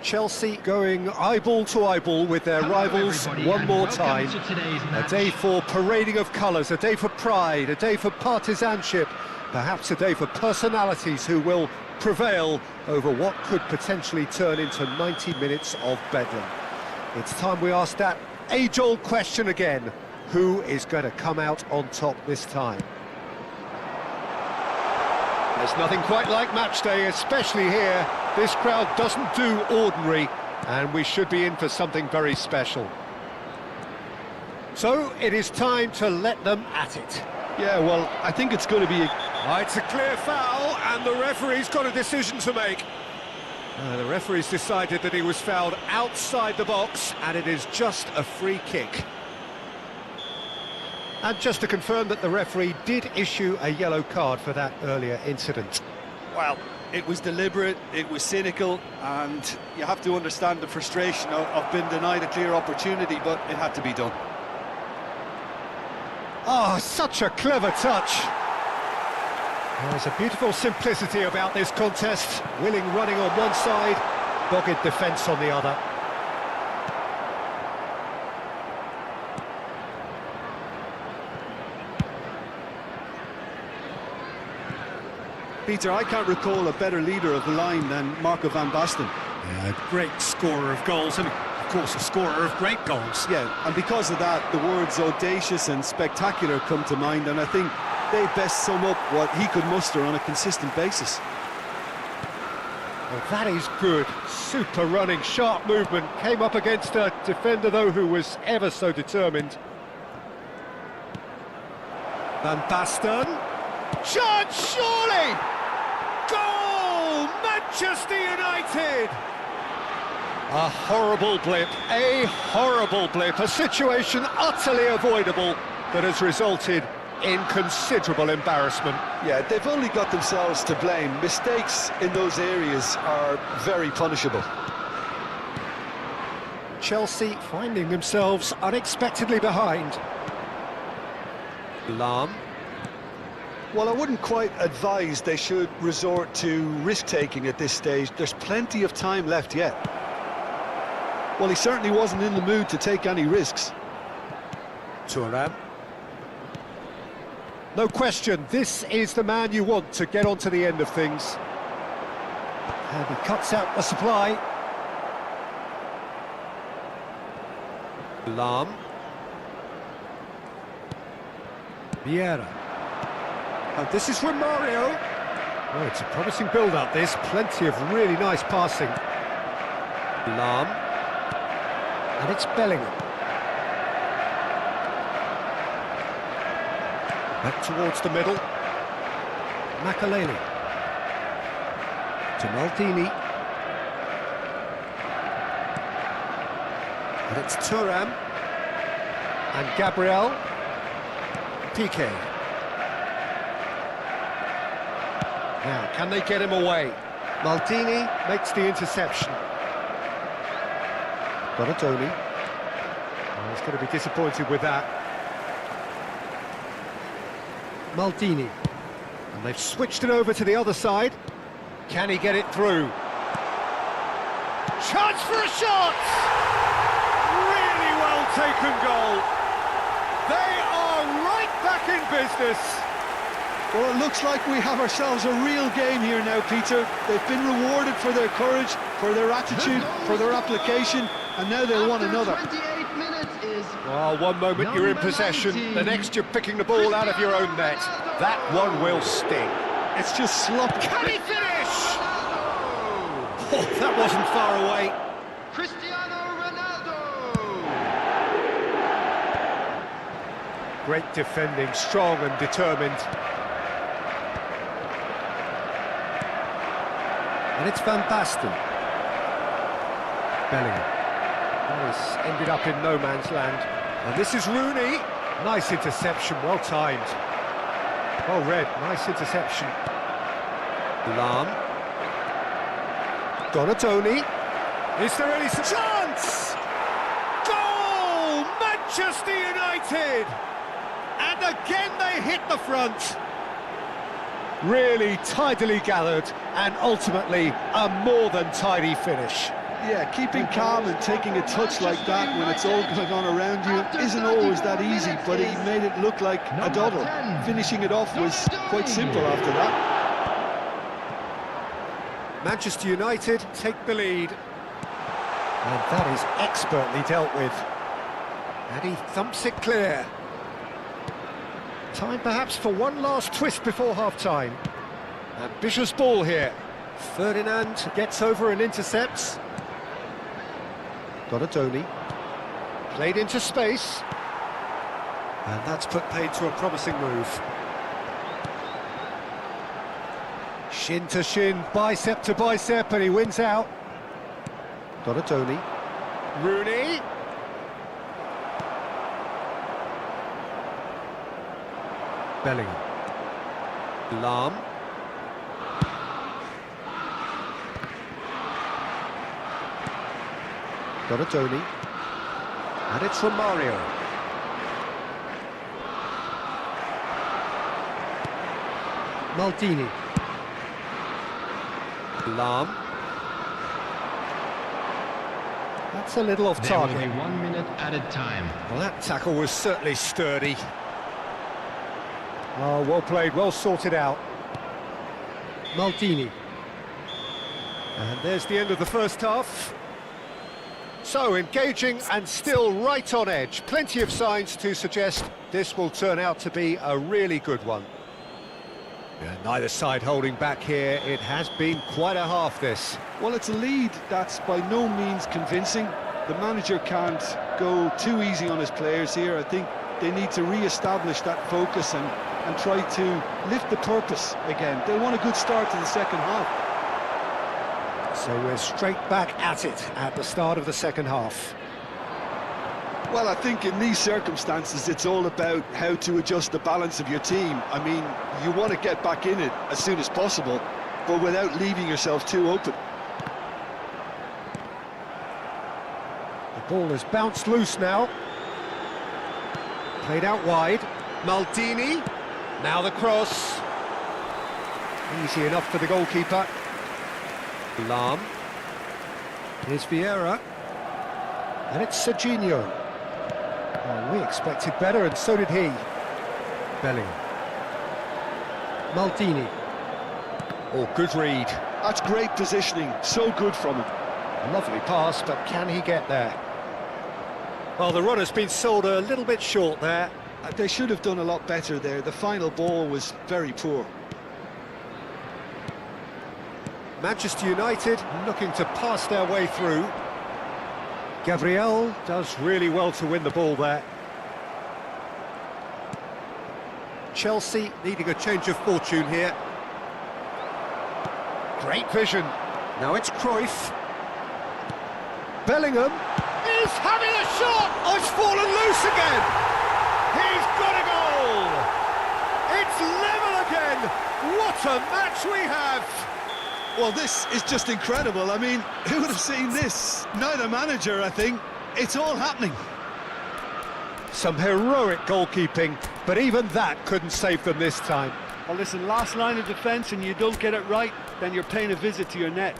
Chelsea going eyeball to eyeball with their Hello, rivals everybody, one and more welcome time. to today's A match. day for parading of colours, a day for pride, a day for partisanship, perhaps a day for personalities who will prevail over what could potentially turn into 90 minutes of bedlam. It's time we ask that age-old question again: who is going to come out on top this time? There's nothing quite like match day, especially here. This crowd doesn't do ordinary, and we should be in for something very special. So it is time to let them at it. Yeah, well, I think it's going to be It's a clear foul, and the referee's got a decision to make. The referee's decided that he was fouled outside the box, and it is just a free kick. And just to confirm that the referee did issue a yellow card for that earlier incident. Well, it was deliberate, it was cynical, and you have to understand the frustration of being denied a clear opportunity, but it had to be done. Oh, such a clever touch. There's a beautiful simplicity about this contest. Willing running on one side, dogged defence on the other. Peter, I can't recall a better leader of the line than Marco van Basten. Yeah, great scorer of goals, and of course a scorer of great goals. Yeah, and because of that, the words audacious and spectacular come to mind, and I think they best sum up what he could muster on a consistent basis. Well, that is good. Super running, sharp movement. Came up against a defender, though, who was ever so determined. Van Basten. Chance, surely! Goal! Manchester United! A horrible blip, a situation utterly avoidable that has resulted in considerable embarrassment. Yeah, they've only got themselves to blame. Mistakes in those areas are very punishable. Chelsea finding themselves unexpectedly behind. Lahm. Well, I wouldn't quite advise they should resort to risk-taking at this stage. There's plenty of time left yet. Well, he certainly wasn't in the mood to take any risks. Thuram. No question, this is the man you want to get onto the end of things. And he cuts out the supply. Lahm. Vieira. And this is from Mario. Oh, it's a promising build-up, this. Plenty of really nice passing. Lahm. And it's Bellingham. Back towards the middle. Makaleli. To Maldini. And it's Thuram. And Gabriel. Piqué. Now, can they get him away? Maldini makes the interception. Donatoni. Oh, he's going to be disappointed with that. Maldini. And they've switched it over to the other side. Can he get it through? Chance for a shot! Really well taken goal. They are right back in business. Well, it looks like we have ourselves a real game here now, Peter. They've been rewarded for their courage, for their attitude, for their application, and now they'll want another. 28 minutes is Well, one moment you're in possession, 19. the next you're picking the ball out of your own net. That one will sting. It's just sloppy. Can he finish? Oh, that wasn't far away. Cristiano Ronaldo. Great defending, strong and determined. And it's Van Basten. Bellingham. Oh, he's ended up in no man's land. And this is Rooney. Nice interception, well timed. Well read, nice interception. Lahm. Donatoni. Is there any chance? Goal! Manchester United! And again they hit the front. Really tidily gathered and ultimately a more than tidy finish. Yeah, keeping calm and taking a touch like that when it's all going on around you isn't always that easy, but he made it look like a doddle. Finishing it off was quite simple after that. Manchester United take the lead. And that is expertly dealt with. And he thumps it clear. Time perhaps for one last twist before half-time. Ambitious ball here. Ferdinand gets over and intercepts. Donadoni. Played into space. And that's put paid to a promising move. Shin to shin, bicep to bicep, and he wins out. Donadoni. Rooney. Bellingham. Lahm. Donadoni. And it's from Mario. Maldini. Lahm. That's a little off target. There will be 1 minute added time. Well, that tackle was certainly sturdy. Oh, well played, well sorted out. Maldini. And there's the end of the first half. So, engaging and still right on edge. Plenty of signs to suggest this will turn out to be a really good one. Yeah, neither side holding back here. It has been quite a half, this. Well, it's a lead that's by no means convincing. The manager can't go too easy on his players here. I think they need to re-establish that focus and try to lift the purpose again. They want a good start to the second half. So we're straight back at it at the start of the second half. Well, I think in these circumstances, it's all about how to adjust the balance of your team. I mean, you want to get back in it as soon as possible, but without leaving yourself too open. The ball has bounced loose now. Played out wide. Maldini. Now the cross. Easy enough for the goalkeeper. Lahm. Here's Vieira. And it's Serginho. Oh, we expected better, and so did he. Bellingham. Maldini. Oh, good read. That's great positioning, so good from him. A lovely pass, but can he get there? Well, the run has been sold a little bit short there. They should have done a lot better there. The final ball was very poor. Manchester United looking to pass their way through. Gabriel does really well to win the ball there. Chelsea needing a change of fortune here. Great vision. Now it's Cruyff. Bellingham is having a shot. Oh, it's fallen loose again. He's got a goal. It's level again. What a match we have. Well, this is just incredible. I mean, who would have seen this? Neither manager, I think. It's all happening. Some heroic goalkeeping, but even that couldn't save them this time. Well, listen, last line of defence and you don't get it right, then you're paying a visit to your net.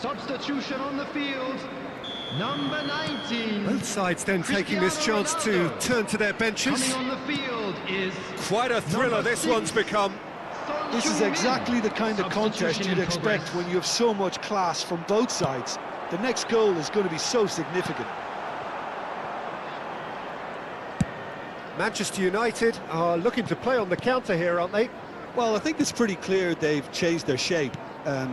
Substitution on the field, number 19. Both sides then taking this chance to turn to their benches. Coming on the field is Quite a thriller this one's become. This is exactly the kind of contest you'd expect when you have so much class from both sides. The next goal is going to be so significant. Manchester United are looking to play on the counter here, aren't they? Well, I think it's pretty clear they've changed their shape,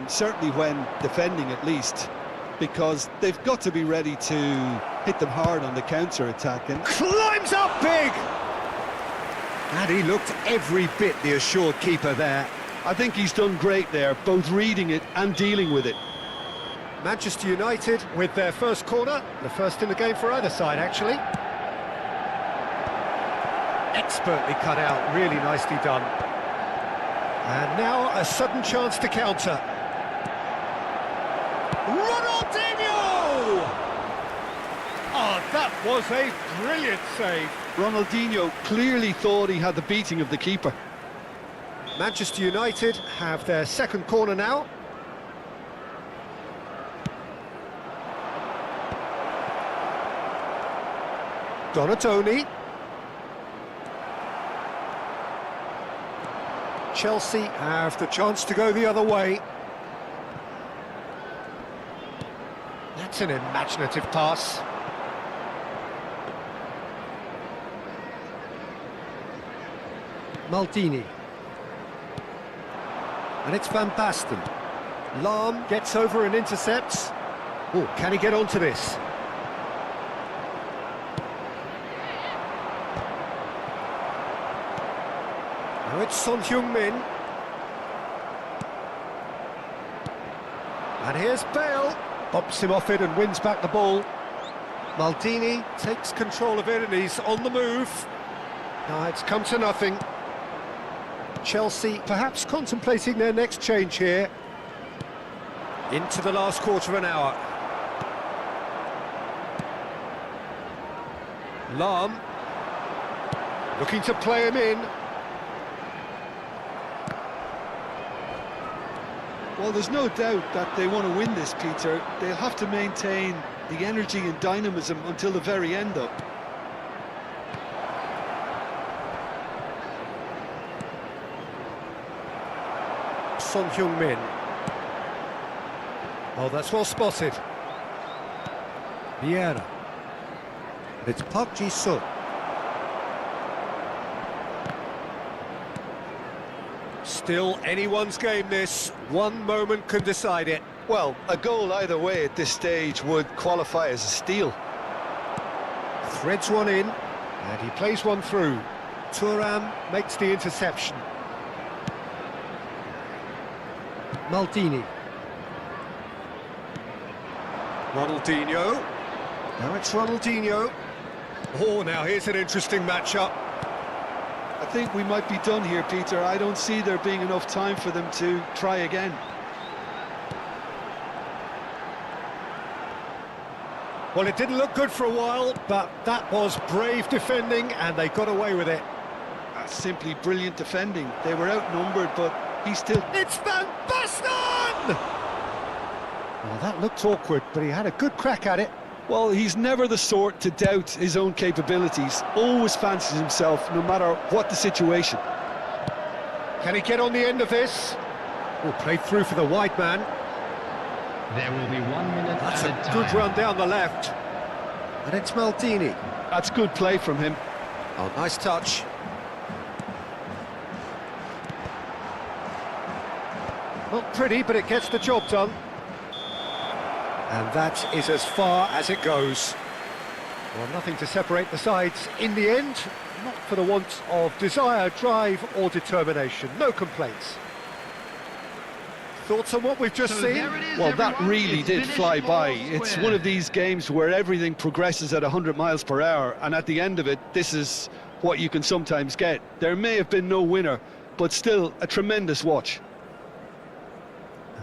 certainly when defending at least, because they've got to be ready to hit them hard on the counter-attack. And Climbs up big! And he looked every bit the assured keeper there. I think he's done great there, both reading it and dealing with it. Manchester United with their first corner, the first in the game for either side, actually. Expertly cut out, really nicely done. And now a sudden chance to counter. Ronaldinho! Oh, that was a brilliant save. Ronaldinho clearly thought he had the beating of the keeper. Manchester United have their second corner now. Donatoni. Chelsea have the chance to go the other way. That's an imaginative pass. Maldini. And it's Van Basten. Lahm gets over and intercepts. Oh, can he get onto this? Now it's Son Heung-min. And here's Bale. Bumps him off it and wins back the ball. Maldini takes control of it and he's on the move. Now it's come to nothing. Chelsea perhaps contemplating their next change here. Into the last quarter of an hour. Lahm looking to play him in. Well, there's no doubt that they want to win this, Peter. They'll have to maintain the energy and dynamism until the very end, though. Son Heung-min. Oh, that's well spotted. Vieira. It's Park Ji-sung. Still anyone's game, this. One moment can decide it. Well, a goal either way at this stage would qualify as a steal. Threads one in, and he plays one through. Thuram makes the interception. Maldini. Ronaldinho. Now it's Ronaldinho. Oh, now here's an interesting matchup. I think we might be done here, Peter. I don't see there being enough time for them to try again. Well, it didn't look good for a while, but that was brave defending, and they got away with it. That's simply brilliant defending. They were outnumbered, but he still... It's Van Basten! Well, that looked awkward, but he had a good crack at it. Well, he's never the sort to doubt his own capabilities. Always fancies himself, no matter what the situation. Can he get on the end of this? Oh, played through for the wide man. There will be 1 minute That's added a time. good run down the left. And it's Maldini. That's good play from him. Oh, nice touch. Not pretty, but it gets the job done. And that is as far as it goes. Well, nothing to separate the sides in the end, not for the want of desire, drive or determination. No complaints. Thoughts on what we've just So seen? there it is, Well, that everyone. really It's did finished fly by. all It's square. one of these games where everything progresses at 100 miles per hour, and at the end of it, this is what you can sometimes get. There may have been no winner, but still a tremendous watch.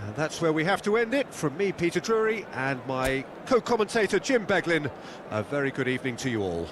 And that's where we have to end it. From me, Peter Drury, and my co-commentator, Jim Beglin, a very good evening to you all.